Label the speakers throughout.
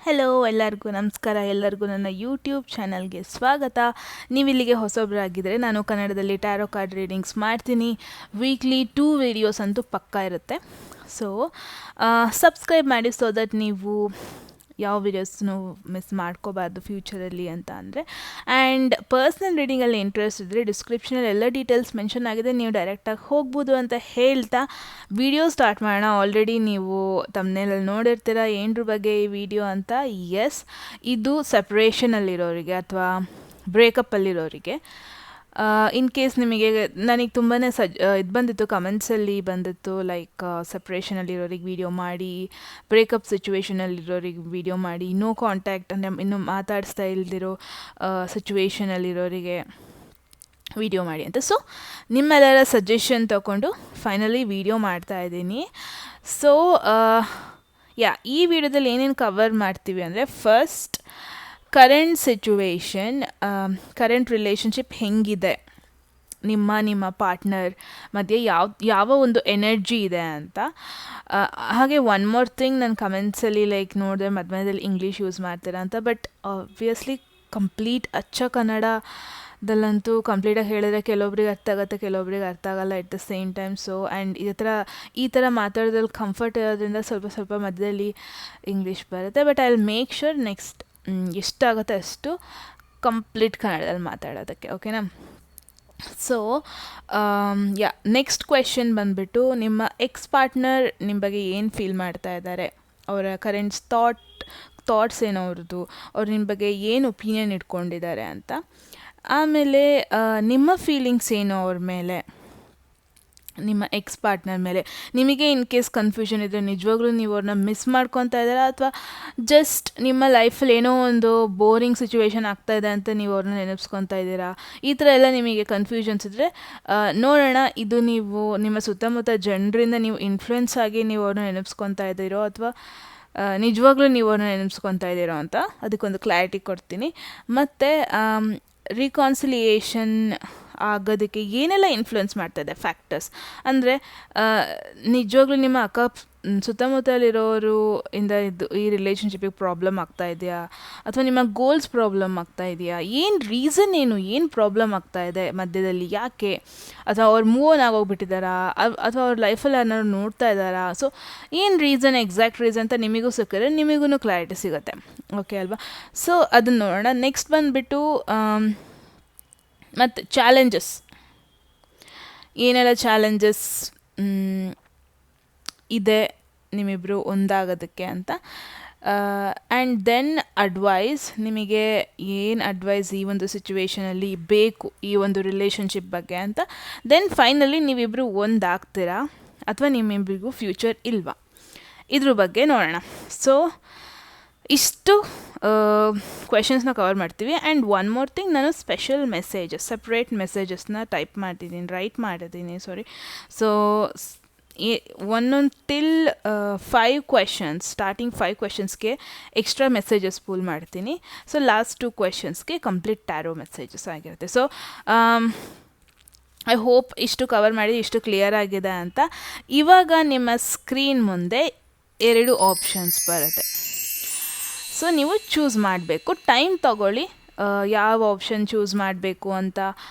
Speaker 1: Hello ಎಲ್ಲರಿಗೂ ನಮಸ್ಕಾರ. ಎಲ್ಲರಿಗೂ ನನ್ನ ಯೂಟ್ಯೂಬ್ ಚಾನಲ್ಗೆ ಸ್ವಾಗತ. ನೀವಿಲ್ಲಿಗೆ ಹೊಸೊಬ್ಬರಾಗಿದ್ದರೆ ನಾನು ಕನ್ನಡದಲ್ಲಿ ಟ್ಯಾರೋ ಕಾರ್ಡ್ ರೀಡಿಂಗ್ಸ್ ಮಾಡ್ತೀನಿ. ವೀಕ್ಲಿ 2 ವೀಡಿಯೋಸ್ ಅಂತೂ ಪಕ್ಕಾ ಇರುತ್ತೆ. ಸೊ ಸಬ್ಸ್ಕ್ರೈಬ್ ಮಾಡಿ ಸೊ ದಟ್ ನೀವು ಯಾವ ವೀಡಿಯೋಸ್ನು ಮಿಸ್ ಮಾಡ್ಕೋಬಾರ್ದು ಫ್ಯೂಚರಲ್ಲಿ ಅಂತ ಅಂದರೆ. ಆ್ಯಂಡ್ ಪರ್ಸ್ನಲ್ ರೀಡಿಂಗಲ್ಲಿ ಇಂಟ್ರೆಸ್ಟ್ ಇದ್ದರೆ ಡಿಸ್ಕ್ರಿಪ್ಷನಲ್ಲಿ ಎಲ್ಲ ಡೀಟೇಲ್ಸ್ ಮೆನ್ಷನ್ ಆಗಿದೆ, ನೀವು ಡೈರೆಕ್ಟಾಗಿ ಹೋಗ್ಬೋದು ಅಂತ ಹೇಳ್ತಾ ವಿಡಿಯೋ ಸ್ಟಾರ್ಟ್ ಮಾಡೋಣ. ಆಲ್ರೆಡಿ ನೀವು ತಮ್ಮನೇಲಲ್ಲಿ ನೋಡಿರ್ತೀರ ಏನರ ಬಗ್ಗೆ ಈ ವಿಡಿಯೋ ಅಂತ. ಎಸ್, ಇದು ಸಪ್ರೇಷನಲ್ಲಿರೋರಿಗೆ ಅಥವಾ ಬ್ರೇಕಪ್ಪಲ್ಲಿರೋರಿಗೆ. ಇನ್ ಕೇಸ್ ನಿಮಗೆ ನನಗೆ ತುಂಬಾ ಇದು ಬಂದಿತ್ತು, ಕಮೆಂಟ್ಸಲ್ಲಿ ಬಂದಿತ್ತು, ಲೈಕ್ ಸಪ್ರೇಷನಲ್ಲಿರೋರಿಗೆ ವಿಡಿಯೋ ಮಾಡಿ, ಬ್ರೇಕಪ್ ಸಿಚುವೇಷನಲ್ಲಿರೋರಿಗೆ ವಿಡಿಯೋ ಮಾಡಿ, ನೋ ಕಾಂಟ್ಯಾಕ್ಟ್ ಅಂದರೆ ಇನ್ನೂ ಮಾತಾಡಿಸ್ತಾ ಇಲ್ದಿರೋ ಸಿಚುವೇಷನಲ್ಲಿರೋರಿಗೆ ವಿಡಿಯೋ ಮಾಡಿ ಅಂತ. ಸೊ ನಿಮ್ಮೆಲ್ಲರ ಸಜೆಷನ್ ತಗೊಂಡು ಫೈನಲಿ ವಿಡಿಯೋ ಮಾಡ್ತಾಯಿದ್ದೀನಿ. ಸೊ ಈ ವಿಡಿಯೋದಲ್ಲಿ ಏನೇನು ಕವರ್ ಮಾಡ್ತೀವಿ ಅಂದರೆ, first current situation, current relationship ಹೆಂಗಿದೆ, ನಿಮ್ಮ ಪಾರ್ಟ್ನರ್ ಮಧ್ಯೆ ಯಾವ ಒಂದು ಎನರ್ಜಿ ಇದೆ ಅಂತ. ಹಾಗೆ ಒನ್ ಮೋರ್ ಥಿಂಗ್, ನನ್ನ ಕಮೆಂಟ್ಸಲ್ಲಿ ಲೈಕ್ ನೋಡಿದ್ರೆ ಮಧ್ಯದಲ್ಲಿ ಇಂಗ್ಲೀಷ್ ಯೂಸ್ ಮಾಡ್ತೀರಾ ಅಂತ. ಬಟ್ ಆಬ್ವಿಯಸ್ಲಿ ಕಂಪ್ಲೀಟ್ ಅಚ್ಚ ಕನ್ನಡದಲ್ಲಂತೂ ಕಂಪ್ಲೀಟಾಗಿ ಹೇಳಿದ್ರೆ ಕೆಲವೊಬ್ರಿಗೆ ಅರ್ಥ ಆಗುತ್ತೆ, ಕೆಲವೊಬ್ರಿಗೆ ಅರ್ಥ ಆಗಲ್ಲ ಎಟ್ the same time. So and ಈ ಥರ ಮಾತಾಡೋದ್ರಲ್ಲಿ ಕಂಫರ್ಟ್ ಇರೋದ್ರಿಂದ ಸ್ವಲ್ಪ ಮಧ್ಯದಲ್ಲಿ ಇಂಗ್ಲೀಷ್ ಬರುತ್ತೆ. But I will make sure next ಎಷ್ಟಾಗುತ್ತೆ ಅಷ್ಟು ಕಂಪ್ಲೀಟ್ ಕನ್ನಡದಲ್ಲಿ ಮಾತಾಡೋದಕ್ಕೆ, ಓಕೆನಾ? ಸೊ ನೆಕ್ಸ್ಟ್ ಕ್ವೆಶನ್ ಬಂದುಬಿಟ್ಟು, ನಿಮ್ಮ ಎಕ್ಸ್ ಪಾರ್ಟ್ನರ್ ನಿಮ್ಮ ಬಗ್ಗೆ ಏನು ಫೀಲ್ ಮಾಡ್ತಾ ಇದ್ದಾರೆ, ಅವರ ಕರೆಂಟ್ ಥಾಟ್ಸ್ ಏನೋ ಅವ್ರದ್ದು, ಅವ್ರು ನಿಮ್ಮ ಬಗ್ಗೆ ಏನು ಒಪಿನಿಯನ್ ಇಟ್ಕೊಂಡಿದ್ದಾರೆ ಅಂತ. ಆಮೇಲೆ ನಿಮ್ಮ ಫೀಲಿಂಗ್ಸ್ ಏನು ಅವ್ರ ಮೇಲೆ, ನಿಮ್ಮ ಎಕ್ಸ್ ಪಾರ್ಟ್ನರ್ ಮೇಲೆ. ನಿಮಗೆ ಇನ್ ಕೇಸ್ ಕನ್ಫ್ಯೂಷನ್ ಇದ್ದರೆ ನಿಜವಾಗ್ಲೂ ನೀವು ಅವ್ರನ್ನ ಮಿಸ್ ಮಾಡ್ಕೊತಾ ಇದ್ದೀರಾ, ಅಥವಾ ಜಸ್ಟ್ ನಿಮ್ಮ ಲೈಫಲ್ಲಿ ಏನೋ ಒಂದು ಬೋರಿಂಗ್ ಸಿಚುವೇಶನ್ ಆಗ್ತಾಯಿದೆ ಅಂತ ನೀವು ಅವ್ರನ್ನ ನೆನಪಿಸ್ಕೊತಾ ಇದ್ದೀರಾ, ಈ ಥರ ಎಲ್ಲ ನಿಮಗೆ ಕನ್ಫ್ಯೂಷನ್ಸ್ ಇದ್ದರೆ ನೋಡೋಣ ಇದು ನೀವು ನಿಮ್ಮ ಸುತ್ತಮುತ್ತ ಜನರಿಂದ ನೀವು ಇನ್ಫ್ಲುಯೆನ್ಸ್ ಆಗಿ ನೀವು ಅವ್ರನ್ನ ನೆನಪಿಸ್ಕೊತಾ ಇದ್ದೀರೋ ಅಥವಾ ನಿಜವಾಗ್ಲೂ ನೀವು ಅವ್ರನ್ನ ನೆನಪಿಸ್ಕೊತಾ ಇದ್ದೀರೋ ಅಂತ ಅದಕ್ಕೊಂದು ಕ್ಲಾರಿಟಿ ಕೊಡ್ತೀನಿ. ಮತ್ತು ರಿಕಾನ್ಸಿಲಿಯೇಷನ್ ಆಗೋದಕ್ಕೆ ಏನೆಲ್ಲ ಇನ್ಫ್ಲುಯೆನ್ಸ್ ಮಾಡ್ತಾಯಿದೆ ಫ್ಯಾಕ್ಟರ್ಸ್ ಅಂದರೆ, ನಿಜವಾಗ್ಲೂ ನಿಮ್ಮ ಸುತ್ತಮುತ್ತಲಿರೋರು ಇಂದ ಈ ರಿಲೇಷನ್ಶಿಪ್ಪಿಗೆ ಪ್ರಾಬ್ಲಮ್ ಆಗ್ತಾ ಇದೆಯಾ, ಅಥವಾ ನಿಮ್ಮ ಗೋಲ್ಸ್ ಪ್ರಾಬ್ಲಮ್ ಆಗ್ತಾ ಇದೆಯಾ, ಏನು ರೀಸನ್ ಏನು ಪ್ರಾಬ್ಲಮ್ ಆಗ್ತಾ ಇದೆ ಮಧ್ಯದಲ್ಲಿ, ಯಾಕೆ, ಅಥವಾ ಅವ್ರು ಮೂವ್ ಆನ್ ಆಗೋಗ್ಬಿಟ್ಟಿದ್ದಾರಾ, ಅಥವಾ ಅವ್ರ ಲೈಫಲ್ಲಿ ಏನಾದ್ರು ನೋಡ್ತಾ ಇದ್ದಾರಾ. ಸೊ ಏನು ರೀಸನ್, ಎಕ್ಸಾಕ್ಟ್ ರೀಸನ್ ಅಂತ ನಿಮಗೂ ಸಿಕ್ಕಿದ್ರೆ ನಿಮಗೂ ಕ್ಲಾರಿಟಿ ಸಿಗುತ್ತೆ, ಓಕೆ ಅಲ್ವಾ? ಸೊ ಅದನ್ನು ನೋಡೋಣ. ನೆಕ್ಸ್ಟ್ ಬಂದುಬಿಟ್ಟು ಮತ್ತು ಚಾಲೆಂಜಸ್, ಏನೆಲ್ಲ ಚಾಲೆಂಜಸ್ ಇದೆ ನಿಮ್ಮಿಬ್ಬರು ಒಂದಾಗೋದಕ್ಕೆ ಅಂತ. ಆ್ಯಂಡ್ ದೆನ್ ಅಡ್ವೈಸ್, ನಿಮಗೆ ಏನು ಅಡ್ವೈಸ್ ಈ ಒಂದು ಸಿಚುವೇಷನಲ್ಲಿ ಬೇಕು ಈ ಒಂದು ರಿಲೇಷನ್ಶಿಪ್ ಬಗ್ಗೆ ಅಂತ. ದೆನ್ ಫೈನಲಿ ನೀವಿಬ್ಬರು ಒಂದಾಗ್ತೀರಾ ಅಥವಾ ನಿಮ್ಮಿಬ್ಬರಿಗೂ ಫ್ಯೂಚರ್ ಇಲ್ವಾ, ಇದ್ರ ಬಗ್ಗೆ ನೋಡೋಣ. ಸೊ ಇಷ್ಟು ಕ್ವೆಶನ್ಸ್ನ ಕವರ್ ಮಾಡ್ತೀವಿ. ಆ್ಯಂಡ್ ಒನ್ ಮೋರ್ ಥಿಂಗ್, ನಾನು ಸ್ಪೆಷಲ್ ಸಪ್ರೇಟ್ ಮೆಸೇಜಸ್ನ ರೈಟ್ ಮಾಡಿದ್ದೀನಿ. ಸೊ ಟಿಲ್ 5 ಕ್ವೆಶನ್ಸ್, ಸ್ಟಾರ್ಟಿಂಗ್ 5 ಕ್ವೆಶನ್ಸ್ಗೆ ಎಕ್ಸ್ಟ್ರಾ ಮೆಸೇಜಸ್ ಪೂಲ್ ಮಾಡ್ತೀನಿ. ಸೊ ಲಾಸ್ಟ್ 2 ಕ್ವೆಶನ್ಸ್ಗೆ ಕಂಪ್ಲೀಟ್ ಟ್ಯಾರೋ ಮೆಸೇಜಸ್ ಆಗಿರುತ್ತೆ. ಸೊ ಐ ಹೋಪ್ ಇಷ್ಟು ಕವರ್ ಮಾಡಿ ಇಷ್ಟು ಕ್ಲಿಯರ್ ಆಗಿದೆ ಅಂತ. ಇವಾಗ ನಿಮ್ಮ ಸ್ಕ್ರೀನ್ ಮುಂದೆ 2 ಆಪ್ಷನ್ಸ್ ಬರುತ್ತೆ. ಸೊ ನೀವು ಚೂಸ್ ಮಾಡಬೇಕು, ಟೈಮ್ ತಗೊಳ್ಳಿ ಯಾವ ಆಪ್ಷನ್ ಚೂಸ್ ಮಾಡಬೇಕು ಅಂತ.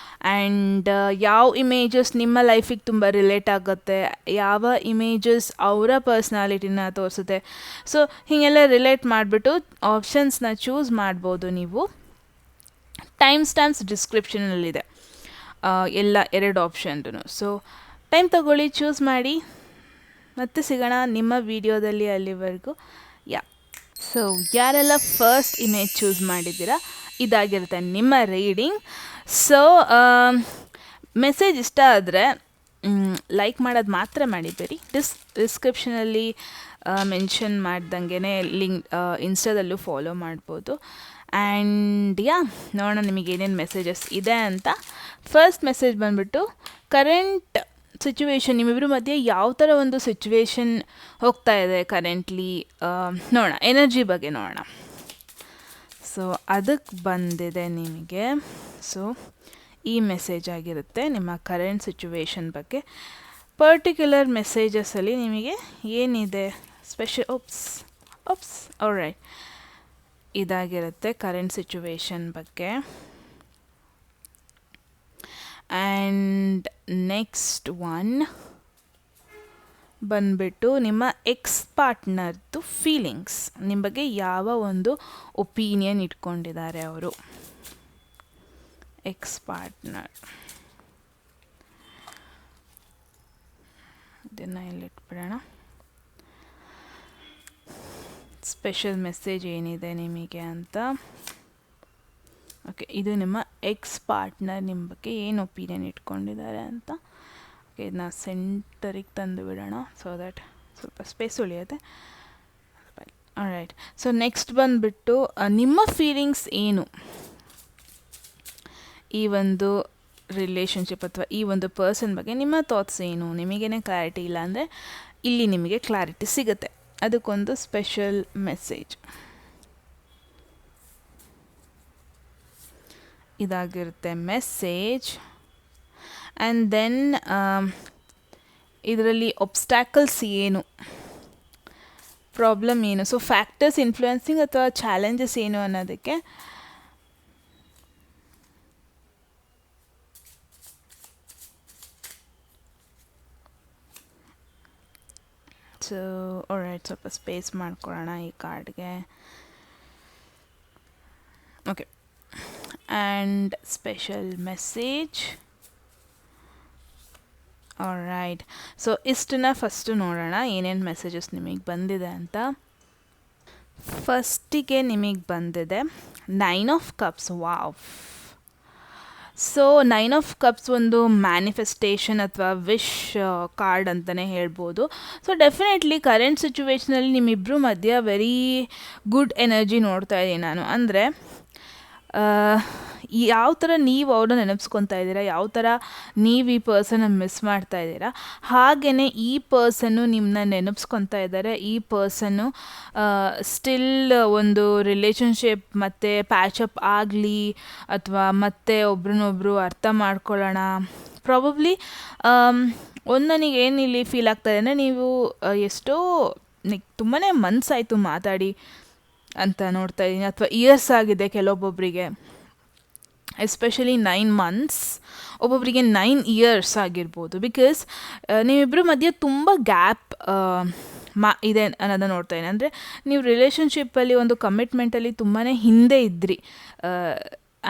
Speaker 1: ಆ್ಯಂಡ್ ಯಾವ ಇಮೇಜಸ್ ನಿಮ್ಮ ಲೈಫಿಗೆ ತುಂಬ ರಿಲೇಟ್ ಆಗುತ್ತೆ, ಯಾವ ಇಮೇಜಸ್ ಅವರ ಪರ್ಸ್ನಾಲಿಟಿನ ತೋರಿಸುತ್ತೆ. ಸೊ ಹೀಗೆಲ್ಲ ರಿಲೇಟ್ ಮಾಡಿಬಿಟ್ಟು ಆಪ್ಷನ್ಸ್ನ ಚೂಸ್ ಮಾಡ್ಬೋದು ನೀವು. ಟೈಮ್ ಸ್ಟ್ಯಾಂಪ್ಸ್ ಡಿಸ್ಕ್ರಿಪ್ಷನಲ್ಲಿದೆ ಎಲ್ಲ 2 ಆಪ್ಷನ್ದು. ಸೊ ಟೈಮ್ ತಗೊಳ್ಳಿ, ಚೂಸ್ ಮಾಡಿ, ಮತ್ತೆ ಸಿಗೋಣ ನಿಮ್ಮ ವಿಡಿಯೋದಲ್ಲಿ. ಅಲ್ಲಿವರೆಗೂ ಸೊ ಯಾರೆಲ್ಲ ಫಸ್ಟ್ ಇಮೇಜ್ ಚೂಸ್ ಮಾಡಿದ್ದೀರಾ, ಇದಾಗಿರುತ್ತೆ ನಿಮ್ಮ ರೀಡಿಂಗ್. ಸೊ ಮೆಸೇಜ್ ಇಷ್ಟ ಆದರೆ ಲೈಕ್ ಮಾಡೋದು ಮಾತ್ರ ಮಾಡಿಬೇಡಿ. ಡಿಸ್ಕ್ರಿಪ್ಷನಲ್ಲಿ ಮೆನ್ಷನ್ ಮಾಡ್ದಂಗೆ ಲಿಂಕ್ ಇನ್ಸ್ಟಾದಲ್ಲೂ ಫಾಲೋ ಮಾಡ್ಬೋದು. ಆ್ಯಂಡ್ ನೋಡೋಣ ನಿಮಗೆ ಏನೇನು ಮೆಸೇಜಸ್ ಇದೆ ಅಂತ. ಫಸ್ಟ್ ಮೆಸೇಜ್ ಬಂದುಬಿಟ್ಟು, ಕರೆಂಟ್ ಸಿಚುವೇಶನ್, ನಿಮ್ಮಿಬ್ಬರ ಮಧ್ಯೆ ಯಾವ ಥರ ಒಂದು ಸಿಚುವೇಶನ್ ಹೋಗ್ತಾ ಇದೆ ಕರೆಂಟ್ಲಿ ನೋಡೋಣ, ಎನರ್ಜಿ ಬಗ್ಗೆ ನೋಡೋಣ. ಸೊ ಅದಕ್ಕೆ ಬಂದಿದೆ ನಿಮಗೆ. ಸೊ ಈ ಮೆಸೇಜ್ ಆಗಿರುತ್ತೆ ನಿಮ್ಮ ಕರೆಂಟ್ ಸಿಚುವೇಶನ್ ಬಗ್ಗೆ. ಪರ್ಟಿಕ್ಯುಲರ್ ಮೆಸೇಜಸಲ್ಲಿ ನಿಮಗೆ ಏನಿದೆ ಸ್ಪೆಷಲ್ ಆಲ್ರೈಟ್. ಇದಾಗಿರುತ್ತೆ ಕರೆಂಟ್ ಸಿಚುವೇಶನ್ ಬಗ್ಗೆ. ಆ್ಯಂಡ್ ನೆಕ್ಸ್ಟ್ ಒನ್ ಬಂದ್ಬಿಟ್ಟು ನಿಮ್ಮ ಎಕ್ಸ್ ಪಾರ್ಟ್ನರ್ದು ಫೀಲಿಂಗ್ಸ್, ನಿಮ್ಮ ಬಗ್ಗೆ ಯಾವ ಒಂದು ಒಪಿನಿಯನ್ ಇಟ್ಕೊಂಡಿದ್ದಾರೆ ಅವರು. ಎಕ್ಸ್ ಪಾರ್ಟ್ನರ್ ಇದನ್ನು ಇಲ್ಲಿಟ್ಬಿಡೋಣ. ಸ್ಪೆಷಲ್ ಮೆಸೇಜ್ ಏನಿದೆ ನಿಮಗೆ ಅಂತ. ಓಕೆ, ಇದು ನಿಮ್ಮ ಎಕ್ಸ್ ಪಾರ್ಟ್ನರ್ ನಿಮ್ಮ ಬಗ್ಗೆ ಏನು ಒಪಿನಿಯನ್ ಇಟ್ಕೊಂಡಿದ್ದಾರೆ ಅಂತ. ಓಕೆ, ಇದನ್ನ ಸೆಂಟರಿಗೆ ತಂದು ಬಿಡೋಣ ಸೊ ದ್ಯಾಟ್ ಸ್ವಲ್ಪ ಸ್ಪೇಸ್ ಉಳಿಯುತ್ತೆ. ಆಲ್ರೈಟ್, ಸೊ ನೆಕ್ಸ್ಟ್ ಬಂದುಬಿಟ್ಟು ನಿಮ್ಮ ಫೀಲಿಂಗ್ಸ್ ಏನು ಈ ಒಂದು ರಿಲೇಷನ್ಶಿಪ್ ಅಥವಾ ಈ ಒಂದು ಪರ್ಸನ್ ಬಗ್ಗೆ ನಿಮ್ಮ ಥಾಟ್ಸ್ ಏನು. ನಿಮಗೇನೆ ಕ್ಲಾರಿಟಿ ಇಲ್ಲ ಅಂದರೆ ಇಲ್ಲಿ ನಿಮಗೆ ಕ್ಲಾರಿಟಿ ಸಿಗುತ್ತೆ. ಅದಕ್ಕೊಂದು ಸ್ಪೆಷಲ್ ಮೆಸೇಜ್ ಇದಾಗಿರುತ್ತೆ ಮೆಸೇಜ್. ಆ್ಯಂಡ್ ದೆನ್ ಇದರಲ್ಲಿ ಒಬ್ಸ್ಟ್ಯಾಕಲ್ಸ್ ಏನು, ಪ್ರಾಬ್ಲಮ್ ಏನು, ಸೊ ಫ್ಯಾಕ್ಟರ್ಸ್ ಇನ್ಫ್ಲುಯೆನ್ಸಿಂಗ್ ಅಥವಾ ಚಾಲೆಂಜಸ್ ಏನು ಅನ್ನೋದಕ್ಕೆ ಸೊ ಆಲ್ರೈಟ್, ಸ್ವಲ್ಪ ಸ್ಪೇಸ್ ಮಾಡ್ಕೊಳ್ಳೋಣ ಈ ಕಾರ್ಡ್ಗೆ. Okay, and special message. Alright, so ಇಷ್ಟನ್ನ ಫಸ್ಟು ನೋಡೋಣ ಏನೇನು ಮೆಸೇಜಸ್ ನಿಮಗೆ ಬಂದಿದೆ ಅಂತ. ಫಸ್ಟಿಗೆ ನಿಮಗೆ ಬಂದಿದೆ 9 of cups. Wow! So 9 of cups ಒಂದು ಮ್ಯಾನಿಫೆಸ್ಟೇಷನ್ ಅಥವಾ ವಿಶ್ ಕಾರ್ಡ್ ಅಂತಲೇ ಹೇಳ್ಬೋದು. ಸೊ ಡೆಫಿನೆಟ್ಲಿ ಕರೆಂಟ್ ಸಿಚುವೇಷನಲ್ಲಿ ನಿಮ್ಮಿಬ್ಬರು ಮಧ್ಯ ವೆರಿ ಗುಡ್ ಎನರ್ಜಿ ನೋಡ್ತಾ ಇದ್ದೀನಿ ನಾನು. ಅಂದರೆ ಯಾವ ಥರ ನೀವು ಅವ್ರನ್ನ ನೆನಪಿಸ್ಕೊತಾ ಇದ್ದೀರಾ, ಯಾವ ಥರ ನೀವು ಈ ಪರ್ಸನ್ನ ಮಿಸ್ ಮಾಡ್ತಾ ಇದ್ದೀರಾ, ಹಾಗೆಯೇ ಈ ಪರ್ಸನ್ನು ನಿಮ್ಮನ್ನ ನೆನಪಿಸ್ಕೊತಾ ಇದ್ದಾರೆ. ಈ ಪರ್ಸನ್ನು ಸ್ಟಿಲ್ ಒಂದು ರಿಲೇಷನ್ಶಿಪ್ ಮತ್ತು ಪ್ಯಾಚಪ್ ಆಗಲಿ ಅಥವಾ ಮತ್ತೆ ಒಬ್ರನ್ನೊಬ್ರು ಅರ್ಥ ಮಾಡ್ಕೊಳ್ಳೋಣ. ಪ್ರಾಬಬ್ಲಿ ಒಂದು ನನಗೆ ಏನು ಇಲ್ಲಿ ಫೀಲ್ ಆಗ್ತಾಯಿದೆ ಅಂದರೆ ನೀವು ಎಷ್ಟೋ ತುಂಬಾ ಮನಸ್ಸಾಯಿತು ಮಾತಾಡಿ ಅಂತ ನೋಡ್ತಾ ಇದ್ದೀನಿ, ಅಥವಾ ಇಯರ್ಸ್ ಆಗಿದೆ ಕೆಲವೊಬ್ಬೊಬ್ಬರಿಗೆ, ಎಸ್ಪೆಷಲಿ 9 ಮಂತ್ಸ್, ಒಬ್ಬೊಬ್ಬರಿಗೆ 9 ಇಯರ್ಸ್ ಆಗಿರ್ಬೋದು. ಬಿಕಾಸ್ ನೀವಿಬ್ಬರ ಮಧ್ಯೆ ತುಂಬ ಗ್ಯಾಪ್ ಇದೆ ಅನ್ನೋದನ್ನು ನೋಡ್ತಾ ಇದ್ದೀನಿ. ಅಂದರೆ ನೀವು ರಿಲೇಷನ್ಶಿಪ್ಪಲ್ಲಿ ಒಂದು ಕಮಿಟ್ಮೆಂಟಲ್ಲಿ ತುಂಬಾ ಹಿಂದೆ ಇದ್ದಿರಿ,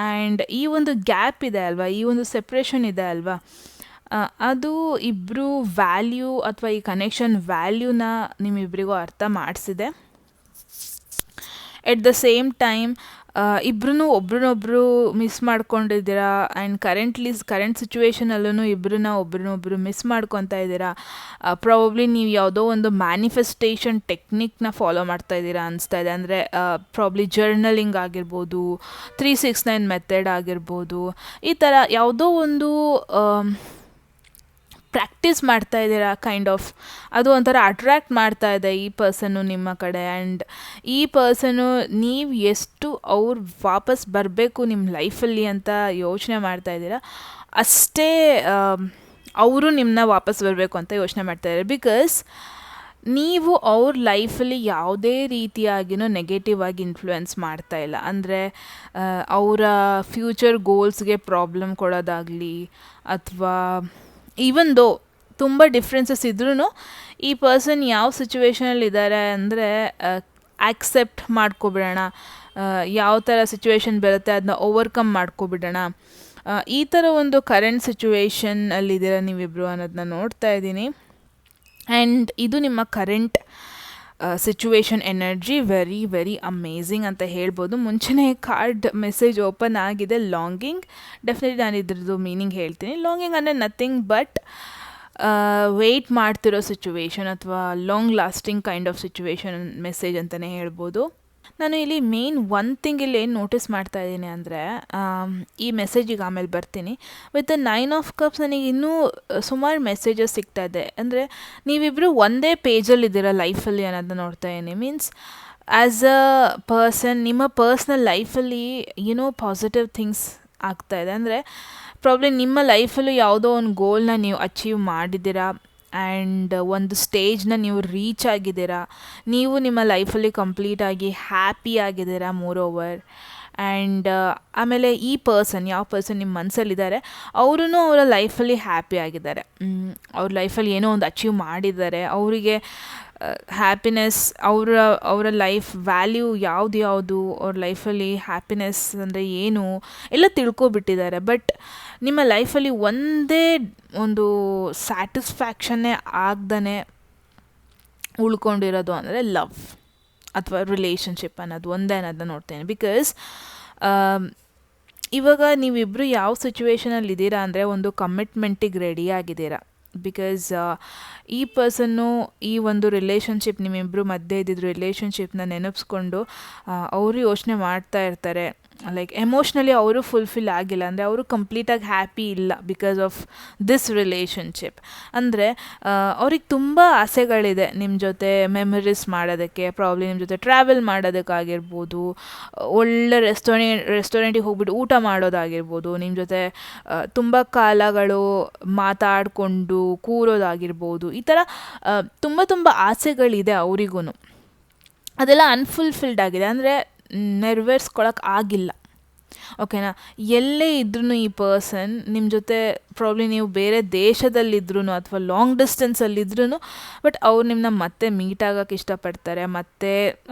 Speaker 1: ಆ್ಯಂಡ್ ಈ ಒಂದು ಗ್ಯಾಪ್ ಇದೆ ಅಲ್ವಾ, ಈ ಒಂದು ಸೆಪ್ರೇಷನ್ ಇದೆ ಅಲ್ವಾ, ಅದು ಇಬ್ಬರು ವ್ಯಾಲ್ಯೂ ಅಥವಾ ಈ ಕನೆಕ್ಷನ್ ವ್ಯಾಲ್ಯೂನ ನಿಮ್ಮಿಬ್ಬರಿಗೂ ಅರ್ಥ ಮಾಡಿಸಿದೆ. ಎಟ್ ದ ಸೇಮ್ ಟೈಮ್ ಇಬ್ಬರೂ ಒಬ್ರನ್ನೊಬ್ರು ಮಿಸ್ ಮಾಡ್ಕೊಂಡಿದ್ದೀರಾ. ಆ್ಯಂಡ್ ಕರೆಂಟ್ ಸಿಚುವೇಷನಲ್ಲೂ ಒಬ್ರನ್ನೊಬ್ರು ಮಿಸ್ ಮಾಡ್ಕೊತಾ ಇದ್ದೀರಾ. ಪ್ರಾಬಬ್ಲಿ ನೀವು ಯಾವುದೋ ಒಂದು ಮ್ಯಾನಿಫೆಸ್ಟೇಷನ್ ಟೆಕ್ನಿಕ್ನ ಫಾಲೋ ಮಾಡ್ತಾ ಇದ್ದೀರಾ ಅನಿಸ್ತಾ ಇದೆ. ಅಂದರೆ ಪ್ರಾಬ್ಲಿ ಜರ್ನಲಿಂಗ್ ಆಗಿರ್ಬೋದು, 369 ಮೆಥಡ್ ಆಗಿರ್ಬೋದು, ಈ ಥರ ಯಾವುದೋ ಒಂದು ಪ್ರಾಕ್ಟೀಸ್ ಮಾಡ್ತಾ ಇದ್ದೀರಾ ಕೈಂಡ್ ಆಫ್. ಅದು ಒಂಥರ ಅಟ್ರ್ಯಾಕ್ಟ್ ಮಾಡ್ತಾ ಇದೆ ಈ ಪರ್ಸನ್ನು ನಿಮ್ಮ ಕಡೆ. ಆ್ಯಂಡ್ ಈ ಪರ್ಸನ್ನು ನೀವು ಎಷ್ಟು ಅವ್ರು ವಾಪಸ್ ಬರಬೇಕು ನಿಮ್ಮ ಲೈಫಲ್ಲಿ ಅಂತ ಯೋಚನೆ ಮಾಡ್ತಾ ಇದ್ದೀರಾ, ಅಷ್ಟೇ ಅವರು ನಿಮ್ಮನ್ನ ವಾಪಸ್ ಬರಬೇಕು ಅಂತ ಯೋಚನೆ ಮಾಡ್ತಾ ಇದ್ದಾರೆ. ಬಿಕಾಸ್ ನೀವು ಅವ್ರ ಲೈಫಲ್ಲಿ ಯಾವುದೇ ರೀತಿಯಾಗಿನೂ ನೆಗೆಟಿವ್ ಆಗಿ ಇನ್ಫ್ಲುಯೆನ್ಸ್ ಮಾಡ್ತಾ ಇಲ್ಲ. ಅಂದರೆ ಅವರ ಫ್ಯೂಚರ್ ಗೋಲ್ಸ್ಗೆ ಪ್ರಾಬ್ಲಮ್ ಕೊಡೋದಾಗಲಿ, ಅಥವಾ ಈವನ್ ದೋ ತುಂಬ ಡಿಫ್ರೆನ್ಸಸ್ ಇದ್ರೂ ಈ ಪರ್ಸನ್ ಯಾವ ಸಿಚುವೇಷನಲ್ಲಿ ಇದ್ದಾರೆ ಅಂದರೆ ಆಕ್ಸೆಪ್ಟ್ ಮಾಡ್ಕೊಬಿಡೋಣ, ಯಾವ ಥರ ಸಿಚುವೇಶನ್ ಬರುತ್ತೆ ಅದನ್ನ ಓವರ್ಕಮ್ ಮಾಡ್ಕೊಬಿಡೋಣ, ಈ ಥರ ಒಂದು ಕರೆಂಟ್ ಸಿಚುವೇಷನ್ನಲ್ಲಿದ್ದೀರ ನೀವಿಬ್ಬರು ಅನ್ನೋದನ್ನ ನೋಡ್ತಾ ಇದ್ದೀನಿ. ಆ್ಯಂಡ್ ಇದು ನಿಮ್ಮ current situation energy very very amazing ಅಂತ ಹೇಳ್ಬೋದು. ಮುಂಚೆನೇ ಕಾರ್ಡ್ ಮೆಸೇಜ್ ಓಪನ್ ಆಗಿದೆ, ಲಾಂಗಿಂಗ್. ಡೆಫಿನೆಟ್ಲಿ ನಾನು ಇದ್ರದ್ದು ಮೀನಿಂಗ್ ಹೇಳ್ತೀನಿ. ಲಾಂಗಿಂಗ್ ಅಂದರೆ ನಥಿಂಗ್ ಬಟ್ ವೆಯ್ಟ್ ಮಾಡ್ತಿರೋ ಸಿಚುವೇಶನ್ ಅಥವಾ long lasting kind of situation message ಅಂತಲೇ ಹೇಳ್ಬೋದು. ನಾನು ಇಲ್ಲಿ ಮೇನ್ ಒನ್ ಥಿಂಗ್ ಇಲ್ಲಿ ಏನು ನೋಟಿಸ್ ಮಾಡ್ತಾ ಇದ್ದೀನಿ ಅಂದರೆ, ಈ ಮೆಸೇಜಿಗೆ ಆಮೇಲೆ ಬರ್ತೀನಿ. ವಿತ್ ದ 9 ಆಫ್ ಕಪ್ಸ್ ನನಗೆ ಇನ್ನೂ ಸುಮಾರು ಮೆಸೇಜಸ್ ಸಿಗ್ತಾ ಇದೆ. ಅಂದರೆ ನೀವಿಬ್ಬರು ಒಂದೇ ಪೇಜಲ್ಲಿದ್ದೀರ ಲೈಫಲ್ಲಿ ಅನ್ನೋದನ್ನ ನೋಡ್ತಾ ಇದ್ದೀನಿ. ಮೀನ್ಸ್ ಆ್ಯಸ್ ಅ ಪರ್ಸನ್ ನಿಮ್ಮ ಪರ್ಸ್ನಲ್ ಲೈಫಲ್ಲಿ ಏನೋ ಪಾಸಿಟಿವ್ ಥಿಂಗ್ಸ್ ಆಗ್ತಾಯಿದೆ. ಅಂದರೆ ಪ್ರಾಬ್ಲಮ್ ನಿಮ್ಮ ಲೈಫಲ್ಲೂ ಯಾವುದೋ ಒಂದು ಗೋಲ್ನ ನೀವು ಅಚೀವ್ ಮಾಡಿದ್ದೀರಾ. ಆ್ಯಂಡ್ ಒಂದು ಸ್ಟೇಜ್ನ ನೀವು ರೀಚ್ ಆಗಿದ್ದೀರಾ, ನೀವು ನಿಮ್ಮ ಲೈಫಲ್ಲಿ ಕಂಪ್ಲೀಟಾಗಿ ಹ್ಯಾಪಿ ಆಗಿದ್ದೀರಾ ಮೋರ್ ಓವರ್. ಆ್ಯಂಡ್ ಆಮೇಲೆ ಈ ಪರ್ಸನ್, ಯಾವ ಪರ್ಸನ್ ನಿಮ್ಮ ಮನಸ್ಸಲ್ಲಿದ್ದಾರೆ ಅವರೂ ಅವರ ಲೈಫಲ್ಲಿ ಹ್ಯಾಪಿ ಆಗಿದ್ದಾರೆ. ಅವ್ರ ಲೈಫಲ್ಲಿ ಏನೋ ಒಂದು ಅಚೀವ್ ಮಾಡಿದ್ದಾರೆ, ಅವರಿಗೆ ಹ್ಯಾಪಿನೆಸ್, ಅವರ ಲೈಫ್ ವ್ಯಾಲ್ಯೂ ಯಾವುದು, ಅವ್ರ ಲೈಫಲ್ಲಿ ಹ್ಯಾಪಿನೆಸ್ ಅಂದರೆ ಏನು ಎಲ್ಲ ತಿಳ್ಕೊಬಿಟ್ಟಿದ್ದಾರೆ. ಬಟ್ ನಿಮ್ಮ ಲೈಫಲ್ಲಿ ಒಂದೇ ಒಂದು ಸ್ಯಾಟಿಸ್ಫ್ಯಾಕ್ಷನ್ನೇ ಆಗ್ದೇ ಉಳ್ಕೊಂಡಿರೋದು ಅಂದರೆ ಲವ್ ಅಥವಾ ರಿಲೇಷನ್ಶಿಪ್ ಅನ್ನೋದು ಒಂದೇ ಅನ್ನೋದನ್ನ ನೋಡ್ತೇನೆ. ಬಿಕಾಸ್ ಇವಾಗ ನೀವಿಬ್ಬರು ಯಾವ ಸಿಚುವೇಷನಲ್ಲಿ ಇದ್ದೀರಾ ಅಂದರೆ ಒಂದು ಕಮಿಟ್ಮೆಂಟಿಗೆ ರೆಡಿ ಆಗಿದ್ದೀರಾ. ಬಿಕಾಸ್ ಈ ಪರ್ಸನ್ನು ಈ ಒಂದು ರಿಲೇಷನ್ಶಿಪ್, ನಿಮ್ಮಿಬ್ಬರು ಮಧ್ಯೆ ಇದ್ದಿದ್ದು ರಿಲೇಷನ್ಶಿಪ್ನ ನೆನಪಿಸ್ಕೊಂಡು ಅವರು ಯೋಚನೆ ಮಾಡ್ತಾ ಇರ್ತಾರೆ. ಲೈಕ್ ಎಮೋಷ್ನಲಿ ಅವರು ಫುಲ್ಫಿಲ್ ಆಗಿಲ್ಲ, ಅಂದರೆ ಅವರು ಕಂಪ್ಲೀಟಾಗಿ ಹ್ಯಾಪಿ ಇಲ್ಲ ಬಿಕಾಸ್ ಆಫ್ ದಿಸ್ ರಿಲೇಷನ್ಶಿಪ್. ಅಂದರೆ ಅವ್ರಿಗೆ ತುಂಬ ಆಸೆಗಳಿದೆ ನಿಮ್ಮ ಜೊತೆ ಮೆಮರೀಸ್ ಮಾಡೋದಕ್ಕೆ, ಪ್ರಾಬ್ಲಿ ನಿಮ್ಮ ಜೊತೆ ಟ್ರಾವೆಲ್ ಮಾಡೋದಕ್ಕಾಗಿರ್ಬೋದು, ಒಳ್ಳೆ ರೆಸ್ಟೋರೆಂಟಿಗೆ ಹೋಗ್ಬಿಟ್ಟು ಊಟ ಮಾಡೋದಾಗಿರ್ಬೋದು, ನಿಮ್ಮ ಜೊತೆ ತುಂಬ ಕಾಲಗಳು ಮಾತಾಡಿಕೊಂಡು ಕೂರೋದಾಗಿರ್ಬೋದು. ಈ ಥರ ತುಂಬ ಆಸೆಗಳಿದೆ ಅವರಿಗೂ. ಅದೆಲ್ಲ ಅನ್ಫುಲ್ಫಿಲ್ಡ್ ಆಗಿದೆ, ಅಂದರೆ ನೆರವೇರಿಸ್ಕೊಳಕ್ಕೆ ಆಗಿಲ್ಲ. ಓಕೆನಾ? ಎಲ್ಲೇ ಇದ್ರೂ ಈ ಪರ್ಸನ್ ನಿಮ್ಮ ಜೊತೆ ಪ್ರಾಬ್ಲಿ ನೀವು ಬೇರೆ ದೇಶದಲ್ಲಿದ್ರೂ ಅಥವಾ ಲಾಂಗ್ ಡಿಸ್ಟೆನ್ಸಲ್ಲಿದ್ರೂ ಬಟ್ ಅವ್ರು ನಿಮ್ಮನ್ನ ಮತ್ತೆ ಮೀಟ್ ಆಗೋಕ್ಕೆ ಇಷ್ಟಪಡ್ತಾರೆ, ಮತ್ತು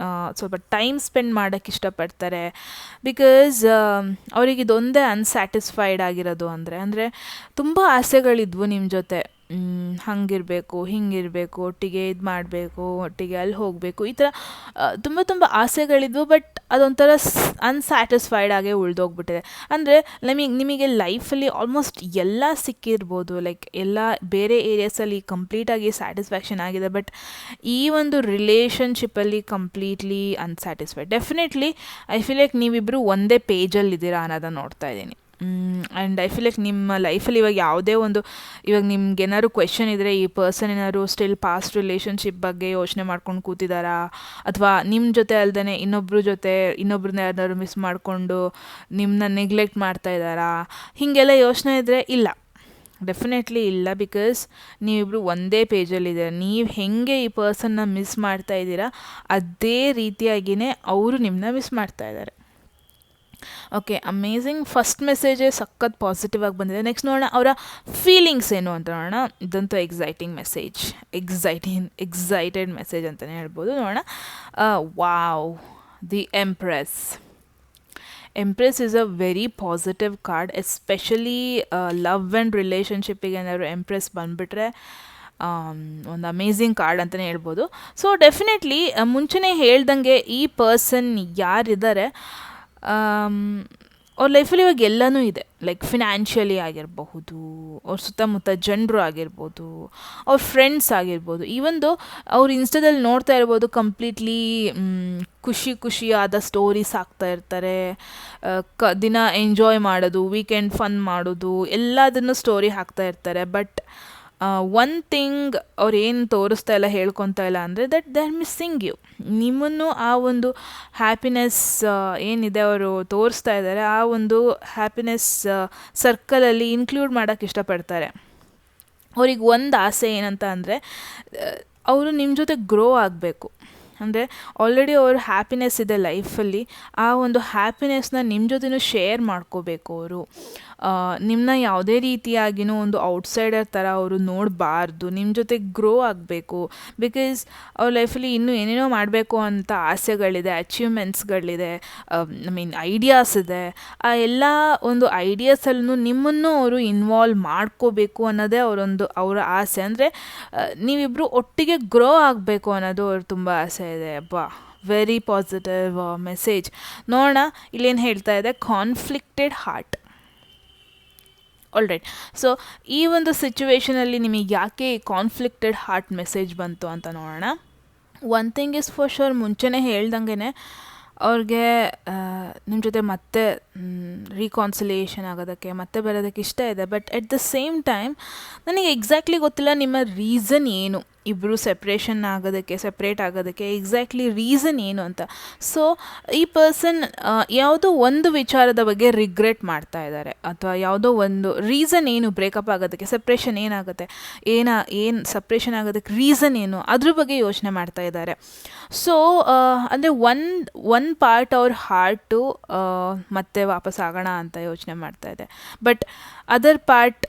Speaker 1: ಸ್ವಲ್ಪ ಟೈಮ್ ಸ್ಪೆಂಡ್ ಮಾಡೋಕ್ಕೆ ಇಷ್ಟಪಡ್ತಾರೆ. ಬಿಕಾಸ್ ಅವ್ರಿಗೆ ಇದೊಂದೇ ಅನ್ಸ್ಯಾಟಿಸ್ಫೈಡ್ ಆಗಿರೋದು. ಅಂದರೆ ತುಂಬ ಆಸೆಗಳಿದ್ವು ನಿಮ್ಮ ಜೊತೆ, ಹಂಗಿರಬೇಕು, ಹಿಂಗಿರಬೇಕು, ಒಟ್ಟಿಗೆ ಇದು ಮಾಡಬೇಕು, ಒಟ್ಟಿಗೆ ಅಲ್ಲಿ ಹೋಗಬೇಕು, ಈ ಥರ ತುಂಬ ಆಸೆಗಳಿದ್ವು. ಬಟ್ ಅದೊಂಥರ ಅನ್ಸ್ಯಾಟಿಸ್ಫೈಡ್ ಆಗೇ ಉಳಿದೋಗ್ಬಿಟ್ಟಿದೆ. ಅಂದರೆ ನಿಮಗೆ ಲೈಫಲ್ಲಿ ಆಲ್ಮೋಸ್ಟ್ ಎಲ್ಲ ಸಿಕ್ಕಿರ್ಬೋದು, ಲೈಕ್ ಎಲ್ಲ ಬೇರೆ ಏರಿಯಾಸಲ್ಲಿ ಕಂಪ್ಲೀಟಾಗಿ ಸ್ಯಾಟಿಸ್ಫ್ಯಾಕ್ಷನ್ ಆಗಿದೆ. ಬಟ್ ಈ ಒಂದು ರಿಲೇಷನ್ಶಿಪ್ಪಲ್ಲಿ completely unsatisfied. Definitely I feel like ನೀವಿಬ್ಬರು ಒಂದೇ ಪೇಜಲ್ಲಿದ್ದೀರಾ ಅನ್ನೋದನ್ನು ನೋಡ್ತಾ ಇದ್ದೀನಿ. ಆ್ಯಂಡ್ ಐ ಫೀಲ್ ಲೈಕ್ ನಿಮ್ಮ ಲೈಫಲ್ಲಿ ಇವಾಗ ಯಾವುದೇ ಒಂದು, ಇವಾಗ ನಿಮ್ಗೆ ಏನಾದ್ರು ಕ್ವೆಶನ್ ಇದ್ದರೆ, ಈ ಪರ್ಸನ್ ಏನಾದ್ರು ಸ್ಟಿಲ್ ಪಾಸ್ಟ್ ರಿಲೇಷನ್ಶಿಪ್ ಬಗ್ಗೆ ಯೋಚನೆ ಮಾಡ್ಕೊಂಡು ಕೂತಿದ್ದಾರಾ, ಅಥವಾ ನಿಮ್ಮ ಜೊತೆ ಅಲ್ದೇ ಇನ್ನೊಬ್ರನ್ನ ಯಾರನ್ನಾದ್ರು ಮಿಸ್ ಮಾಡಿಕೊಂಡು ನಿಮ್ಮನ್ನ ನೆಗ್ಲೆಕ್ಟ್ ಮಾಡ್ತಾ ಇದ್ದಾರಾ, ಹೀಗೆಲ್ಲ ಯೋಚನೆ ಇದ್ದರೆ ಇಲ್ಲ, ಡೆಫಿನೆಟ್ಲಿ ಇಲ್ಲ. ಬಿಕಾಸ್ ನೀವಿಬ್ಬರು ಒಂದೇ ಪೇಜಲ್ಲಿದ್ದೀರ. ನೀವು ಹೇಗೆ ಈ ಪರ್ಸನ್ನ ಮಿಸ್ ಮಾಡ್ತಾ ಇದ್ದೀರಾ ಅದೇ ರೀತಿಯಾಗಿಯೇ ಅವರು ನಿಮ್ಮನ್ನ ಮಿಸ್ ಮಾಡ್ತಾ ಇದ್ದಾರೆ. Okay, amazing. ಫಸ್ಟ್ ಮೆಸೇಜೇ ಸಖತ್ ಪಾಸಿಟಿವ್ ಆಗಿ ಬಂದಿದೆ. ನೆಕ್ಸ್ಟ್ ನೋಡೋಣ ಅವರ ಫೀಲಿಂಗ್ಸ್ ಏನು ಅಂತ ನೋಡೋಣ. ಇದಂತೂ ಎಕ್ಸೈಟೆಡ್ ಮೆಸೇಜ್ ಅಂತಲೇ ಹೇಳ್ಬೋದು. ನೋಡೋಣ. Wow, the empress is a very positive card. Especially love and ರಿಲೇಷನ್ಶಿಪ್ಪಿಗೆ ಏನಾದ್ರು ಎಂಪ್ರೆಸ್ ಬಂದುಬಿಟ್ರೆ ಒಂದು ಅಮೇಝಿಂಗ್ ಕಾರ್ಡ್ ಅಂತಲೇ ಹೇಳ್ಬೋದು. ಸೊ ಡೆಫಿನೆಟ್ಲಿ ಮುಂಚೆನೇ ಹೇಳ್ದಂಗೆ ಈ ಪರ್ಸನ್ ಯಾರಿದ್ದಾರೆ ಅವ್ರ ಲೈಫಲ್ಲಿ ಇವಾಗ ಎಲ್ಲನೂ ಇದೆ. ಲೈಕ್ ಫಿನಾನ್ಷಿಯಲಿ ಆಗಿರಬಹುದು, ಅವ್ರ ಸುತ್ತಮುತ್ತ ಜನರು ಆಗಿರ್ಬೋದು, ಅವ್ರ ಫ್ರೆಂಡ್ಸ್ ಆಗಿರ್ಬೋದು. ಈವೊಂದು ಅವ್ರು ಇನ್ಸ್ಟಾದಲ್ಲಿ ನೋಡ್ತಾ ಇರ್ಬೋದು, ಕಂಪ್ಲೀಟ್ಲಿ ಖುಷಿಯಾದ ಸ್ಟೋರೀಸ್ ಹಾಕ್ತಾ ಇರ್ತಾರೆ. ದಿನ ಎಂಜಾಯ್ ಮಾಡೋದು, ವೀಕೆಂಡ್ ಫನ್ ಮಾಡೋದು, ಎಲ್ಲದನ್ನು ಸ್ಟೋರಿ ಹಾಕ್ತಾ ಇರ್ತಾರೆ. ಬಟ್ ಒನ್ ಥಿಂಗ್ ಅವ್ರು ಏನು ತೋರಿಸ್ತಾ ಇಲ್ಲ, ಹೇಳ್ಕೊತಾ ಇಲ್ಲ ಅಂದರೆ that they are missing you. ನಿಮ್ಮನ್ನು ಆ ಒಂದು ಹ್ಯಾಪಿನೆಸ್ ಏನಿದೆ ಅವರು ತೋರಿಸ್ತಾ ಇದ್ದಾರೆ, ಆ ಒಂದು ಹ್ಯಾಪಿನೆಸ್ ಸರ್ಕಲಲ್ಲಿ ಇನ್ಕ್ಲೂಡ್ ಮಾಡೋಕ್ಕೆ ಇಷ್ಟಪಡ್ತಾರೆ. ಅವ್ರಿಗೆ ಒಂದು ಆಸೆ ಏನಂತ ಅಂದರೆ ಅವರು ನಿಮ್ಮ ಜೊತೆ ಗ್ರೋ ಆಗಬೇಕು. ಅಂದರೆ ಆಲ್ರೆಡಿ ಅವ್ರ ಹ್ಯಾಪಿನೆಸ್ ಇದೆ ಲೈಫಲ್ಲಿ, ಆ ಒಂದು ಹ್ಯಾಪಿನೆಸ್ನ ನಿಮ್ಮ ಜೊತೆನೂ ಶೇರ್ ಮಾಡ್ಕೋಬೇಕು. ಅವರು ನಿಮ್ಮನ್ನ ಯಾವುದೇ ರೀತಿಯಾಗಿನೂ ಒಂದು ಔಟ್ಸೈಡರ್ ಥರ ಅವರು ನೋಡಬಾರ್ದು, ನಿಮ್ಮ ಜೊತೆ ಗ್ರೋ ಆಗಬೇಕು. ಬಿಕಾಸ್ ಅವ್ರ ಲೈಫಲ್ಲಿ ಇನ್ನೂ ಏನೇನೋ ಮಾಡಬೇಕು ಅಂತ ಆಸೆಗಳಿದೆ, ಅಚೀವ್ಮೆಂಟ್ಸ್ಗಳಿದೆ, ಐಡಿಯಾಸ್ ಇದೆ. ಆ ಎಲ್ಲ ಒಂದು ಐಡಿಯಾಸಲ್ಲೂ ನಿಮ್ಮನ್ನು ಅವರು ಇನ್ವಾಲ್ವ್ ಮಾಡ್ಕೋಬೇಕು ಅನ್ನೋದೇ ಅವರ ಆಸೆ. ಅಂದರೆ ನೀವಿಬ್ಬರು ಒಟ್ಟಿಗೆ ಗ್ರೋ ಆಗಬೇಕು ಅನ್ನೋದು ಅವ್ರು ತುಂಬ ಆಸೆ ಇದೆ. Very positive message. ನೋಡೋಣ ಇಲ್ಲೇನು ಹೇಳ್ತಾ ಇದೆ. ಕಾನ್ಫ್ಲಿಕ್ಟೆಡ್ ಹಾರ್ಟ್. ಆಲ್ರೈಟ್. ಸೊ ಈ ಒಂದು ಸಿಚುವೇಷನಲ್ಲಿ ನಿಮಗೆ ಯಾಕೆ ಕಾನ್ಫ್ಲಿಕ್ಟೆಡ್ ಹಾರ್ಟ್ ಮೆಸೇಜ್ ಬಂತು ಅಂತ ನೋಡೋಣ. One thing is for sure, ಮುಂಚೆನೇ ಹೇಳ್ದಂಗೆ ಅವ್ರಿಗೆ ನಿಮ್ಮ ಜೊತೆ ಮತ್ತೆ ರೀಕಾನ್ಸಿಲಿಯೇಷನ್ ಆಗೋದಕ್ಕೆ ಮತ್ತೆ ಬರೋದಕ್ಕೆ ಇಷ್ಟ ಇದೆ. But at the same time ನನಗೆ ಎಕ್ಸಾಕ್ಟ್ಲಿ ಗೊತ್ತಿಲ್ಲ ನಿಮ್ಮ ರೀಸನ್ ಏನು, ಇಬ್ಬರು ಸೆಪ್ರೇಟ್ ಆಗೋದಕ್ಕೆ ಎಕ್ಸಾಕ್ಟ್ಲಿ ರೀಸನ್ ಏನು ಅಂತ. ಸೊ ಈ ಪರ್ಸನ್ ಯಾವುದೋ ಒಂದು ವಿಚಾರದ ಬಗ್ಗೆ ರಿಗ್ರೆಟ್ ಮಾಡ್ತಾ ಇದ್ದಾರೆ, ಅಥವಾ ಯಾವುದೋ ಒಂದು ರೀಸನ್ ಏನು ಬ್ರೇಕಪ್ ಆಗೋದಕ್ಕೆ, ಸಪ್ರೇಷನ್ ಏನಾಗುತ್ತೆ, ಏನು ಸಪ್ರೇಷನ್ ಆಗೋದಕ್ಕೆ ರೀಸನ್ ಏನು, ಅದ್ರ ಬಗ್ಗೆ ಯೋಚನೆ ಮಾಡ್ತಾ ಇದ್ದಾರೆ. ಸೊ ಅಂದರೆ ಒನ್ ಪಾರ್ಟ್ ಅವ್ರ ಹಾರ್ಟು ಮತ್ತೆ ವಾಪಸ್ ಆಗೋಣ ಅಂತ ಯೋಚನೆ ಮಾಡ್ತಾ ಇದೆ. ಬಟ್ ಅದರ್ ಪಾರ್ಟ್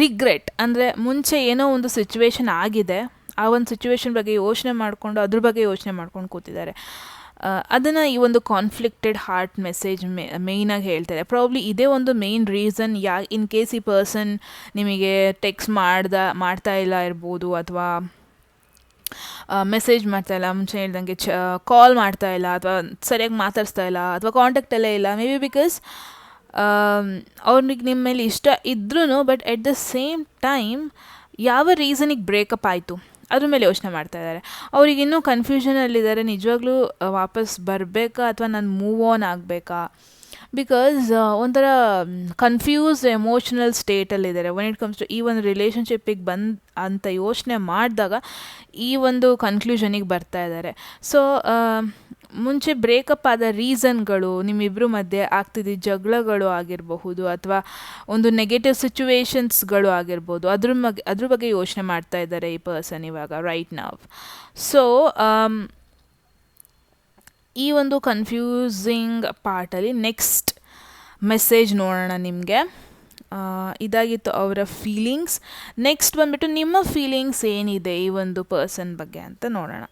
Speaker 1: ರಿಗ್ರೆಟ್, ಅಂದರೆ ಮುಂಚೆ ಏನೋ ಒಂದು ಸಿಚುವೇಶನ್ ಆಗಿದೆ, ಆ ಒಂದು ಸಿಚುವೇಶನ್ ಬಗ್ಗೆ ಯೋಚನೆ ಮಾಡಿಕೊಂಡು ಅದ್ರ ಬಗ್ಗೆ ಯೋಚನೆ ಮಾಡ್ಕೊಂಡು ಕೂತಿದ್ದಾರೆ. ಅದನ್ನು ಈ ಒಂದು ಕಾನ್ಫ್ಲಿಕ್ಟೆಡ್ ಹಾರ್ಟ್ ಮೆಸೇಜ್ ಮೇಯ್ನಾಗಿ ಹೇಳ್ತಾರೆ. ಪ್ರಾಬ್ಲಿ ಇದೇ ಒಂದು ಮೇಯ್ನ್ ರೀಸನ್ ಇನ್ ಕೇಸ್ ಈ ಪರ್ಸನ್ ನಿಮಗೆ ಟೆಕ್ಸ್ಟ್ ಮಾಡ್ತಾ ಇಲ್ಲ ಇರ್ಬೋದು, ಅಥವಾ ಮೆಸೇಜ್ ಮಾಡ್ತಾಯಿಲ್ಲ, ಮುಂಚೆ ಹೇಳ್ದಂಗೆ ಕಾಲ್ ಮಾಡ್ತಾಯಿಲ್ಲ, ಅಥವಾ ಸರಿಯಾಗಿ ಮಾತಾಡಿಸ್ತಾ ಇಲ್ಲ, ಅಥವಾ ಕಾಂಟ್ಯಾಕ್ಟಲ್ಲೇ ಇಲ್ಲ. ಮೇ ಬಿ ಬಿಕಾಸ್ ಅವ್ರಿಗೆ ನಿಮ್ಮ ಮೇಲೆ ಇಷ್ಟ ಇದ್ರೂ, but at the same time ಯಾವ ರೀಸನಿಗೆ ಬ್ರೇಕಪ್ ಆಯಿತು ಅದ್ರ ಮೇಲೆ ಯೋಚನೆ ಮಾಡ್ತಾ ಇದ್ದಾರೆ. ಅವ್ರಿಗೆ ಇನ್ನೂ ಕನ್ಫ್ಯೂಷನಲ್ಲಿದ್ದಾರೆ, ನಿಜವಾಗ್ಲೂ ವಾಪಸ್ ಬರಬೇಕಾ ಅಥವಾ ನಾನು ಮೂವ್ ಆನ್ ಆಗಬೇಕಾ, ಬಿಕಾಸ್ ಒಂಥರ ಕನ್ಫ್ಯೂಸ್ ಎಮೋಷ್ನಲ್ ಸ್ಟೇಟಲ್ಲಿದ್ದಾರೆ ವೆನ್ ಇಟ್ ಕಮ್ಸ್ ಟು ಈ ಒಂದು ರಿಲೇಷನ್ಶಿಪ್ಪಿಗೆ ಅಂತ ಯೋಚನೆ ಮಾಡಿದಾಗ ಈ ಒಂದು ಕನ್ಕ್ಲೂಷನಿಗೆ ಬರ್ತಾ ಇದ್ದಾರೆ. ಸೊ ಮುಂಚೆ ಬ್ರೇಕಪ್ ಆದ ರೀಸನ್ಗಳು, ನಿಮ್ಮಿಬ್ಬರ ಮಧ್ಯೆ ಆಗ್ತಿದ್ದ ಜಗಳಗಳು ಆಗಿರಬಹುದು, ಅಥವಾ ಒಂದು ನೆಗೆಟಿವ್ ಸಿಚುವೇಶನ್ಸ್ಗಳು ಆಗಿರ್ಬೋದು, ಅದ್ರ ಬಗ್ಗೆ ಯೋಚನೆ ಮಾಡ್ತಾ ಇದ್ದಾರೆ ಈ ಪರ್ಸನ್ ಇವಾಗ ರೈಟ್ ನಾವ್. ಸೊ ಈ ಒಂದು ಕನ್ಫ್ಯೂಸಿಂಗ್ ಪಾರ್ಟಲ್ಲಿ ನೆಕ್ಸ್ಟ್ ಮೆಸೇಜ್ ನೋಡೋಣ ನಿಮಗೆ. ಇದಾಗಿತ್ತು ಅವರ ಫೀಲಿಂಗ್ಸ್. ನೆಕ್ಸ್ಟ್ ಬಂದುಬಿಟ್ಟು ನಿಮ್ಮ ಫೀಲಿಂಗ್ಸ್ ಏನಿದೆ ಈ ಒಂದು ಪರ್ಸನ್ ಬಗ್ಗೆ ಅಂತ ನೋಡೋಣ.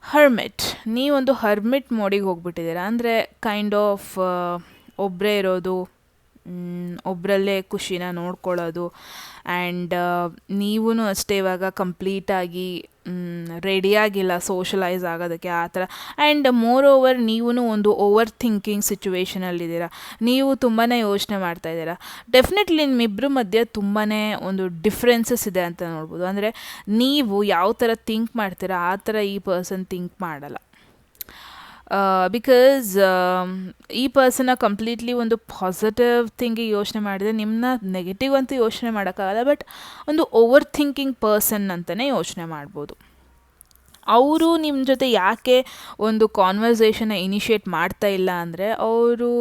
Speaker 1: ಹರ್ಮಿಟ್, ನೀವೊಂದು ಹರ್ಮಿಟ್ ಮೋಡಿಗೆ ಹೋಗ್ಬಿಟ್ಟಿದ್ದೀರಾ. ಅಂದರೆ ಕೈಂಡ್ ಆಫ್ ಒಬ್ಬರೇ ಇರೋದು, ಒಬ್ಬರಲ್ಲೇ ಖುಷಿನ ನೋಡ್ಕೊಳ್ಳೋದು, ಆ್ಯಂಡ್ ನೀವೂ ಅಷ್ಟೇ ಇವಾಗ ಕಂಪ್ಲೀಟಾಗಿ ರೆಡಿಯಾಗಿಲ್ಲ ಸೋಷಲೈಸ್ ಆಗೋದಕ್ಕೆ ಆ ಥರ. ಆ್ಯಂಡ್ ಮೋರ್ ಓವರ್ ನೀವೂ ಒಂದು ಓವರ್ ಥಿಂಕಿಂಗ್ ಸಿಚುವೇಷನಲ್ಲಿದ್ದೀರಾ, ನೀವು ತುಂಬಾ ಯೋಚನೆ ಮಾಡ್ತಾಯಿದ್ದೀರಾ. ಡೆಫಿನೆಟ್ಲಿ ನಿಮ್ಮಿಬ್ಬರ ಮಧ್ಯೆ ತುಂಬಾ ಒಂದು ಡಿಫ್ರೆನ್ಸಸ್ ಇದೆ ಅಂತ ನೋಡ್ಬೋದು. ಅಂದರೆ ನೀವು ಯಾವ ಥರ ಥಿಂಕ್ ಮಾಡ್ತೀರಾ ಆ ಥರ ಈ ಪರ್ಸನ್ ಥಿಂಕ್ ಮಾಡಲ್ಲ. ಬಿಕಾಸ್ ಈ ಪರ್ಸನ್ನ ಕಂಪ್ಲೀಟ್ಲಿ ಒಂದು ಪಾಸಿಟಿವ್ ಥಿಂಕಿಗೆ ಯೋಚನೆ ಮಾಡಿದರೆ, ನಿಮ್ಮನ್ನ ನೆಗೆಟಿವ್ ಅಂತೂ ಯೋಚನೆ ಮಾಡೋಕ್ಕಾಗಲ್ಲ, ಬಟ್ ಒಂದು ಓವರ್ ಥಿಂಕಿಂಗ್ ಪರ್ಸನ್ ಅಂತಲೇ ಯೋಚನೆ ಮಾಡ್ಬೋದು. ಅವರು ನಿಮ್ಮ ಜೊತೆ ಯಾಕೆ ಒಂದು ಕಾನ್ವರ್ಸೇಷನ್ನ ಇನಿಷಿಯೇಟ್ ಮಾಡ್ತಾ ಇಲ್ಲ ಅಂದರೆ, ಅವರು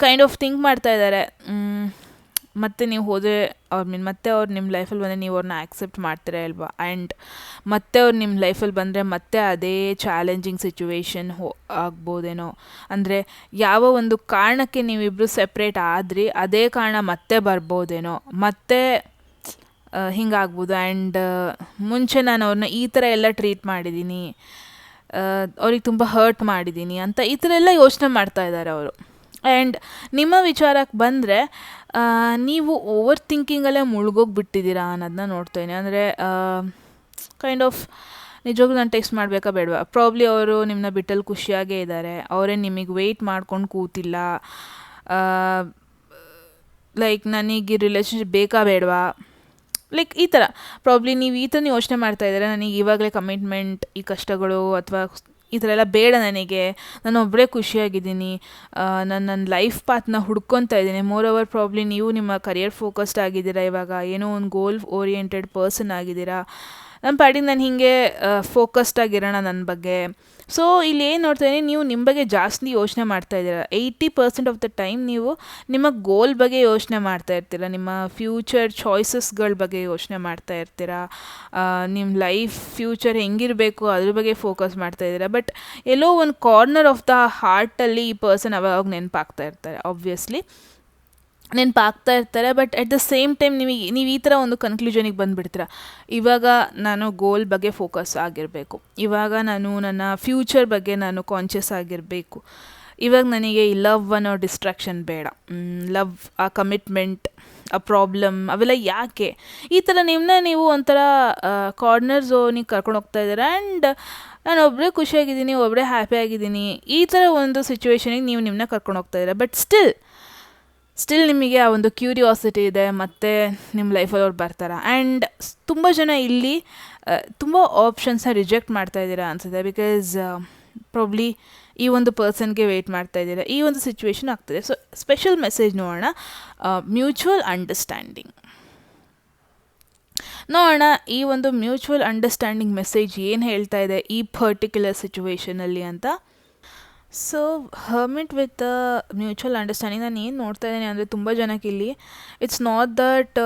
Speaker 1: ಕೈಂಡ್ ಆಫ್ ಥಿಂಕ್ ಮಾಡ್ತಾ ಇದ್ದಾರೆ, ಮತ್ತೆ ನೀವು ಹೋದರೆ ಮತ್ತೆ ಅವ್ರು ನಿಮ್ಮ ಲೈಫಲ್ಲಿ ಬಂದರೆ ನೀವು ಅವ್ರನ್ನ ಆ್ಯಕ್ಸೆಪ್ಟ್ ಮಾಡ್ತೀರಾ ಇಲ್ವಾ, ಆ್ಯಂಡ್ ಮತ್ತೆ ಅವ್ರು ನಿಮ್ಮ ಲೈಫಲ್ಲಿ ಬಂದರೆ ಮತ್ತೆ ಅದೇ ಚಾಲೆಂಜಿಂಗ್ ಸಿಚುವೇಶನ್ ಆಗ್ಬೋದೇನೋ. ಅಂದರೆ ಯಾವ ಒಂದು ಕಾರಣಕ್ಕೆ ನೀವಿಬ್ಬರು ಸೆಪ್ರೇಟ್ ಆದ್ರಿ ಅದೇ ಕಾರಣ ಮತ್ತೆ ಬರ್ಬೋದೇನೋ, ಮತ್ತೆ ಹಿಂಗಾಗ್ಬೋದು. ಆ್ಯಂಡ್ ಮುಂಚೆ ನಾನು ಅವ್ರನ್ನ ಈ ಥರ ಎಲ್ಲ ಟ್ರೀಟ್ ಮಾಡಿದ್ದೀನಿ, ಅವ್ರಿಗೆ ತುಂಬ ಹರ್ಟ್ ಮಾಡಿದ್ದೀನಿ ಅಂತ ಈ ಥರ ಎಲ್ಲ ಯೋಚನೆ ಮಾಡ್ತಾ ಇದ್ದಾರೆ ಅವರು. ಆ್ಯಂಡ್ ನಿಮ್ಮ ವಿಚಾರಕ್ಕೆ ಬಂದರೆ ನೀವು ಓವರ್ ಥಿಂಕಿಂಗಲ್ಲೇ ಮುಳುಗೋಗ್ಬಿಟ್ಟಿದ್ದೀರಾ ಅನ್ನೋದನ್ನ ನೋಡ್ತೇನೆ. ಅಂದರೆ ಕೈಂಡ್ ಆಫ್ ನಿಜವಾಗ್ಲೂ ನಾನು ಟೆಕ್ಸ್ಟ್ ಮಾಡಬೇಕಾ ಬೇಡವಾ, ಪ್ರಾಬ್ಲಿ ಅವರು ನಿಮ್ಮನ್ನ ಬಿಟ್ಟಲ್ಲಿ ಖುಷಿಯಾಗೇ ಇದ್ದಾರೆ, ಅವರೇ ನಿಮಗೆ ವೆಯ್ಟ್ ಮಾಡ್ಕೊಂಡು ಕೂತಿಲ್ಲ, ಲೈಕ್ ನನಗೆ ರಿಲೇಷನ್ಶಿಪ್ ಬೇಕಾ ಬೇಡವಾ, ಲೈಕ್ ಈ ಥರ ಪ್ರಾಬ್ಲಿ ನೀವು ಈ ಥರ ಯೋಚನೆ ಮಾಡ್ತಾ ಇದ್ದಾರೆ. ನನಗೆ ಇವಾಗಲೇ ಕಮಿಟ್ಮೆಂಟ್, ಈ ಕಷ್ಟಗಳು ಅಥವಾ ಈ ಥರ ಎಲ್ಲ ಬೇಡ, ನಾನು ಒಬ್ಬಳೇ ಖುಷಿಯಾಗಿದ್ದೀನಿ, ನನ್ನ ಲೈಫ್ ಪಾತ್ನ ಹುಡ್ಕೊತಾ ಇದ್ದೀನಿ. ಮೋರ್ ಓವರ್ ಪ್ರಾಬ್ಲಿ ನೀವು ನಿಮ್ಮ ಕರಿಯರ್ ಫೋಕಸ್ಡ್ ಆಗಿದ್ದೀರಾ, ಇವಾಗ ಏನೋ ಒಂದು ಗೋಲ್ ಓರಿಯೆಂಟೆಡ್ ಪರ್ಸನ್ ಆಗಿದ್ದೀರಾ. ನನ್ನ ಪಾಡಿಗೆ ನಾನು ಹೀಗೆ ಫೋಕಸ್ಡ್ ಆಗಿರೋಣ ನನ್ನ ಬಗ್ಗೆ. ಸೊ ಇಲ್ಲಿ ಏನು ನೋಡ್ತಾ ಇದ್ದೀನಿ, ನೀವು ನಿಮ್ಮ ಬಗ್ಗೆ ಜಾಸ್ತಿ ಯೋಚನೆ ಮಾಡ್ತಾ ಇದ್ದೀರಾ. 80% ಆಫ್ ದ ಟೈಮ್ ನೀವು ನಿಮ್ಮ ಗೋಲ್ ಬಗ್ಗೆ ಯೋಚನೆ ಮಾಡ್ತಾ ಇರ್ತೀರ, ನಿಮ್ಮ ಫ್ಯೂಚರ್ ಚಾಯ್ಸಸ್ಗಳ ಬಗ್ಗೆ ಯೋಚನೆ ಮಾಡ್ತಾ ಇರ್ತೀರ, ನಿಮ್ಮ ಲೈಫ್ ಫ್ಯೂಚರ್ ಹೆಂಗಿರಬೇಕು ಅದ್ರ ಬಗ್ಗೆ ಫೋಕಸ್ ಮಾಡ್ತಾ ಇದ್ದೀರಾ. ಬಟ್ ಎಲ್ಲೋ ಒಂದು ಕಾರ್ನರ್ ಆಫ್ ದ ಹಾರ್ಟಲ್ಲಿ ಈ ಪರ್ಸನ್ ಅವಾಗ ನೆನಪಾಗ್ತಾ ಇರ್ತಾರೆ, ಆಬ್ವಿಯಸ್ಲಿ ನೆನಪಾಗ್ತಾ ಇರ್ತಾರೆ. But at the same time ನೀವು ಈ ಥರ ಒಂದು ಕನ್ಕ್ಲೂಷನಿಗೆ ಬಂದುಬಿಡ್ತೀರ, ಇವಾಗ ನಾನು ಗೋಲ್ ಬಗ್ಗೆ ಫೋಕಸ್ ಆಗಿರಬೇಕು, ಇವಾಗ ನಾನು ನನ್ನ ಫ್ಯೂಚರ್ ಬಗ್ಗೆ ನಾನು ಕಾನ್ಷಿಯಸ್ ಆಗಿರಬೇಕು, ಇವಾಗ ನನಗೆ ಈ ಲವ್ ಅನ್ನೋ ಡಿಸ್ಟ್ರಾಕ್ಷನ್ ಬೇಡ, ಲವ್ ಆ ಕಮಿಟ್ಮೆಂಟ್ ಆ ಪ್ರಾಬ್ಲಮ್ ಅವೆಲ್ಲ ಯಾಕೆ, ಈ ಥರ ನೀವು ಒಂಥರ ಕಾರ್ನರ್ ಝೋನಿಗೆ ಕರ್ಕೊಂಡು ಹೋಗ್ತಾ ಇದ್ದೀರಾ. ಆ್ಯಂಡ್ ನಾನು ಒಬ್ಬರೇ ಖುಷಿಯಾಗಿದ್ದೀನಿ, ಒಬ್ಬರೇ ಹ್ಯಾಪಿ ಆಗಿದ್ದೀನಿ, ಈ ಥರ ಒಂದು ಸಿಚುವೇಶನಿಗೆ ನೀವು ನಿಮ್ಮನ್ನ ಕರ್ಕೊಂಡು ಹೋಗ್ತಾ ಇದ್ದೀರಾ. ಬಟ್ ಸ್ಟಿಲ್ ನಿಮಗೆ ಆ ಒಂದು ಕ್ಯೂರಿಯಾಸಿಟಿ ಇದೆ, ಮತ್ತು ನಿಮ್ಮ ಲೈಫಲ್ಲಿ ಅವ್ರು ಬರ್ತಾರೆ. ಆ್ಯಂಡ್ ತುಂಬ ಜನ ಇಲ್ಲಿ ತುಂಬ ಆಪ್ಷನ್ಸ್ನ ರಿಜೆಕ್ಟ್ ಮಾಡ್ತಾ ಇದ್ದೀರಾ ಅನಿಸುತ್ತೆ. ಬಿಕಾಸ್ ಪ್ರಾಬ್ಲಿ ಈ ಒಂದು ಪರ್ಸನ್ಗೆ ವೆಯ್ಟ್ ಮಾಡ್ತಾ ಇದ್ದೀರಾ, ಈ ಒಂದು ಸಿಚುವೇಶನ್ ಆಗ್ತದೆ. ಸೊ ಸ್ಪೆಷಲ್ ಮೆಸೇಜ್ ನೋಡೋಣ. ಮ್ಯೂಚುವಲ್ ಅಂಡರ್ಸ್ಟ್ಯಾಂಡಿಂಗ್ ನೋಡೋಣ. ಈ ಒಂದು ಮ್ಯೂಚುವಲ್ ಅಂಡರ್ಸ್ಟ್ಯಾಂಡಿಂಗ್ ಮೆಸೇಜ್ ಏನು ಹೇಳ್ತಾ ಇದೆ ಈ ಪರ್ಟಿಕ್ಯುಲರ್ ಸಿಚುವೇಶನಲ್ಲಿ ಅಂತ. So hermit with mutual understanding ನಾನು ಏನು ನೋಡ್ತಾ ಇದ್ದೀನಿ ಅಂದರೆ, ತುಂಬ ಜನಕ್ಕೆ ಇಲ್ಲಿ ಇಟ್ಸ್ ನಾಟ್ ದಟ್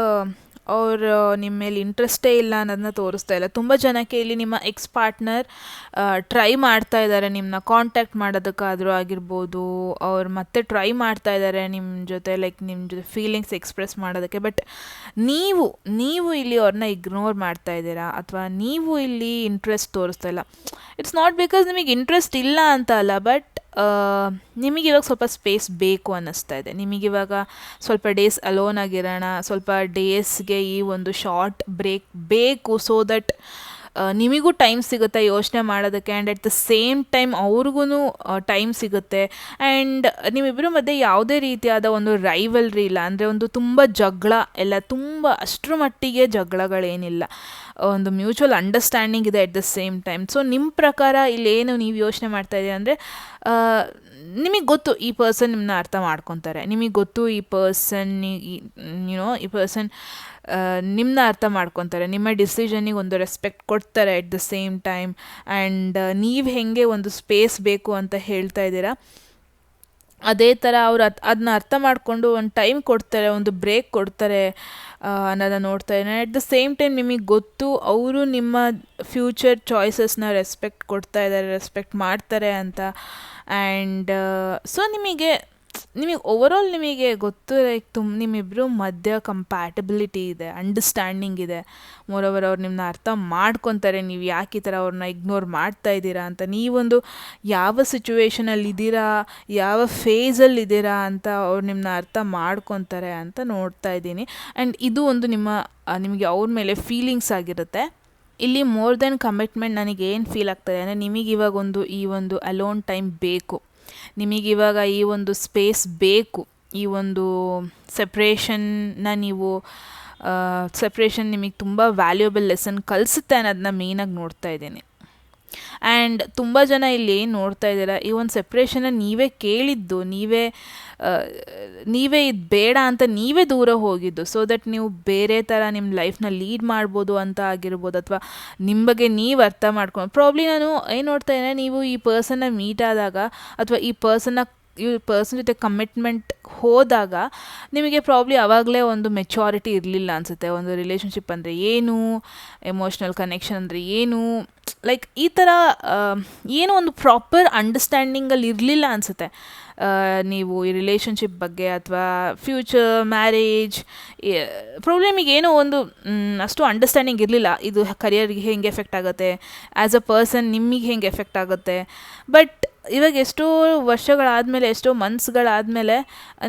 Speaker 1: ಅವ್ರು ನಿಮ್ಮ ಮೇಲೆ ಇಂಟ್ರೆಸ್ಟೇ ಇಲ್ಲ ಅನ್ನೋದನ್ನ ತೋರಿಸ್ತಾ ಇಲ್ಲ. ತುಂಬ ಜನಕ್ಕೆ ಇಲ್ಲಿ ನಿಮ್ಮ ಎಕ್ಸ್ ಪಾರ್ಟ್ನರ್ ಟ್ರೈ ಮಾಡ್ತಾ ಇದ್ದಾರೆ ನಿಮ್ಮನ್ನ ಕಾಂಟ್ಯಾಕ್ಟ್ ಮಾಡೋದಕ್ಕಾದರೂ ಆಗಿರ್ಬೋದು, ಅವ್ರು ಮತ್ತೆ ಟ್ರೈ ಮಾಡ್ತಾ ಇದ್ದಾರೆ ನಿಮ್ಮ ಜೊತೆ, ಲೈಕ್ ನಿಮ್ಮ ಜೊತೆ ಫೀಲಿಂಗ್ಸ್ ಎಕ್ಸ್ಪ್ರೆಸ್ ಮಾಡೋದಕ್ಕೆ. ಬಟ್ ನೀವು ಇಲ್ಲಿ ಅವ್ರನ್ನ ಇಗ್ನೋರ್ ಮಾಡ್ತಾ ಇದ್ದೀರಾ, ಅಥವಾ ನೀವು ಇಲ್ಲಿ ಇಂಟ್ರೆಸ್ಟ್ ತೋರಿಸ್ತಾ ಇಲ್ಲ. ಇಟ್ಸ್ ನಾಟ್ ಬಿಕಾಸ್ ನಿಮಗೆ ಇಂಟ್ರೆಸ್ಟ್ ಇಲ್ಲ ಅಂತ ಅಲ್ಲ, ಬಟ್ ನಿಮಗಿವಾಗ ಸ್ವಲ್ಪ ಸ್ಪೇಸ್ ಬೇಕು ಅನ್ನಿಸ್ತಾ ಇದೆ. ನಿಮಗಿವಾಗ ಸ್ವಲ್ಪ ಡೇಸ್ ಅಲೋನ್ ಆಗಿರೋಣ, ಸ್ವಲ್ಪ ಡೇಸ್ಗೆ ಈ ಒಂದು ಶಾರ್ಟ್ ಬ್ರೇಕ್ ಬೇಕು, ಸೋ ದಟ್ ನಿಮಗೂ ಟೈಮ್ ಸಿಗುತ್ತೆ ಯೋಚನೆ ಮಾಡೋದಕ್ಕೆ, and at the same time ಅವ್ರಿಗೂ ಟೈಮ್ ಸಿಗುತ್ತೆ. ಆ್ಯಂಡ್ ನಿಮ್ಮಿಬ್ಬರ ಮಧ್ಯೆ ಯಾವುದೇ ರೀತಿಯಾದ ಒಂದು ರೈವಲ್ರಿ ಇಲ್ಲ, ಅಂದರೆ ಒಂದು ತುಂಬ ಜಗಳ ಎಲ್ಲ, ತುಂಬ ಅಷ್ಟರ ಮಟ್ಟಿಗೆ ಜಗಳಗಳೇನಿಲ್ಲ, ಒಂದು ಮ್ಯೂಚುವಲ್ ಅಂಡರ್ಸ್ಟ್ಯಾಂಡಿಂಗ್ ಇದೆ ಎಟ್ ದ ಸೇಮ್ ಟೈಮ್. ಸೊ ನಿಮ್ಮ ಪ್ರಕಾರ ಇಲ್ಲೇನು ನೀವು ಯೋಚನೆ ಮಾಡ್ತಾಯಿದ್ದೀರಿ ಅಂದರೆ, ನಿಮಗೆ ಗೊತ್ತು ಈ ಪರ್ಸನ್ ನಿಮ್ಮನ್ನ ಅರ್ಥ ಮಾಡ್ಕೊತಾರೆ, ನಿಮಗೆ ಗೊತ್ತು ಈ ಪರ್ಸನ್ ಈ ಪರ್ಸನ್ ನಿಮ್ಮನ್ನ ಅರ್ಥ ಮಾಡ್ಕೊತಾರೆ, ನಿಮ್ಮ ಡಿಸಿಷನಿಗೆ ಒಂದು ರೆಸ್ಪೆಕ್ಟ್ ಕೊಡ್ತಾರೆ ಎಟ್ ದ ಸೇಮ್ ಟೈಮ್. ಆ್ಯಂಡ್ ನೀವು ಹೇಗೆ ಒಂದು ಸ್ಪೇಸ್ ಬೇಕು ಅಂತ ಹೇಳ್ತಾ ಇದ್ದೀರಾ, ಅದೇ ಥರ ಅವ್ರು ಅದನ್ನ ಅರ್ಥ ಮಾಡಿಕೊಂಡು ಒಂದು ಟೈಮ್ ಕೊಡ್ತಾರೆ, ಒಂದು ಬ್ರೇಕ್ ಕೊಡ್ತಾರೆ ಅನ್ನೋದನ್ನ ನೋಡ್ತಾ ಇದ್ದೀನಿ. ಎಟ್ ದ ಸೇಮ್ ಟೈಮ್ ನಿಮಗೆ ಗೊತ್ತು ಅವರು ನಿಮ್ಮ ಫ್ಯೂಚರ್ ಚಾಯ್ಸಸ್ನ ರೆಸ್ಪೆಕ್ಟ್ ಕೊಡ್ತಾ ಇದ್ದಾರೆ, ರೆಸ್ಪೆಕ್ಟ್ ಮಾಡ್ತಾರೆ ಅಂತ. ಆ್ಯಂಡ್ ಸೊ ನಿಮಗೆ ಓವರಾಲ್ ನಿಮಗೆ ಗೊತ್ತು, ಲೈಕ್ ನಿಮ್ಮಿಬ್ಬರು ಮಧ್ಯ ಕಂಪ್ಯಾಟಬಿಲಿಟಿ ಇದೆ, ಅಂಡರ್ಸ್ಟ್ಯಾಂಡಿಂಗ್ ಇದೆ. ಮೋರೋವರ್ ಅವ್ರು ನಿಮ್ಮನ್ನ ಅರ್ಥ ಮಾಡ್ಕೊತಾರೆ, ನೀವು ಯಾಕೆ ಈ ಥರ ಅವ್ರನ್ನ ಇಗ್ನೋರ್ ಮಾಡ್ತಾ ಇದ್ದೀರಾ ಅಂತ, ನೀವೊಂದು ಯಾವ ಸಿಚುವೇಷನಲ್ಲಿ ಇದ್ದೀರಾ, ಯಾವ ಫೇಸಲ್ಲಿದ್ದೀರಾ ಅಂತ ಅವ್ರು ನಿಮ್ಮನ್ನ ಅರ್ಥ ಮಾಡ್ಕೊತಾರೆ ಅಂತ ನೋಡ್ತಾ ಇದ್ದೀನಿ. ಆ್ಯಂಡ್ ಇದು ಒಂದು ನಿಮಗೆ ಅವ್ರ ಮೇಲೆ ಫೀಲಿಂಗ್ಸ್ ಆಗಿರುತ್ತೆ. ಇಲ್ಲಿ ಮೋರ್ ದೆನ್ ಕಮಿಟ್ಮೆಂಟ್ ನನಗೆ ಏನು ಫೀಲ್ ಆಗ್ತದೆ ಅಂದರೆ, ನಿಮಗಿವಾಗ ಈ ಒಂದು ಅಲೋನ್ ಟೈಮ್ ಬೇಕು, ನಿಮಗಿವಾಗ ಈ ಒಂದು ಸ್ಪೇಸ್ ಬೇಕು, ಈ ಒಂದು ಸೆಪ್ರೇಷನ್ನ ಸೆಪ್ರೇಷನ್ ನಿಮಗೆ ತುಂಬ ವ್ಯಾಲ್ಯೂಬಲ್ ಲೆಸನ್ ಕಲಿಸುತ್ತೆ ಅನ್ನೋದನ್ನ ಮೇಯ್ನಾಗಿ ನೋಡ್ತಾ ಇದ್ದೀನಿ. ಆ್ಯಂಡ್ ತುಂಬ ಜನ ಇಲ್ಲಿ ಏನು ನೋಡ್ತಾ ಇದ್ದೀರಾ, ಈ ಒಂದು ಸೆಪ್ರೇಷನ್ನ ನೀವೇ ಕೇಳಿದ್ದು, ನೀವೇ ಇದು ಬೇಡ ಅಂತ ನೀವೇ ದೂರ ಹೋಗಿದ್ದು, ಸೊ ದಟ್ ನೀವು ಬೇರೆ ಥರ ನಿಮ್ಮ ಲೈಫ್ನ ಲೀಡ್ ಮಾಡ್ಬೋದು ಅಂತ ಆಗಿರ್ಬೋದು, ಅಥವಾ ನಿಮ್ಮ ಬಗ್ಗೆ ನೀವು ಅರ್ಥ ಮಾಡ್ಕೊಂಡು. ಪ್ರಾಬ್ಲಿ ನಾನು ಏನು ನೋಡ್ತಾ ಇದ್ದೇನೆ, ನೀವು ಈ ಪರ್ಸನ್ನ ಮೀಟ್ ಆದಾಗ, ಅಥವಾ ಈ ಪರ್ಸನ್ ಜೊತೆ ಕಮಿಟ್ಮೆಂಟ್ ಹೋದಾಗ ನಿಮಗೆ ಪ್ರಾಬ್ಲಿ ಆವಾಗಲೇ ಒಂದು ಮೆಚ್ಯೂರಿಟಿ ಇರಲಿಲ್ಲ ಅನಿಸುತ್ತೆ. ಒಂದು ರಿಲೇಷನ್ಶಿಪ್ ಅಂದರೆ ಏನು, ಎಮೋಷ್ನಲ್ ಕನೆಕ್ಷನ್ ಅಂದರೆ ಏನು, ಲೈಕ್ ಈ ಥರ ಏನೋ ಒಂದು ಪ್ರಾಪರ್ ಅಂಡರ್ಸ್ಟ್ಯಾಂಡಿಂಗಲ್ಲಿ ಇರಲಿಲ್ಲ ಅನಿಸುತ್ತೆ ನೀವು ಈ ರಿಲೇಷನ್ಶಿಪ್ ಬಗ್ಗೆ, ಅಥವಾ ಫ್ಯೂಚರ್ ಮ್ಯಾರೇಜ್ ಪ್ರಾಬ್ಲಮಿಗೆ ಏನೋ ಒಂದು ಅಷ್ಟು ಅಂಡರ್ಸ್ಟ್ಯಾಂಡಿಂಗ್ ಇರಲಿಲ್ಲ. ಇದು ಕರಿಯರ್ಗೆ ಹೆಂಗೆ ಎಫೆಕ್ಟ್ ಆಗುತ್ತೆ, ಆ್ಯಸ್ ಅ ಪರ್ಸನ್ ನಿಮಗೆ ಹೆಂಗೆ ಎಫೆಕ್ಟ್ ಆಗುತ್ತೆ. ಬಟ್ ಇವಾಗ ಎಷ್ಟೋ ವರ್ಷಗಳಾದಮೇಲೆ, ಎಷ್ಟೋ ಮಂತ್ಸ್ಗಳಾದಮೇಲೆ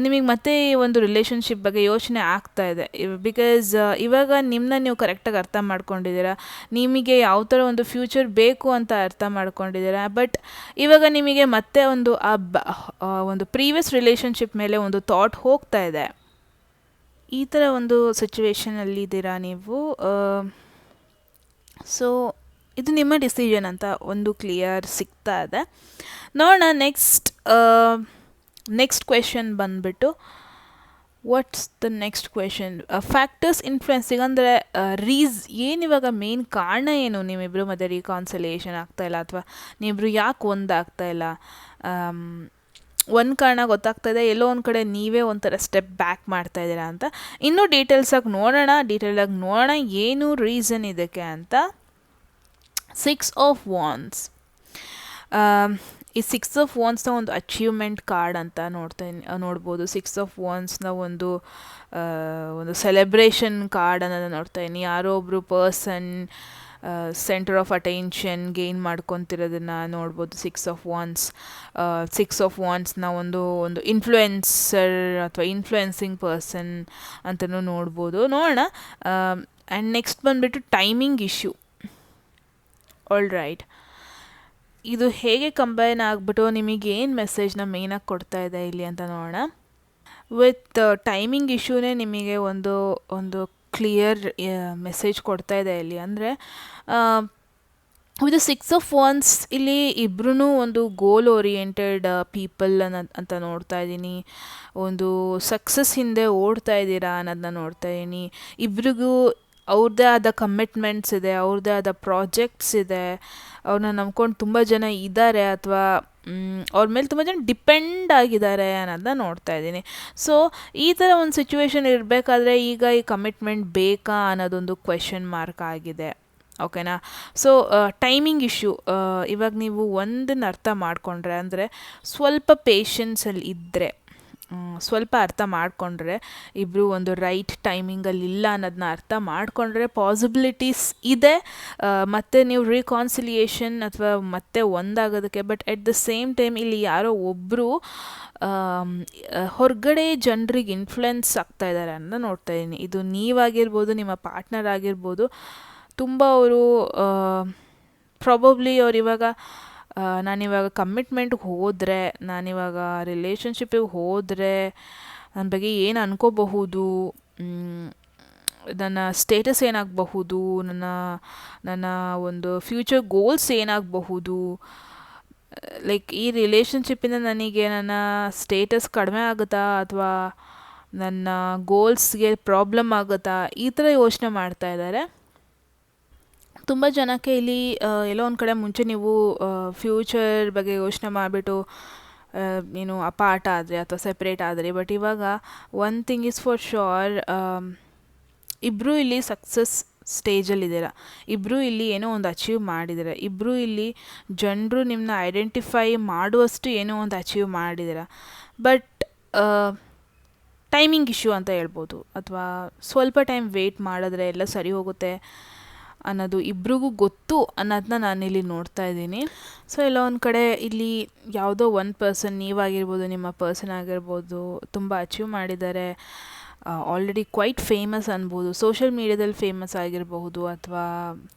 Speaker 1: ನಿಮಗೆ ಮತ್ತೆ ಈ ಒಂದು ರಿಲೇಷನ್ಶಿಪ್ ಬಗ್ಗೆ ಯೋಚನೆ ಆಗ್ತಾ ಇದೆ. ಬಿಕಾಸ್ ಇವಾಗ ನಿಮ್ಮನ್ನ ನೀವು ಕರೆಕ್ಟಾಗಿ ಅರ್ಥ ಮಾಡ್ಕೊಂಡಿದ್ದೀರಾ, ನಿಮಗೆ ಯಾವ ಥರ ಒಂದು ಫ್ಯೂಚರ್ ಬೇಕು ಅಂತ ಅರ್ಥ ಮಾಡ್ಕೊಂಡಿದ್ದೀರಾ. ಬಟ್ ಇವಾಗ ನಿಮಗೆ ಮತ್ತೆ ಒಂದು ಪ್ರೀವಿಯಸ್ ರಿಲೇಷನ್ಶಿಪ್ ಮೇಲೆ ಒಂದು ಥಾಟ್ ಹೋಗ್ತಾ ಇದೆ. ಈ ಥರ ಒಂದು ಸಿಚುವೇಷನಲ್ಲಿ ಇದ್ದೀರಾ ನೀವು. ಸೊ ಇದು ನಿಮ್ಮ ಡಿಸಿಷನ್ ಅಂತ ಒಂದು ಕ್ಲಿಯರ್ ಸಿಗ್ತಾ ಇದೆ. ನೋಡೋಣ ನೆಕ್ಸ್ಟ್ ಕ್ವೆಶನ್ ಬಂದುಬಿಟ್ಟು, what's the next question? Factors influencing ಅಂದರೆ ಏನಿವಾಗ ಮೇನ್ ಕಾರಣ ಏನು ನಿಮ್ಮಿಬ್ಬರು ಮಧ್ಯೆ ರೀಕಾನ್ಸಿಲಿಯೇಷನ್ ಆಗ್ತಾಯಿಲ್ಲ, ಅಥವಾ ನೀವಿಬ್ಬರು ಯಾಕೆ ಒಂದಾಗ್ತಾಯಿಲ್ಲ? ಒಂದು ಕಾರಣ ಗೊತ್ತಾಗ್ತಾಯಿದೆ, ಎಲ್ಲೋ ಒಂದು ಕಡೆ ನೀವೇ ಒಂಥರ ಸ್ಟೆಪ್ ಬ್ಯಾಕ್ ಮಾಡ್ತಾಯಿದ್ದೀರಾ ಅಂತ. ಇನ್ನೂ ಡೀಟೇಲಾಗಿ ನೋಡೋಣ ಏನು ರೀಸನ್ ಇದಕ್ಕೆ ಅಂತ. 6 of Wands. ಈ 6 of Wandsನ ಒಂದು ಅಚೀವ್ಮೆಂಟ್ ಕಾರ್ಡ್ ಅಂತ ನೋಡ್ಬೋದು. 6 of Wandsನ ಒಂದು ಸೆಲೆಬ್ರೇಷನ್ ಕಾರ್ಡ್ ಅನ್ನೋದನ್ನು ನೋಡ್ತಾ ಇದ್ದೀನಿ. ಯಾರೋ ಒಬ್ಬರು person center of attention gain ಮಾಡ್ಕೊತಿರೋದನ್ನು ನೋಡ್ಬೋದು. 6 of Wands 6 of Wandsನ ಒಂದು ಇನ್ಫ್ಲುಯೆನ್ಸರ್ ಅಥವಾ ಇನ್ಫ್ಲುಯೆನ್ಸಿಂಗ್ ಪರ್ಸನ್ ಅಂತಲೂ ನೋಡ್ಬೋದು. ನೋಡೋಣ. ಆ್ಯಂಡ್ ನೆಕ್ಸ್ಟ್ ಬಂದುಬಿಟ್ಟು ಟೈಮಿಂಗ್ ಇಶ್ಯೂ. ಆಲ್ ರೈಟ್, ಇದು ಹೇಗೆ ಕಂಬೈನ್ ಆಗಿಬಿಟ್ಟು ನಿಮಗೆ ಏನು ಮೆಸೇಜ್ನ ಮೇಯ್ನಾಗಿ ಕೊಡ್ತಾ ಇದೆ ಇಲ್ಲಿ ಅಂತ ನೋಡೋಣ. ವಿತ್ ಟೈಮಿಂಗ್ ಇಶ್ಯೂನೇ ನಿಮಗೆ ಒಂದು ಕ್ಲಿಯರ್ ಮೆಸೇಜ್ ಕೊಡ್ತಾ ಇದೆ ಇಲ್ಲಿ. ಅಂದರೆ ವಿತ್ ದ 6 of Wands ಇಲ್ಲಿ ಇಬ್ರೂ ಒಂದು ಗೋಲ್ ಓರಿಯೆಂಟೆಡ್ ಪೀಪಲ್ ಅಂತ ನೋಡ್ತಾ ಇದ್ದೀನಿ. ಒಂದು ಸಕ್ಸಸ್ ಹಿಂದೆ ಓಡ್ತಾ ಇದ್ದೀರಾ ಅನ್ನೋದನ್ನ ನೋಡ್ತಾ ಇದ್ದೀನಿ. ಇಬ್ರಿಗೂ ಅವ್ರದ್ದೇ ಆದ ಕಮಿಟ್ಮೆಂಟ್ಸ್ ಇದೆ, ಅವ್ರದ್ದೇ ಆದ ಪ್ರಾಜೆಕ್ಟ್ಸ್ ಇದೆ, ಅವ್ರನ್ನ ನಂಬ್ಕೊಂಡು ತುಂಬ ಜನ ಇದ್ದಾರೆ, ಅಥವಾ ಅವ್ರ ಮೇಲೆ ತುಂಬ ಜನ ಡಿಪೆಂಡ್ ಆಗಿದ್ದಾರೆ ಅನ್ನೋದನ್ನ ನೋಡ್ತಾ ಇದ್ದೀನಿ. ಸೊ ಈ ಥರ ಒಂದು ಸಿಚುವೇಶನ್ ಇರಬೇಕಾದ್ರೆ ಈಗ ಈ ಕಮಿಟ್ಮೆಂಟ್ ಬೇಕಾ ಅನ್ನೋದೊಂದು ಕ್ವೆಶನ್ ಮಾರ್ಕ್ ಆಗಿದೆ. ಓಕೆನಾ? So timing issue. ಇವಾಗ ನೀವು ಒಂದನ್ನು ಅರ್ಥ ಮಾಡಿಕೊಂಡ್ರೆ, ಅಂದರೆ ಸ್ವಲ್ಪ ಪೇಷನ್ಸಲ್ಲಿ ಇದ್ದರೆ, ಸ್ವಲ್ಪ ಅರ್ಥ ಮಾಡಿಕೊಂಡ್ರೆ, ಇಬ್ಬರು ಒಂದು ರೈಟ್ ಟೈಮಿಂಗಲ್ಲಿ ಇಲ್ಲ ಅನ್ನೋದನ್ನ ಅರ್ಥ ಮಾಡಿಕೊಂಡ್ರೆ ಪಾಸಿಬಿಲಿಟೀಸ್ ಇದೆ, ಮತ್ತು ನೀವು ರಿಕಾನ್ಸಿಲಿಯೇಷನ್ ಅಥವಾ ಮತ್ತೆ ಒಂದಾಗೋದಕ್ಕೆ. But at the same time ಇಲ್ಲಿ ಯಾರೋ ಒಬ್ಬರು ಹೊರಗಡೆ ಜನರಿಗೆ ಇನ್ಫ್ಲುಯೆನ್ಸ್ ಆಗ್ತಾ ಇದ್ದಾರೆ ಅಂತ ನೋಡ್ತಾ ಇದ್ದೀನಿ. ಇದು ನೀವಾಗಿರ್ಬೋದು, ನಿಮ್ಮ ಪಾರ್ಟ್ನರ್ ಆಗಿರ್ಬೋದು. ತುಂಬ ಅವರು ಪ್ರಾಬಬ್ಲಿ ಅವ್ರು ಇವಾಗ ನಾನಿವಾಗ ಕಮಿಟ್ಮೆಂಟ್ಗೆ ಹೋದರೆ, ನಾನಿವಾಗ ರಿಲೇಷನ್ಶಿಪ್ಪಿಗೆ ಹೋದರೆ ನನ್ನ ಬಗ್ಗೆ ಏನು ಅನ್ಕೋಬಹುದು, ನನ್ನ ಸ್ಟೇಟಸ್ ಏನಾಗಬಹುದು, ನನ್ನ ಒಂದು ಫ್ಯೂಚರ್ ಗೋಲ್ಸ್ ಏನಾಗಬಹುದು, ಲೈಕ್ ಈ ರಿಲೇಷನ್ಶಿಪ್ಪಿಂದ ನನಗೆ ನನ್ನ ಸ್ಟೇಟಸ್ ಕಡಿಮೆ ಆಗುತ್ತಾ ಅಥವಾ ನನ್ನ ಗೋಲ್ಸ್ಗೆ ಪ್ರಾಬ್ಲಮ್ ಆಗುತ್ತಾ, ಈ ಥರ ಯೋಚನೆ ಮಾಡ್ತಾ ಇದ್ದಾರೆ. ತುಂಬ ಜನಕ್ಕೆ ಇಲ್ಲಿ ಎಲ್ಲೋ ಒಂದು ಕಡೆ ಮುಂಚೆ ನೀವು ಫ್ಯೂಚರ್ ಬಗ್ಗೆ ಯೋಚನೆ ಮಾಡಿಬಿಟ್ಟು ನೀನು ಅಪಾರ್ಟ್ ಆದರೆ ಅಥವಾ ಸೆಪ್ರೇಟ್ ಆದರೆ, ಬಟ್ ಇವಾಗ one thing is for sure, ಇಬ್ಬರೂ ಇಲ್ಲಿ ಸಕ್ಸಸ್ ಸ್ಟೇಜಲ್ಲಿದ್ದೀರ, ಇಬ್ಬರೂ ಇಲ್ಲಿ ಏನೋ ಒಂದು ಅಚೀವ್ ಮಾಡಿದ್ದೀರ, ಇಬ್ಬರೂ ಇಲ್ಲಿ ಜನರು ನಿಮ್ಮನ್ನ ಐಡೆಂಟಿಫೈ ಮಾಡುವಷ್ಟು ಏನೋ ಒಂದು ಅಚೀವ್ ಮಾಡಿದ್ದೀರ. ಬಟ್ ಟೈಮಿಂಗ್ ಇಶ್ಯೂ ಅಂತ ಹೇಳ್ಬೋದು, ಅಥವಾ ಸ್ವಲ್ಪ ಟೈಮ್ ವೆಯ್ಟ್ ಮಾಡಿದ್ರೆ ಎಲ್ಲ ಸರಿ ಹೋಗುತ್ತೆ ಅನ್ನೋದು ಇಬ್ರಿಗೂ ಗೊತ್ತು ಅನ್ನೋದನ್ನ ನಾನಿಲ್ಲಿ ನೋಡ್ತಾ ಇದ್ದೀನಿ. ಸೊ ಎಲ್ಲ ಒಂದು ಕಡೆ ಇಲ್ಲಿ ಯಾವುದೋ ಒಂದು ಪರ್ಸನ್, ನೀವಾಗಿರ್ಬೋದು, ನಿಮ್ಮ ಪರ್ಸನ್ ಆಗಿರ್ಬೋದು, ತುಂಬ ಅಚೀವ್ ಮಾಡಿದ್ದಾರೆ, ಆಲ್ರೆಡಿ ಕ್ವೈಟ್ ಫೇಮಸ್ ಅನ್ಬೋದು, ಸೋಷಿಯಲ್ ಮೀಡ್ಯಾದಲ್ಲಿ ಫೇಮಸ್ ಆಗಿರಬಹುದು, ಅಥವಾ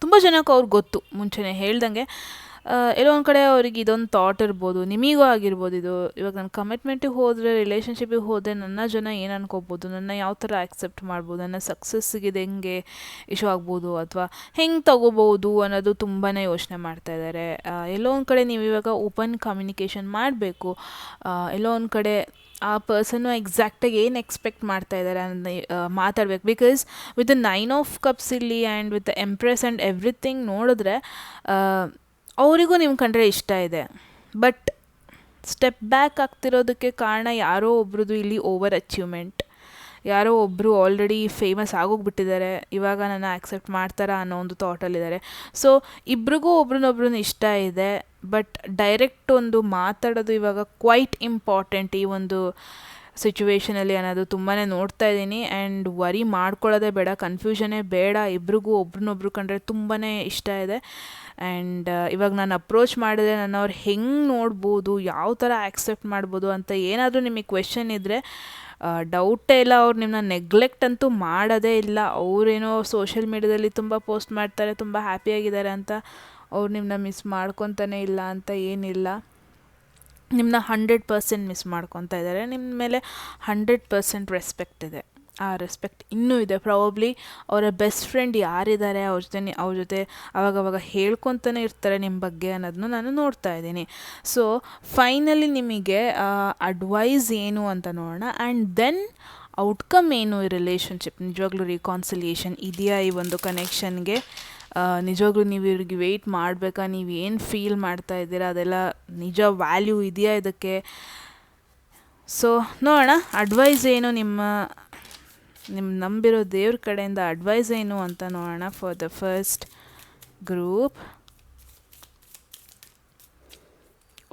Speaker 1: ತುಂಬ ಜನಕ್ಕೆ ಅವ್ರಿಗೆ ಗೊತ್ತು ಮುಂಚೆನೇ ಹೇಳ್ದಂಗೆ. ಎಲ್ಲೋ ಒಂದು ಕಡೆ ಅವ್ರಿಗೆ ಇದೊಂದು ಥಾಟ್ ಇರ್ಬೋದು, ನಿಮಗೂ ಆಗಿರ್ಬೋದು, ಇದು ಇವಾಗ ನಾನು ಕಮಿಟ್ಮೆಂಟಿಗೆ ಹೋದರೆ, ರಿಲೇಷನ್ಶಿಪ್ಪಿಗೆ ಹೋದರೆ ನನ್ನ ಜನ ಏನು ಅನ್ಕೋಬೋದು, ನನ್ನ ಯಾವ ಥರ ಆ್ಯಕ್ಸೆಪ್ಟ್ ಮಾಡ್ಬೋದು, ನನ್ನ ಸಕ್ಸಸ್ಸಿಗೆ ಇದು ಹೆಂಗೆ ಇಶ್ಯೂ ಆಗ್ಬೋದು ಅಥವಾ ಹೆಂಗೆ ತಗೋಬೋದು ಅನ್ನೋದು ತುಂಬಾ ಯೋಚನೆ ಮಾಡ್ತಾ ಇದ್ದಾರೆ. ಎಲ್ಲೋ ಒಂದು ಕಡೆ ನೀವು ಇವಾಗ ಓಪನ್ ಕಮ್ಯುನಿಕೇಷನ್ ಮಾಡಬೇಕು. ಎಲ್ಲೋ ಒಂದು ಕಡೆ ಆ ಪರ್ಸನ್ನು ಎಕ್ಸಾಕ್ಟಾಗಿ ಏನು ಎಕ್ಸ್ಪೆಕ್ಟ್ ಮಾಡ್ತಾ ಇದ್ದಾರೆ ಅನ್ನೋದನ್ನ ಮಾತಾಡಬೇಕು. Because with the 9 of Cups ಇಲ್ಲಿ and with the empress and everything ನೋಡಿದ್ರೆ ಅವರಿಗೂ ನಿಮ್ಮ ಕಂಡ್ರೆ ಇಷ್ಟ ಇದೆ. ಬಟ್ ಸ್ಟೆಪ್ ಬ್ಯಾಕ್ ಆಗ್ತಿರೋದಕ್ಕೆ ಕಾರಣ ಯಾರೋ ಒಬ್ರದ್ದು ಇಲ್ಲಿ ಓವರ್ ಅಚೀವ್ಮೆಂಟ್, ಯಾರೋ ಒಬ್ಬರು ಆಲ್ರೆಡಿ ಫೇಮಸ್ ಆಗೋಗ್ಬಿಟ್ಟಿದ್ದಾರೆ, ಇವಾಗ ನನ್ನ ಆ್ಯಕ್ಸೆಪ್ಟ್ ಮಾಡ್ತಾರಾ ಅನ್ನೋ ಒಂದು ಥಾಟಲ್ಲಿದ್ದಾರೆ. ಸೊ ಇಬ್ರಿಗೂ ಒಬ್ರನ್ನೊಬ್ರನ್ನ ಇಷ್ಟ ಇದೆ, ಬಟ್ ಡೈರೆಕ್ಟ್ ಒಂದು ಮಾತಾಡೋದು ಇವಾಗ ಕ್ವೈಟ್ ಇಂಪಾರ್ಟೆಂಟ್ ಈ ಒಂದು ಸಿಚುವೇಷನಲ್ಲಿ ಅನ್ನೋದು ತುಂಬಾ ನೋಡ್ತಾ ಇದ್ದೀನಿ. ಆ್ಯಂಡ್ ವರಿ ಮಾಡ್ಕೊಳ್ಳೋದೇ ಬೇಡ, ಕನ್ಫ್ಯೂಷನೇ ಬೇಡ. ಇಬ್ರಿಗೂ ಒಬ್ರನ್ನೊಬ್ರು ಕಂಡ್ರೆ ತುಂಬಾ ಇಷ್ಟ ಇದೆ. ಆ್ಯಂಡ್ ಇವಾಗ ನಾನು ಅಪ್ರೋಚ್ ಮಾಡಿದ್ರೆ ನಾನು ಅವ್ರು ಹೆಂಗೆ ನೋಡ್ಬೋದು, ಯಾವ ಥರ ಆ್ಯಕ್ಸೆಪ್ಟ್ ಮಾಡ್ಬೋದು ಅಂತ ಏನಾದರೂ ನಿಮಗೆ ಕ್ವೆಶನ್ ಇದ್ದರೆ, ಡೌಟೇ ಇಲ್ಲ, ಅವ್ರು ನಿಮ್ಮನ್ನ ನೆಗ್ಲೆಕ್ಟ್ ಅಂತೂ ಮಾಡೋದೇ ಇಲ್ಲ. ಅವರೇನೋ ಸೋಷಿಯಲ್ ಮೀಡ್ಯಾದಲ್ಲಿ ತುಂಬ ಪೋಸ್ಟ್ ಮಾಡ್ತಾರೆ, ತುಂಬ ಹ್ಯಾಪಿಯಾಗಿದ್ದಾರೆ ಅಂತ ಅವ್ರು ನಿಮ್ಮನ್ನ ಮಿಸ್ ಮಾಡ್ಕೊತಾನೆ ಇಲ್ಲ ಅಂತ ಏನಿಲ್ಲ. ನಿಮ್ಮನ್ನ 100% ಮಿಸ್ ಮಾಡ್ಕೊತಾ ಇದ್ದಾರೆ. ನಿಮ್ಮ ಮೇಲೆ 100% ರೆಸ್ಪೆಕ್ಟ್ ಇದೆ. ಆ ರೆಸ್ಪೆಕ್ಟ್ ಇನ್ನೂ ಇದೆ. ಪ್ರಾಬಬ್ಲಿ ಅವರ ಬೆಸ್ಟ್ ಫ್ರೆಂಡ್ ಯಾರಿದ್ದಾರೆ ಅವ್ರ ಜೊತೆ ಅವಾಗವಾಗ ಹೇಳ್ಕೊತಾನೆ ಇರ್ತಾರೆ ನಿಮ್ಮ ಬಗ್ಗೆ ಅನ್ನೋದನ್ನು ನಾನು ನೋಡ್ತಾ ಇದ್ದೀನಿ. ಸೊ ಫೈನಲಿ ನಿಮಗೆ ಅಡ್ವೈಸ್ ಏನು ಅಂತ ನೋಡೋಣ. ಆ್ಯಂಡ್ ದೆನ್ ಔಟ್ಕಮ್ ಏನು ಈ ರಿಲೇಷನ್ಶಿಪ್, ನಿಜವಾಗ್ಲೂ ರಿಕಾನ್ಸಿಲಿಯೇಷನ್ ಇದೆಯಾ ಈ ಒಂದು ಕನೆಕ್ಷನ್ಗೆ, ನಿಜವಾಗ್ಲೂ ನೀವು ಇವ್ರಿಗೆ ವೆಯ್ಟ್ ಮಾಡಬೇಕಾ, ನೀವು ಏನು ಫೀಲ್ ಮಾಡ್ತಾ ಇದ್ದೀರಾ, ಅದೆಲ್ಲ ನಿಜ ವ್ಯಾಲ್ಯೂ ಇದೆಯಾ ಇದಕ್ಕೆ. ಸೊ ನೋಡೋಣ ಅಡ್ವೈಸ್ ಏನು, ನಿಮ್ಮ ನಂಬಿರೋ ದೇವ್ರ ಕಡೆಯಿಂದ ಅಡ್ವೈಸ್ ಏನು ಅಂತ ನೋಡೋಣ ಫಾರ್ ದ ಫಸ್ಟ್ ಗ್ರೂಪ್.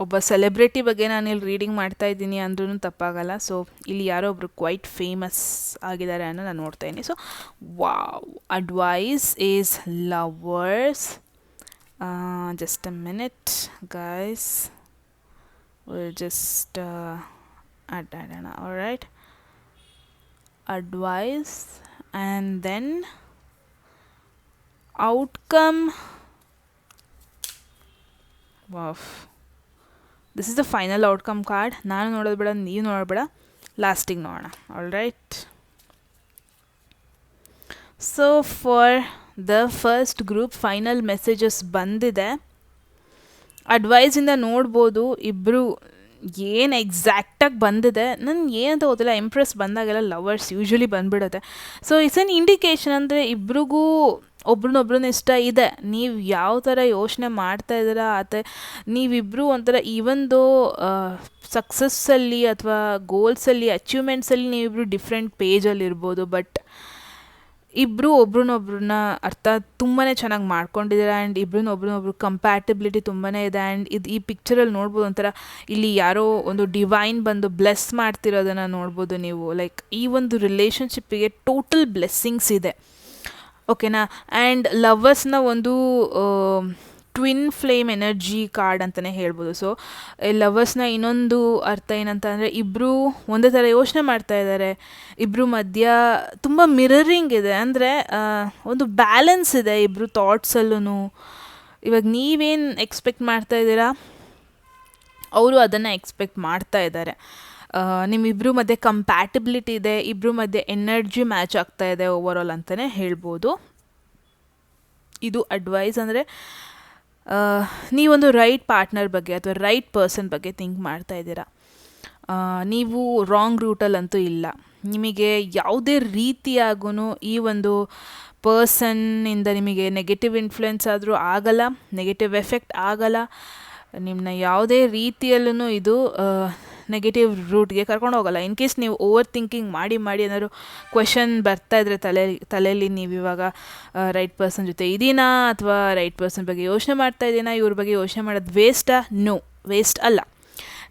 Speaker 1: ಒಬ್ಬ ಸೆಲೆಬ್ರಿಟಿ ಬಗ್ಗೆ ನಾನು ಇಲ್ಲಿ ರೀಡಿಂಗ್ ಮಾಡ್ತಾ ಇದ್ದೀನಿ ಅಂದ್ರೂ ತಪ್ಪಾಗಲ್ಲ. ಸೊ ಇಲ್ಲಿ ಯಾರೋ ಒಬ್ರು ಕ್ವೈಟ್ ಫೇಮಸ್ ಆಗಿದ್ದಾರೆ ಅನ್ನೋ ನಾನು ನೋಡ್ತಾ ಇದ್ದೀನಿ. So wow, advice is lovers. Just a minute guys, will just ಅಡ್ಡಾಡೋಣ. Alright, advice and then outcome. Wow, this is the final outcome card. ನಾನು ನೋಡೋದು ಬೇಡ, ನೀವು ನೋಡಬೇಡ, ಲಾಸ್ಟಿಗೆ ನೋಡೋಣ. All right, so for the first group final messages ಬಂದಿದೆ. ಅಡ್ವೈಸಿಂದ ನೋಡ್ಬೋದು ಇಬ್ಬರು ಏನು ಎಕ್ಸಾಕ್ಟಾಗಿ ಬಂದಿದೆ. ನನಗೆ ಏನಂತ ಗೊತ್ತಿಲ್ಲ, ಇಂಪ್ರೆಸ್ ಬಂದಾಗೆಲ್ಲ ಲವರ್ಸ್ ಯೂಶ್ವಲಿ ಬಂದ್ಬಿಡುತ್ತೆ. ಸೊ ಇಟ್ಸ್ ಎನ್ ಇಂಡಿಕೇಶನ್, ಅಂದರೆ ಇಬ್ರಿಗೂ ಒಬ್ರನ್ನೊಬ್ರನ್ನ ಇಷ್ಟ ಇದೆ. ನೀವು ಯಾವ ಥರ ಯೋಚನೆ ಮಾಡ್ತಾ ಇದ್ದೀರಾ ನೀವಿಬ್ಬರು ಒಂಥರ ಈವನ್ ದೋ ಸಕ್ಸಸ್ಸಲ್ಲಿ ಅಥವಾ ಗೋಲ್ಸಲ್ಲಿ ಅಚೀವ್ಮೆಂಟ್ಸಲ್ಲಿ ನೀವಿಬ್ಬರು ಡಿಫ್ರೆಂಟ್ ಪೇಜಲ್ಲಿ ಇರ್ಬೋದು, ಬಟ್ ಇಬ್ಬರು ಒಬ್ರನ್ನೊಬ್ರನ್ನ ತುಂಬಾ ಚೆನ್ನಾಗಿ ಮಾಡ್ಕೊಂಡಿದ್ದಾರೆ. ಆ್ಯಂಡ್ ಒಬ್ರನ್ನೊಬ್ರು ಕಂಪ್ಯಾಟಿಬಿಲಿಟಿ ತುಂಬಾ ಇದೆ. ಆ್ಯಂಡ್ ಈ ಪಿಕ್ಚರಲ್ಲಿ ನೋಡ್ಬೋದು, ಒಂಥರ ಇಲ್ಲಿ ಯಾರೋ ಒಂದು ಡಿವೈನ್ ಬಂದು ಬ್ಲೆಸ್ ಮಾಡ್ತಿರೋದನ್ನು ನೋಡ್ಬೋದು ನೀವು. ಲೈಕ್ ಈ ಒಂದು ರಿಲೇಷನ್ಶಿಪ್ಪಿಗೆ ಟೋಟಲ್ ಬ್ಲೆಸ್ಸಿಂಗ್ಸ್ ಇದೆ, ಓಕೆನಾ. ಆ್ಯಂಡ್ ಲವರ್ಸ್ನ ಒಂದು ಟ್ವಿನ್ ಫ್ಲೇಮ್ ಎನರ್ಜಿ ಕಾರ್ಡ್ ಅಂತಲೇ ಹೇಳ್ಬೋದು. ಸೊ ಲವರ್ಸ್ನ ಇನ್ನೊಂದು ಅರ್ಥ ಏನಂತ ಅಂದರೆ, ಇಬ್ಬರು ಒಂದೇ ಥರ ಯೋಚನೆ ಮಾಡ್ತಾ ಇದ್ದಾರೆ, ಇಬ್ಬರು ಮಧ್ಯ ತುಂಬ ಮಿರರಿಂಗ್ ಇದೆ, ಅಂದರೆ ಒಂದು ಬ್ಯಾಲೆನ್ಸ್ ಇದೆ ಇಬ್ಬರು ಥಾಟ್ಸಲ್ಲೂ. ಇವಾಗ ನೀವೇನು ಎಕ್ಸ್ಪೆಕ್ಟ್ ಮಾಡ್ತಾ ಇದ್ದೀರಾ, ಅವರು ಅದನ್ನು ಎಕ್ಸ್ಪೆಕ್ಟ್ ಮಾಡ್ತಾ ಇದ್ದಾರೆ. ನಿಮ್ಮಿಬ್ಬರು ಮಧ್ಯೆ ಕಂಪ್ಯಾಟಿಬಿಲಿಟಿ ಇದೆ, ಇಬ್ಬರು ಮಧ್ಯೆ ಎನರ್ಜಿ ಮ್ಯಾಚ್ ಆಗ್ತಾ ಇದೆ ಓವರಾಲ್ ಅಂತಲೇ ಹೇಳ್ಬೋದು. ಇದು ಅಡ್ವೈಸ್. ಅಂದರೆ ನೀವೊಂದು ರೈಟ್ ಪಾರ್ಟ್ನರ್ ಬಗ್ಗೆ ಅಥವಾ ರೈಟ್ ಪರ್ಸನ್ ಬಗ್ಗೆ ಥಿಂಕ್ ಮಾಡ್ತಾ ಇದ್ದೀರಾ. ನೀವು ರಾಂಗ್ ರೂಟಲ್ಲಂತೂ ಇಲ್ಲ. ನಿಮಗೆ ಯಾವುದೇ ರೀತಿಯಾಗೂ ಈ ಒಂದು ಪರ್ಸನ್ನಿಂದ ನಿಮಗೆ ನೆಗೆಟಿವ್ ಇನ್ಫ್ಲುಯೆನ್ಸ್ ಆದರೂ ಆಗಲ್ಲ, ನೆಗೆಟಿವ್ ಎಫೆಕ್ಟ್ ಆಗಲ್ಲ. ನಿಮ್ಮನ್ನ ಯಾವುದೇ ರೀತಿಯಲ್ಲೂ ಇದು ನೆಗೆಟಿವ್ ರೂಟ್ಗೆ ಕರ್ಕೊಂಡು ಹೋಗಲ್ಲ. ಇನ್ ಕೇಸ್ ನೀವು ಓವರ್ ಥಿಂಕಿಂಗ್ ಮಾಡಿ ಏನಾದ್ರು ಕ್ವೆಶನ್ ಬರ್ತಾಯಿದ್ರೆ ತಲೆಯಲ್ಲಿ, ನೀವು ಇವಾಗ ರೈಟ್ ಪರ್ಸನ್ ಜೊತೆ ಇದೀನಾ ಅಥವಾ ರೈಟ್ ಪರ್ಸನ್ ಬಗ್ಗೆ ಯೋಚನೆ ಮಾಡ್ತಾ ಇದ್ದೀನಾ, ಇವ್ರ ಬಗ್ಗೆ ಯೋಚನೆ ಮಾಡೋದು ವೇಸ್ಟಾ? ನೋ, ವೇಸ್ಟ್ ಅಲ್ಲ.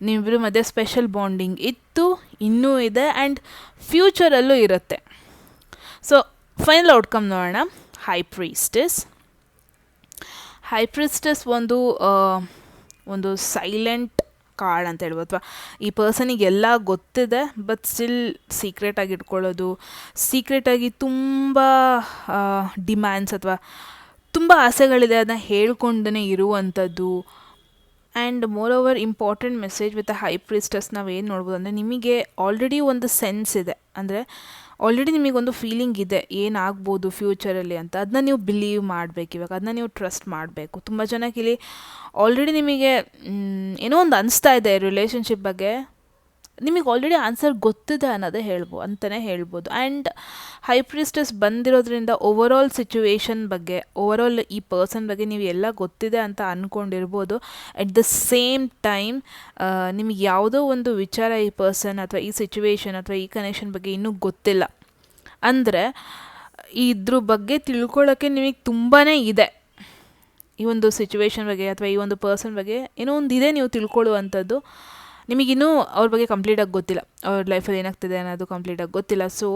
Speaker 1: ನೀವಿಬ್ಬರು ಮಧ್ಯೆ ಸ್ಪೆಷಲ್ ಬಾಂಡಿಂಗ್ ಇತ್ತು, ಇನ್ನೂ ಇದೆ, ಆ್ಯಂಡ್ ಫ್ಯೂಚರಲ್ಲೂ ಇರುತ್ತೆ. ಸೊ ಫೈನಲ್ ಔಟ್ಕಮ್ ನೋಡೋಣ. ಹೈ ಪ್ರೀಸ್ಟೆಸ್ ಒಂದು ಸೈಲೆಂಟ್ ಕಾರ್ಡ್ ಅಂತ ಹೇಳ್ಬೋದು. ಅಥವಾ ಈ ಪರ್ಸನಿಗೆಲ್ಲ ಗೊತ್ತಿದೆ, ಬಟ್ ಸ್ಟಿಲ್ ಸೀಕ್ರೆಟಾಗಿ ಇಟ್ಕೊಳ್ಳೋದು, ಸೀಕ್ರೆಟಾಗಿ ತುಂಬ ಡಿಮ್ಯಾಂಡ್ಸ್ ಅಥವಾ ತುಂಬ ಆಸೆಗಳಿದೆ, ಅದನ್ನ ಹೇಳ್ಕೊಂಡೇ ಇರುವಂಥದ್ದು. And moreover important message with high priestess ನಾವೇನು ನೋಡ್ಬೋದು ಅಂದರೆ, ನಿಮಗೆ ಆಲ್ರೆಡಿ ಒಂದು ಸೆನ್ಸ್ ಇದೆ, ಅಂದರೆ ಆಲ್ರೆಡಿ ನಿಮಗೊಂದು ಫೀಲಿಂಗ್ ಇದೆ ಏನಾಗ್ಬೋದು ಫ್ಯೂಚರಲ್ಲಿ ಅಂತ. ಅದನ್ನ ನೀವು ಬಿಲೀವ್ ಮಾಡಬೇಕು, ಇವಾಗ ಅದನ್ನ ನೀವು ಟ್ರಸ್ಟ್ ಮಾಡಬೇಕು. ತುಂಬ ಜನಕ್ಕೆ ಇಲ್ಲಿ ಆಲ್ರೆಡಿ ನಿಮಗೆ ಏನೋ ಒಂದು ಅನಿಸ್ತಾ ಇದೆ ರಿಲೇಷನ್ಶಿಪ್ ಬಗ್ಗೆ, ನಿಮಗೆ ಆಲ್ರೆಡಿ ಆನ್ಸರ್ ಗೊತ್ತಿದೆ ಅಂತಲೇ ಹೇಳ್ಬೋದು. ಆ್ಯಂಡ್ ಹೈ ಪ್ರೀಸ್ಟೆಸ್ ಬಂದಿರೋದ್ರಿಂದ ಓವರಾಲ್ ಸಿಚುವೇಶನ್ ಬಗ್ಗೆ, ಓವರಾಲ್ ಈ ಪರ್ಸನ್ ಬಗ್ಗೆ ನೀವು ಎಲ್ಲ ಗೊತ್ತಿದೆ ಅಂತ ಅಂದ್ಕೊಂಡಿರ್ಬೋದು. ಎಟ್ ದ ಸೇಮ್ ಟೈಮ್ ನಿಮಗೆ ಯಾವುದೋ ಒಂದು ವಿಚಾರ ಈ ಪರ್ಸನ್ ಅಥವಾ ಈ ಸಿಚುವೇಶನ್ ಅಥವಾ ಈ ಕನೆಕ್ಷನ್ ಬಗ್ಗೆ ಇನ್ನೂ ಗೊತ್ತಿಲ್ಲ. ಅಂದರೆ ಇದ್ರ ಬಗ್ಗೆ ತಿಳ್ಕೊಳ್ಳೋಕ್ಕೆ ನಿಮಗೆ ತುಂಬಾ ಇದೆ. ಈ ಒಂದು ಸಿಚುವೇಶನ್ ಬಗ್ಗೆ ಅಥವಾ ಈ ಒಂದು ಪರ್ಸನ್ ಬಗ್ಗೆ ಏನೋ ಒಂದು ಇದೆ ನೀವು ತಿಳ್ಕೊಳ್ಳುವಂಥದ್ದು. ನಿಮಗಿನ್ನೂ ಅವ್ರ ಬಗ್ಗೆ ಕಂಪ್ಲೀಟಾಗಿ ಗೊತ್ತಿಲ್ಲ, ಅವ್ರ ಲೈಫಲ್ಲಿ ಏನಾಗ್ತಿದೆ ಅನ್ನೋದು ಕಂಪ್ಲೀಟಾಗಿ ಗೊತ್ತಿಲ್ಲ. ಸೊ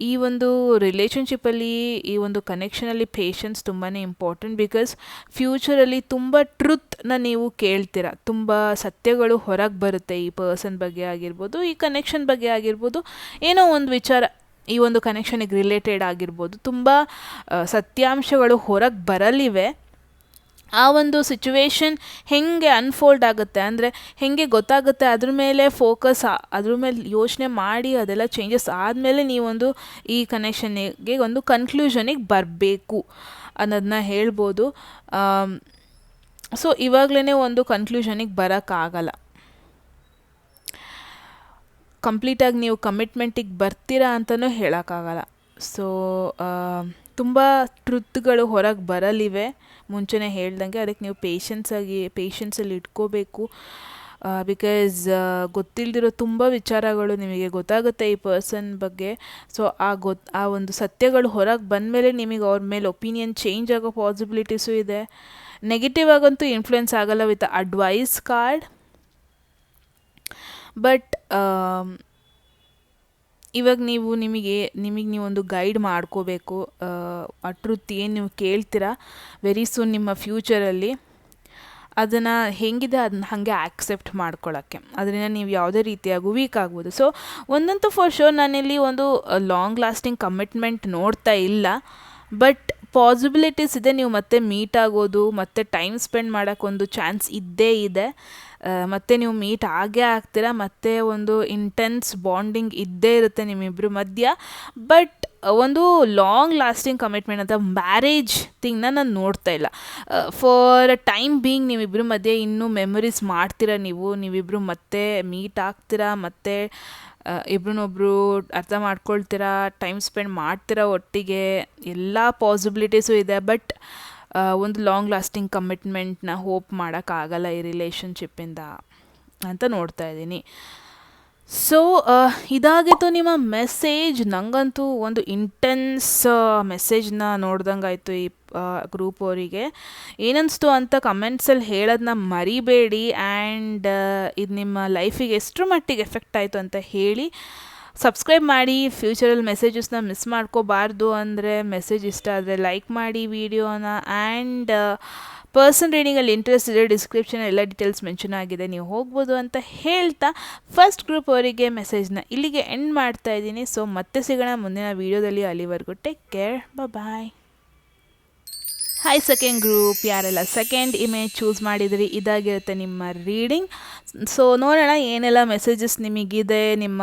Speaker 1: ಈ ಒಂದು ರಿಲೇಷನ್ಶಿಪ್ಪಲ್ಲಿ, ಈ ಒಂದು ಕನೆಕ್ಷನಲ್ಲಿ ಪೇಷನ್ಸ್ ತುಂಬಾ ಇಂಪಾರ್ಟೆಂಟ್. ಬಿಕಾಸ್ ಫ್ಯೂಚರಲ್ಲಿ ತುಂಬ ಟ್ರುತ್ನ ನೀವು ಕೇಳ್ತೀರ, ತುಂಬ ಸತ್ಯಗಳು ಹೊರಗೆ ಬರುತ್ತೆ ಈ ಪರ್ಸನ್ ಬಗ್ಗೆ ಆಗಿರ್ಬೋದು, ಈ ಕನೆಕ್ಷನ್ ಬಗ್ಗೆ ಆಗಿರ್ಬೋದು, ಏನೋ ಒಂದು ವಿಚಾರ ಈ ಒಂದು ಕನೆಕ್ಷನಿಗೆ ರಿಲೇಟೆಡ್ ಆಗಿರ್ಬೋದು, ತುಂಬ ಸತ್ಯಾಂಶಗಳು ಹೊರಗೆ ಬರಲಿವೆ. ಆ ಒಂದು ಸಿಚುವೇಶನ್ ಹೇಗೆ ಅನ್ಫೋಲ್ಡ್ ಆಗುತ್ತೆ, ಅಂದರೆ ಹೇಗೆ ಗೊತ್ತಾಗುತ್ತೆ, ಅದ್ರ ಮೇಲೆ ಫೋಕಸ್, ಅದ್ರ ಮೇಲೆ ಯೋಚನೆ ಮಾಡಿ ಅದೆಲ್ಲ ಚೇಂಜಸ್ ಆದಮೇಲೆ ನೀವೊಂದು ಈ ಕನೆಕ್ಷನ್ನಿಗೆ ಒಂದು ಕನ್ಕ್ಲೂಷನಿಗೆ ಬರಬೇಕು ಅನ್ನೋದನ್ನ ಹೇಳ್ಬೋದು. ಸೊ ಇವಾಗಲೇ ಒಂದು ಕನ್ಕ್ಲೂಷನಿಗೆ ಬರೋಕ್ಕಾಗಲ್ಲ. ಕಂಪ್ಲೀಟಾಗಿ ನೀವು ಕಮಿಟ್ಮೆಂಟಿಗೆ ಬರ್ತೀರಾ ಅಂತಲೂ ಹೇಳೋಕ್ಕಾಗಲ್ಲ. ಸೊ ತುಂಬ ಟ್ರುತ್ಗಳು ಹೊರಗೆ ಬರಲಿವೆ, ಮುಂಚೆನೇ ಹೇಳ್ದಂಗೆ. ಅದಕ್ಕೆ ನೀವು ಪೇಷನ್ಸಲ್ಲಿ ಇಟ್ಕೋಬೇಕು. ಬಿಕಾಸ್ ಗೊತ್ತಿಲ್ಲದಿರೋ ತುಂಬ ವಿಚಾರಗಳು ನಿಮಗೆ ಗೊತ್ತಾಗುತ್ತೆ ಈ ಪರ್ಸನ್ ಬಗ್ಗೆ. ಸೊ ಆ ಒಂದು ಸತ್ಯಗಳು ಹೊರಗೆ ಬಂದಮೇಲೆ ನಿಮಗೆ ಅವ್ರ ಮೇಲೆ ಒಪಿನಿಯನ್ ಚೇಂಜ್ ಆಗೋ ಪಾಸಿಬಿಲಿಟೀಸು ಇದೆ. ನೆಗೆಟಿವ್ ಆಗಂತೂ ಇನ್ಫ್ಲುಯೆನ್ಸ್ ಆಗಲ್ಲ ವಿತ್ ಅಡ್ವೈಸ್ ಕಾರ್ಡ್. ಬಟ್ ಇವಾಗ ನಿಮಗೆ ನೀವೊಂದು ಗೈಡ್ ಮಾಡ್ಕೋಬೇಕು. ಆ ಟ್ರುತ್ ಏನು ನೀವು ಕೇಳ್ತೀರಾ ವೆರಿ ಸೂನ್ ನಿಮ್ಮ ಫ್ಯೂಚರಲ್ಲಿ, ಅದನ್ನು ಹೇಗಿದೆ ಅದನ್ನ ಹಾಗೆ ಆಕ್ಸೆಪ್ಟ್ ಮಾಡ್ಕೊಳ್ಳೋಕ್ಕೆ. ಅದರಿಂದ ನೀವು ಯಾವುದೇ ರೀತಿಯಾಗೂ ವೀಕ್ ಆಗ್ಬೋದು. ಸೊ ಒಂದಂತೂ ಫಾರ್ ಶೋರ್, ನಾನಿಲ್ಲಿ ಒಂದು ಲಾಂಗ್ ಲಾಸ್ಟಿಂಗ್ ಕಮಿಟ್ಮೆಂಟ್ ನೋಡ್ತಾ ಇಲ್ಲ, ಬಟ್ ಪಾಸಿಬಿಲಿಟೀಸ್ ಇದೆ. ನೀವು ಮತ್ತೆ ಮೀಟ್ ಆಗೋದು, ಮತ್ತೆ ಟೈಮ್ ಸ್ಪೆಂಡ್ ಮಾಡೋಕ್ಕೊಂದು ಚಾನ್ಸ್ ಇದ್ದೇ ಇದೆ. ಮತ್ತು ನೀವು ಮೀಟ್ ಆಗೇ ಆಗ್ತೀರಾ, ಮತ್ತು ಒಂದು ಇಂಟೆನ್ಸ್ ಬಾಂಡಿಂಗ್ ಇದ್ದೇ ಇರುತ್ತೆ ನಿಮ್ಮಿಬ್ಬರ ಮಧ್ಯ. ಬಟ್ ಒಂದು ಲಾಂಗ್ ಲಾಸ್ಟಿಂಗ್ ಕಮಿಟ್ಮೆಂಟ್ ಅಂತ ಮ್ಯಾರೇಜ್ ಥಿಂಗ್ನ ನಾನು ನೋಡ್ತಾ ಇಲ್ಲ. ಫಾರ್ ಅ ಟೈಮ್ ಬೀಯಿಂಗ್ ನೀವಿಬ್ಬರ ಮಧ್ಯೆ ಇನ್ನೂ ಮೆಮೊರೀಸ್ ಮಾಡ್ತೀರಾ, ನೀವಿಬ್ಬರು ಮತ್ತೆ ಮೀಟ್ ಆಗ್ತೀರಾ, ಮತ್ತೆ ಇಬ್ರನ್ನೊಬ್ರು ಅರ್ಥ ಮಾಡ್ಕೊಳ್ತೀರಾ, ಟೈಮ್ ಸ್ಪೆಂಡ್ ಮಾಡ್ತೀರಾ ಒಟ್ಟಿಗೆ, ಎಲ್ಲ ಪಾಸಿಬಿಲಿಟೀಸು ಇದೆ. ಬಟ್ ಒಂದು ಲಾಂಗ್ ಲಾಸ್ಟಿಂಗ್ ಕಮಿಟ್ಮೆಂಟ್ನ ಹೋಪ್ ಮಾಡೋಕ್ಕಾಗಲ್ಲ ಈ ರಿಲೇಷನ್ಶಿಪ್ಪಿಂದ ಅಂತ ನೋಡ್ತಾ ಇದ್ದೀನಿ. ಸೊ ಇದಾಗಿತ್ತು ನಿಮ್ಮ ಮೆಸೇಜ್. ನನಗಂತೂ ಒಂದು ಇಂಟೆನ್ಸ್ ಮೆಸೇಜ್ನ ನೋಡ್ದಂಗಾಯಿತು ಈ ಗ್ರೂಪ್ ಅವರಿಗೆ. ಏನನ್ನಿಸ್ತು ಅಂತ ಕಮೆಂಟ್ಸಲ್ಲಿ ಹೇಳೋದನ್ನ ಮರಿಬೇಡಿ. ಆ್ಯಂಡ್ ಇದು ನಿಮ್ಮ ಲೈಫಿಗೆ ಎಷ್ಟರ ಮಟ್ಟಿಗೆ ಎಫೆಕ್ಟ್ ಆಯಿತು ಅಂತ ಹೇಳಿ. ಸಬ್ಸ್ಕ್ರೈಬ್ ಮಾಡಿ. ಫ್ಯೂಚರಲ್ಲಿ ಮೆಸೇಜಸ್ನ ಮಿಸ್ ಮಾಡ್ಕೋಬಾರ್ದು ಅಂದರೆ ಮೆಸೇಜ್ ಇಷ್ಟ ಆದರೆ ಲೈಕ್ ಮಾಡಿ ವಿಡಿಯೋನ. ಆ್ಯಂಡ್ ಪರ್ಸನ್ ರೀಡಿಂಗಲ್ಲಿ ಇಂಟ್ರೆಸ್ಟ್ ಇದೆ, ಡಿಸ್ಕ್ರಿಪ್ಷನ್ ಎಲ್ಲ ಡೀಟೇಲ್ಸ್ ಮೆನ್ಷನ್ ಆಗಿದೆ, ನೀವು ಹೋಗ್ಬೋದು ಅಂತ ಹೇಳ್ತಾ ಫಸ್ಟ್ ಗ್ರೂಪ್ ಅವರಿಗೆ ಮೆಸೇಜ್ನ ಇಲ್ಲಿಗೆ ಎಂಡ್ ಮಾಡ್ತಾ ಇದ್ದೀನಿ. ಸೊ ಮತ್ತೆ ಸಿಗೋಣ ಮುಂದಿನ ವೀಡಿಯೋದಲ್ಲಿ. ಅಲ್ಲಿವರೆಗೂ ಟೇಕ್ ಕೇರ್, ಬಾಯ್. ಹಾಯ್ ಸೆಕೆಂಡ್ ಗ್ರೂಪ್, ಯಾರೆಲ್ಲ ಸೆಕೆಂಡ್ ಇಮೇಜ್ ಚೂಸ್ ಮಾಡಿದಿರಿ, ಇದಾಗಿರುತ್ತೆ ನಿಮ್ಮ ರೀಡಿಂಗ್. ಸೊ ನೋಡೋಣ ಏನೆಲ್ಲ ಮೆಸೇಜಸ್ ನಿಮಗಿದೆ ನಿಮ್ಮ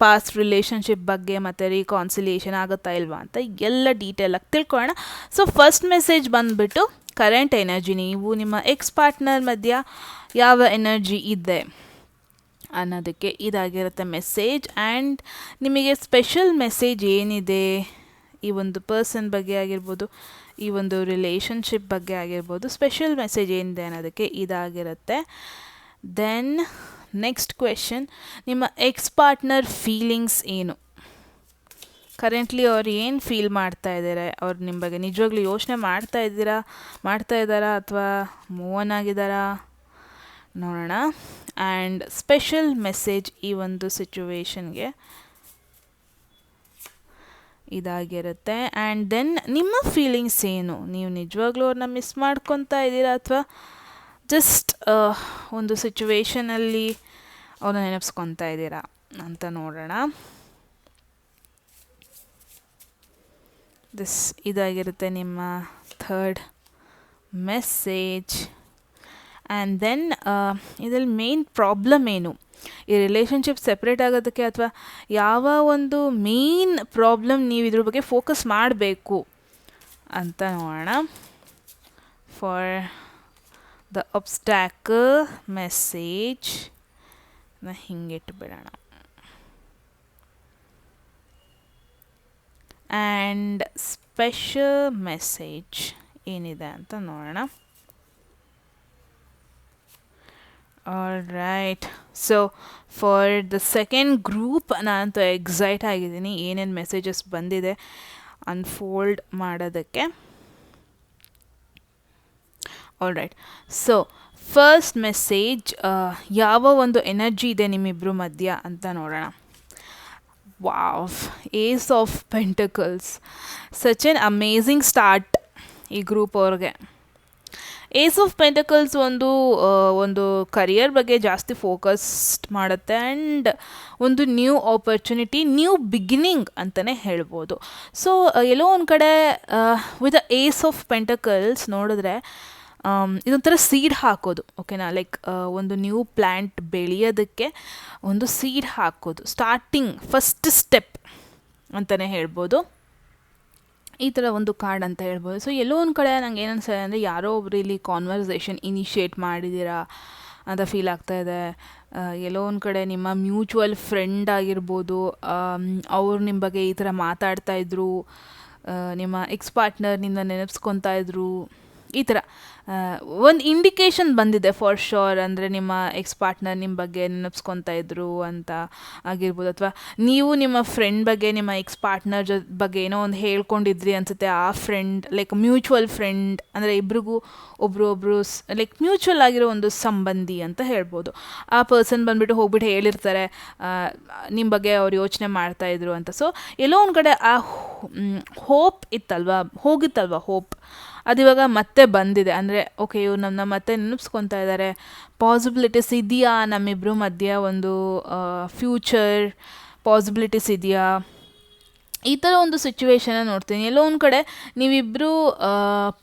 Speaker 1: ಪಾಸ್ಟ್ ರಿಲೇಷನ್ಶಿಪ್ ಬಗ್ಗೆ, ಮತ್ತು ರೀಕಾನ್ಸಿಲಿಯೇಷನ್ ಆಗುತ್ತಾ ಇಲ್ವಾ ಅಂತ ಎಲ್ಲ ಡೀಟೇಲಾಗಿ ತಿಳ್ಕೊಳ್ಳೋಣ. ಸೊ ಫಸ್ಟ್ ಮೆಸೇಜ್ ಬಂದುಬಿಟ್ಟು ಕರೆಂಟ್ ಎನರ್ಜಿ, ನೀವು ನಿಮ್ಮ ಎಕ್ಸ್ ಪಾರ್ಟ್ನರ್ ಮಧ್ಯ ಯಾವ ಎನರ್ಜಿ ಇದೆ ಅನ್ನೋದಕ್ಕೆ ಇದಾಗಿರುತ್ತೆ ಮೆಸೇಜ್. ಆ್ಯಂಡ್ ನಿಮಗೆ ಸ್ಪೆಷಲ್ ಮೆಸೇಜ್ ಏನಿದೆ ಈ ಒಂದು ಪರ್ಸನ್ ಬಗ್ಗೆ ಆಗಿರ್ಬೋದು, ಈ ಒಂದು ರಿಲೇಷನ್ಶಿಪ್ ಬಗ್ಗೆ ಆಗಿರ್ಬೋದು, ಸ್ಪೆಷಲ್ ಮೆಸೇಜ್ ಏನಿದೆ ಅನ್ನೋದಕ್ಕೆ ಇದಾಗಿರುತ್ತೆ. ದೆನ್ ನೆಕ್ಸ್ಟ್ ಕ್ವೆಶನ್, ನಿಮ್ಮ ಎಕ್ಸ್ ಪಾರ್ಟ್ನರ್ ಫೀಲಿಂಗ್ಸ್ ಏನು, ಕರೆಂಟ್ಲಿ ಅವ್ರು ಏನು ಫೀಲ್ ಮಾಡ್ತಾ ಇದ್ದಾರೆ, ಅವ್ರು ನಿಮ್ಮ ಬಗ್ಗೆ ನಿಜವಾಗ್ಲೂ ಯೋಚನೆ ಮಾಡ್ತಾ ಇದ್ದಾರಾ ಅಥವಾ ಮೂವ್ ಆನ್ ಆಗಿದ್ದಾರಾ ನೋಡೋಣ. ಆ್ಯಂಡ್ ಸ್ಪೆಷಲ್ ಮೆಸೇಜ್ ಈ ಒಂದು ಸಿಚುವೇಶನ್ಗೆ ಇದಾಗಿರುತ್ತೆ. ಆ್ಯಂಡ್ ದೆನ್ ನಿಮ್ಮ ಫೀಲಿಂಗ್ಸ್ ಏನು, ನೀವು ನಿಜವಾಗ್ಲೂ ಅವ್ರನ್ನ ಮಿಸ್ ಮಾಡ್ಕೊತಾ ಇದ್ದೀರಾ ಅಥವಾ ಜಸ್ಟ್ ಒಂದು ಸಿಚುವೇಶನಲ್ಲಿ ಅವ್ರನ್ನ ನೆನಪಿಸ್ಕೊತಾ ಇದ್ದೀರಾ ಅಂತ ನೋಡೋಣ. ಇದಾಗಿರುತ್ತೆ ನಿಮ್ಮ ಥರ್ಡ್ ಮೆಸೇಜ್. ಆ್ಯಂಡ್ ದೆನ್ ಇದರಲ್ಲಿ ಮೇನ್ ಪ್ರಾಬ್ಲಮ್ ಏನು, ಈ ರಿಲೇಷನ್ಶಿಪ್ ಸೆಪ್ರೇಟ್ ಆಗೋದಕ್ಕೆ ಅಥವಾ ಯಾವ ಒಂದು ಮೇನ್ ಪ್ರಾಬ್ಲಮ್ ನೀವು ಇದ್ರ ಬಗ್ಗೆ ಫೋಕಸ್ ಮಾಡಬೇಕು ಅಂತ ನೋಡೋಣ. ಫಾರ್ ದ ಅಬ್ಸ್ಟ್ಯಾಕಲ್ ಮೆಸೇಜ್ ಹಿಂಗಿಟ್ಬಿಡೋಣ. ಆ್ಯಂಡ್ ಸ್ಪೆಷಲ್ ಮೆಸೇಜ್ ಏನಿದೆ ಅಂತ ನೋಡೋಣ. Alright, so for the second group ನಾನಂತೂ ಎಕ್ಸೈಟ್ ಆಗಿದ್ದೀನಿ ಏನೇನು ಮೆಸೇಜಸ್ ಬಂದಿದೆ ಅನ್ಫೋಲ್ಡ್ ಮಾಡೋದಕ್ಕೆ. ಆಲ್ರೈಟ್, ಸೊ ಫಸ್ಟ್ ಮೆಸೇಜ್, ಯಾವ ಒಂದು ಎನರ್ಜಿ ಇದೆ ನಿಮ್ಮಿಬ್ಬರು ಮಧ್ಯ ಅಂತ ನೋಡೋಣ. Wow, ace of pentacles, such an amazing start ಈ ಗ್ರೂಪ್ ಅವ್ರಿಗೆ. ಏಸ್ ಆಫ್ ಪೆಂಟಕಲ್ಸ್ ಒಂದು ಕರಿಯರ್ ಬಗ್ಗೆ ಜಾಸ್ತಿ ಫೋಕಸ್ಡ್ ಮಾಡುತ್ತೆ. ಆ್ಯಂಡ್ ಒಂದು ನ್ಯೂ ಆಪರ್ಚುನಿಟಿ, ನ್ಯೂ ಬಿಗಿನಿಂಗ್ ಅಂತಲೇ ಹೇಳ್ಬೋದು. ಸೊ ಎಲ್ಲೋ ಒಂದು ಕಡೆ ವಿತ್ ಏಸ್ ಆಫ್ ಪೆಂಟಕಲ್ಸ್ ನೋಡಿದ್ರೆ ಇದೊಂಥರ ಸೀಡ್ ಹಾಕೋದು, ಓಕೆನಾ. ಲೈಕ್ ಒಂದು ನ್ಯೂ ಪ್ಲ್ಯಾಂಟ್ ಬೆಳೆಯೋದಕ್ಕೆ ಒಂದು ಸೀಡ್ ಹಾಕೋದು, ಸ್ಟಾರ್ಟಿಂಗ್ ಫಸ್ಟ್ ಸ್ಟೆಪ್ ಅಂತಲೇ ಹೇಳ್ಬೋದು. ಈ ಥರ ಒಂದು ಕಾರ್ಡ್ ಅಂತ ಹೇಳ್ಬೋದು. ಸೊ ಎಲ್ಲೋ ಒಂದು ಕಡೆ ನಂಗೆ ಏನು ಅನ್ಸಿದೆ ಅಂದರೆ ಯಾರೋ ಒಬ್ರು ಇಲ್ಲಿ ಕಾನ್ವರ್ಸೇಷನ್ ಇನಿಷಿಯೇಟ್ ಮಾಡಿದ್ದೀರಾ ಅಂತ ಫೀಲ್ ಆಗ್ತಾಯಿದೆ. ಎಲ್ಲೋ ಒಂದು ಕಡೆ ನಿಮ್ಮ ಮ್ಯೂಚುವಲ್ ಫ್ರೆಂಡ್ ಆಗಿರ್ಬೋದು, ಅವ್ರು ನಿಮ್ಮ ಬಗ್ಗೆ ಈ ಥರ ಮಾತಾಡ್ತಾಯಿದ್ರು, ನಿಮ್ಮ ಎಕ್ಸ್ ಪಾರ್ಟ್ನರ್ನಿಂದ ನೆನಪಿಸ್ಕೊತಾ ಇದ್ರು, ಈ ಥರ ಒಂದು ಇಂಡಿಕೇಶನ್ ಬಂದಿದೆ ಫಾರ್ ಶೋರ್. ಅಂದರೆ ನಿಮ್ಮ ಎಕ್ಸ್ ಪಾರ್ಟ್ನರ್ ನಿಮ್ಮ ಬಗ್ಗೆ ನೆನಪಿಸ್ಕೊತಾ ಇದ್ರು ಅಂತ ಆಗಿರ್ಬೋದು, ಅಥವಾ ನೀವು ನಿಮ್ಮ ಫ್ರೆಂಡ್ ಬಗ್ಗೆ ನಿಮ್ಮ ಎಕ್ಸ್ ಪಾರ್ಟ್ನರ್ ಬಗ್ಗೆ ಏನೋ ಒಂದು ಹೇಳ್ಕೊಂಡಿದ್ರಿ ಅನಿಸುತ್ತೆ. ಆ ಫ್ರೆಂಡ್ ಲೈಕ್ ಮ್ಯೂಚುವಲ್ ಫ್ರೆಂಡ್ ಅಂದರೆ ಇಬ್ರಿಗೂ ಒಬ್ರು ಲೈಕ್ ಮ್ಯೂಚುವಲ್ ಆಗಿರೋ ಒಂದು ಸಂಬಂಧಿ ಅಂತ ಹೇಳ್ಬೋದು. ಆ ಪರ್ಸನ್ ಬಂದುಬಿಟ್ಟು ಹೋಗ್ಬಿಟ್ಟು ಹೇಳಿರ್ತಾರೆ ನಿಮ್ಮ ಬಗ್ಗೆ ಅವ್ರು ಯೋಚನೆ ಮಾಡ್ತಾಯಿದ್ರು ಅಂತ. ಸೊ ಎಲ್ಲೋ ಒಂದು ಕಡೆ ಆ ಹೋಪ್ ಹೋಗಿತ್ತಲ್ವ ಹೋಪ್, ಅದಿವಾಗ ಮತ್ತೆ ಬಂದಿದೆ. ಅಂದರೆ ಓಕೆ, ಇವ್ರು ನಮ್ಮನ್ನ ಮತ್ತೆ ನೆನಪಿಸ್ಕೊತಾ ಇದ್ದಾರೆ, ಪಾಸಿಬಿಲಿಟೀಸ್ ಇದೆಯಾ ನಮ್ಮಿಬ್ಬರು ಮಧ್ಯೆ, ಒಂದು ಫ್ಯೂಚರ್ ಪಾಸಿಬಿಲಿಟೀಸ್ ಇದೆಯಾ, ಈ ಥರ ಒಂದು ಸಿಚುವೇಶನ್ನ ನೋಡ್ತೀನಿ. ಎಲ್ಲೋ ಒಂದು ಕಡೆ ನೀವಿಬ್ಬರು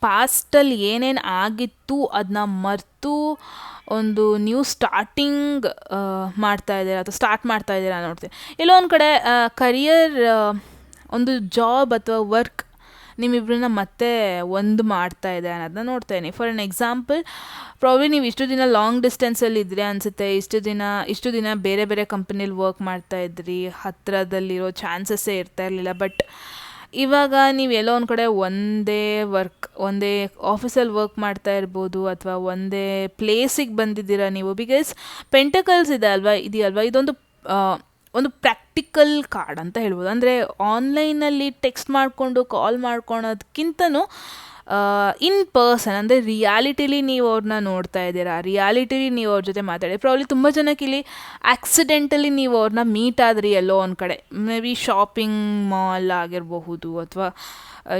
Speaker 1: ಪಾಸ್ಟಲ್ಲಿ ಏನೇನು ಆಗಿತ್ತು ಅದನ್ನ ಮರೆತು ಒಂದು ನ್ಯೂ ಸ್ಟಾರ್ಟಿಂಗ್ ಮಾಡ್ತಾಯಿದ್ದೀರಾ ಅಥವಾ ಸ್ಟಾರ್ಟ್ ಮಾಡ್ತಾಯಿದ್ದೀರಾ ನೋಡ್ತೀನಿ. ಎಲ್ಲೋ ಒಂದು ಕಡೆ ಕರಿಯರ್ ಒಂದು ಜಾಬ್ ಅಥವಾ ವರ್ಕ್ ನಿಮ್ಮಿಬ್ಬರನ್ನ ಮತ್ತೆ ಒಂದು ಮಾಡ್ತಾ ಇದೆ ಅನ್ನೋದನ್ನ ನೋಡ್ತಾ ಇದ್ದೀನಿ. ಫಾರ್ ಎನ್ ಎಕ್ಸಾಂಪಲ್, ಪ್ರಾಬ್ಲಿ ನೀವು ಇಷ್ಟು ದಿನ ಲಾಂಗ್ ಡಿಸ್ಟೆನ್ಸಲ್ಲಿ ಇದ್ರಿ ಅನಿಸುತ್ತೆ. ಇಷ್ಟು ದಿನ ಬೇರೆ ಬೇರೆ ಕಂಪನಿಲಿ ವರ್ಕ್ ಮಾಡ್ತಾ ಇದ್ರಿ, ಹತ್ತಿರದಲ್ಲಿರೋ ಚಾನ್ಸಸ್ಸೇ ಇರ್ತಾ ಇರಲಿಲ್ಲ. ಬಟ್ ಇವಾಗ ನೀವು ಎಲ್ಲೋ ಒಂದು ಕಡೆ ಒಂದೇ ಆಫೀಸಲ್ಲಿ ವರ್ಕ್ ಮಾಡ್ತಾ ಇರ್ಬೋದು, ಅಥವಾ ಒಂದೇ ಪ್ಲೇಸಿಗೆ ಬಂದಿದ್ದೀರಾ ನೀವು. ಬಿಕಾಸ್ ಪೆಂಟಕಲ್ಸ್ ಇದೆಯಲ್ವಾ, ಇದೊಂದು ಒಂದು ಪ್ರಾಕ್ಟಿಕಲ್ ಕಾರ್ಡ್ ಅಂತ ಹೇಳ್ಬೋದು. ಅಂದರೆ ಆನ್ಲೈನಲ್ಲಿ ಟೆಕ್ಸ್ಟ್ ಮಾಡಿಕೊಂಡು ಕಾಲ್ ಮಾಡ್ಕೊಳೋದಕ್ಕಿಂತನೂ ಇನ್ ಪರ್ಸನ್, ಅಂದರೆ ರಿಯಾಲಿಟಿಲಿ ನೀವು ಅವ್ರನ್ನ ನೋಡ್ತಾ ಇದ್ದೀರಾ, ರಿಯಾಲಿಟಿಲಿ ನೀವು ಅವ್ರ ಜೊತೆ ಮಾತಾಡಿ. ಪ್ರಾಬ್ಲಿ ತುಂಬ ಜನಕ್ಕೆ ಇಲ್ಲಿ ಆಕ್ಸಿಡೆಂಟಲಿ ನೀವು ಅವ್ರನ್ನ ಮೀಟ್ ಆದ್ರಿ ಎಲ್ಲೋ ಒಂದು ಕಡೆ, ಮೇ ಬಿ ಶಾಪಿಂಗ್ ಮಾಲ್ ಆಗಿರಬಹುದು, ಅಥವಾ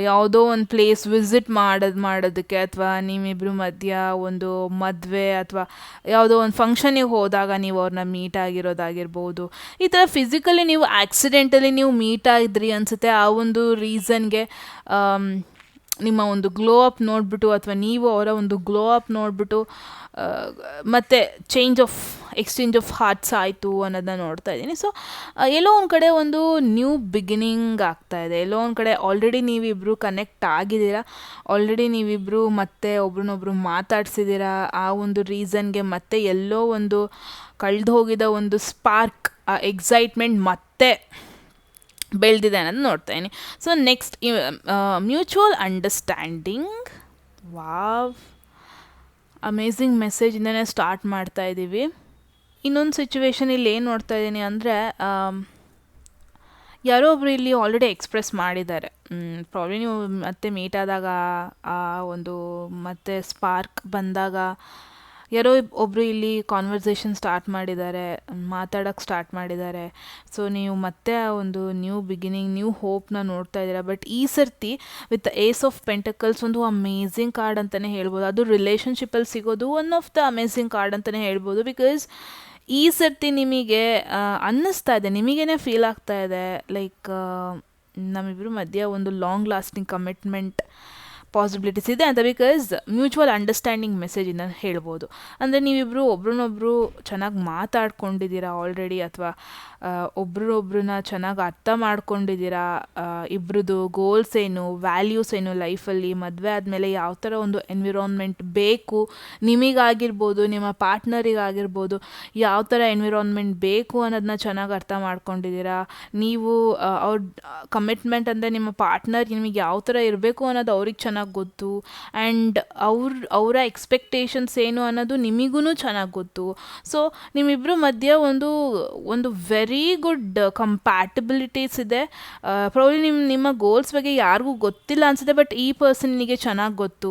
Speaker 1: ಯಾವುದೋ ಒಂದು ಪ್ಲೇಸ್ ವಿಸಿಟ್ ಮಾಡೋದಕ್ಕೆ, ಅಥವಾ ನಿಮ್ಮಿಬ್ಬರು ಮಧ್ಯ ಒಂದು ಮದುವೆ ಅಥವಾ ಯಾವುದೋ ಒಂದು ಫಂಕ್ಷನಿಗೆ ಹೋದಾಗ ನೀವು ಅವ್ರನ್ನ ಮೀಟ್ ಆಗಿರೋದಾಗಿರ್ಬೋದು. ಈ ಥರ ಫಿಸಿಕಲಿ ನೀವು ಆಕ್ಸಿಡೆಂಟಲಿ ನೀವು ಮೀಟ್ ಆಗಿದ್ರಿ ಅನಿಸುತ್ತೆ. ಆ ಒಂದು ರೀಸನ್ಗೆ ನಿಮ್ಮ ಒಂದು ಗ್ಲೋ ಅಪ್ ನೋಡಿಬಿಟ್ಟು, ಅಥವಾ ನೀವು ಅವರ ಒಂದು ಗ್ಲೋ ಅಪ್ ನೋಡಿಬಿಟ್ಟು ಮತ್ತು ಎಕ್ಸ್ಚೇಂಜ್ ಆಫ್ ಹಾರ್ಟ್ಸ್ ಆಯಿತು ಅನ್ನೋದನ್ನ ನೋಡ್ತಾ ಇದ್ದೀನಿ. ಸೊ ಎಲ್ಲೋ ಒಂದು ಕಡೆ ಒಂದು ನ್ಯೂ ಬಿಗಿನಿಂಗ್ ಆಗ್ತಾಯಿದೆ. ಎಲ್ಲೋ ಒಂದು ಕಡೆ ಆಲ್ರೆಡಿ ನೀವಿಬ್ಬರು ಕನೆಕ್ಟ್ ಆಗಿದ್ದೀರಾ, ಆಲ್ರೆಡಿ ನೀವಿಬ್ಬರು ಮತ್ತೆ ಒಬ್ರನ್ನೊಬ್ರು ಮಾತಾಡ್ಸಿದ್ದೀರಾ. ಆ ಒಂದು ರೀಸನ್ಗೆ ಮತ್ತೆ ಎಲ್ಲೋ ಒಂದು ಕಳೆದು ಹೋಗಿದ ಒಂದು ಸ್ಪಾರ್ಕ್, ಆ ಎಕ್ಸೈಟ್ಮೆಂಟ್ ಮತ್ತೆ ಬೆಳೆದಿದೆ ಅನ್ನೋದು ನೋಡ್ತಾ ಇದ್ದೀನಿ. So next, mutual understanding. Wow, amazing ಮೆಸೇಜಿಂದನೇ ಸ್ಟಾರ್ಟ್ ಮಾಡ್ತಾ ಇದ್ದೀವಿ. ಇನ್ನೊಂದು ಸಿಚುವೇಶನ್ ಇಲ್ಲಿ ಏನು ನೋಡ್ತಾ ಇದ್ದೀನಿ ಅಂದರೆ, ಯಾರೋ ಒಬ್ಬರು ಇಲ್ಲಿ ಆಲ್ರೆಡಿ ಎಕ್ಸ್ಪ್ರೆಸ್ ಮಾಡಿದ್ದಾರೆ. ಪ್ರಾಬ್ಲಿ ನೀವು ಮತ್ತೆ ಮೀಟ್ ಆದಾಗ, ಆ ಒಂದು ಮತ್ತೆ ಸ್ಪಾರ್ಕ್ ಬಂದಾಗ ಯಾರೋ ಒಬ್ಬರು ಇಲ್ಲಿ ಕಾನ್ವರ್ಸೇಷನ್ ಸ್ಟಾರ್ಟ್ ಮಾಡಿದ್ದಾರೆ, ಮಾತಾಡೋಕ್ಕೆ ಸ್ಟಾರ್ಟ್ ಮಾಡಿದ್ದಾರೆ. ಸೊ ನೀವು ಮತ್ತೆ ಆ ಒಂದು ನ್ಯೂ ಬಿಗಿನಿಂಗ್, ನ್ಯೂ ಹೋಪ್ನ ನೋಡ್ತಾ ಇದ್ದೀರಾ. ಬಟ್ ಈ ಸರ್ತಿ ವಿತ್ ಏಸ್ ಆಫ್ ಪೆಂಟಕಲ್ಸ್ ಒಂದು ಅಮೇಝಿಂಗ್ ಕಾರ್ಡ್ ಅಂತಲೇ ಹೇಳ್ಬೋದು. ಅದು ರಿಲೇಷನ್ಶಿಪ್ಪಲ್ಲಿ ಸಿಗೋದು one of the amazing card ಅಂತಲೇ ಹೇಳ್ಬೋದು. ಬಿಕಾಸ್ ಈ ಸರ್ತಿ ನಿಮಗೆ ಅನ್ನಿಸ್ತಾ ಇದೆ, ನಿಮಗೇನೆ ಫೀಲ್ ಆಗ್ತಾ ಇದೆ, ಲೈಕ್ ನಮ್ಮಿಬ್ಬರ ಮಧ್ಯೆ ಒಂದು ಲಾಂಗ್ ಲಾಸ್ಟಿಂಗ್ ಕಮಿಟ್ಮೆಂಟ್ ಪಾಸಿಬಿಲಿಟೀಸ್ ಇದೆ ಅಂತ. ಬಿಕಾಸ್ ಮ್ಯೂಚುವಲ್ ಅಂಡರ್ಸ್ಟ್ಯಾಂಡಿಂಗ್ ಮೆಸೇಜಿಂದ ಹೇಳ್ಬೋದು. ಅಂದರೆ ನೀವಿಬ್ಬರು ಒಬ್ರನ್ನೊಬ್ರು ಚೆನ್ನಾಗಿ ಮಾತಾಡ್ಕೊಂಡಿದ್ದೀರಾ ಆಲ್ರೆಡಿ, ಅಥವಾ ಒಬ್ರನ್ನೊಬ್ರನ್ನ ಚೆನ್ನಾಗಿ ಅರ್ಥ ಮಾಡ್ಕೊಂಡಿದ್ದೀರಾ. ಇಬ್ಬರದು ಗೋಲ್ಸ್ ಏನು, ವ್ಯಾಲ್ಯೂಸ್ ಏನು ಲೈಫಲ್ಲಿ, ಮದುವೆ ಆದಮೇಲೆ ಯಾವ ಥರ ಒಂದು ಎನ್ವಿರಾನ್ಮೆಂಟ್ ಬೇಕು ನಿಮಗಾಗಿರ್ಬೋದು, ನಿಮ್ಮ ಪಾರ್ಟ್ನರಿಗಾಗಿರ್ಬೋದು, ಯಾವ ಥರ ಎನ್ವಿರಾನ್ಮೆಂಟ್ ಬೇಕು ಅನ್ನೋದನ್ನ ಚೆನ್ನಾಗಿ ಅರ್ಥ ಮಾಡ್ಕೊಂಡಿದ್ದೀರಾ. ನೀವು ಅವ್ರ ಕಮಿಟ್ಮೆಂಟ್ ಅಂದರೆ ನಿಮ್ಮ ಪಾರ್ಟ್ನರ್ ನಿಮಗೆ ಯಾವ ಥರ ಇರಬೇಕು ಅನ್ನೋದು ಅವ್ರಿಗೆ ಚೆನ್ನಾಗಿ ಗೊತ್ತು. ಆ್ಯಂಡ್ ಅವರ ಎಕ್ಸ್ಪೆಕ್ಟೇಷನ್ಸ್ ಏನು ಅನ್ನೋದು ನಿಮಗೂ ಚೆನ್ನಾಗಿ ಗೊತ್ತು. ಸೊ ನಿಮ್ಮಿಬ್ಬರ ಮಧ್ಯೆ ಒಂದು ವೆರಿ ಗುಡ್ ಕಂಪ್ಯಾಟಿಬಿಲಿಟೀಸ್ ಇದೆ. ಪ್ರಾಬ್ಲಿ ನಿಮ್ಮ ಗೋಲ್ಸ್ ಬಗ್ಗೆ ಯಾರಿಗೂ ಗೊತ್ತಿಲ್ಲ ಅನಿಸುತ್ತೆ, ಬಟ್ ಈ ಪರ್ಸನ್ನಿಗೆ ಚೆನ್ನಾಗಿ ಗೊತ್ತು.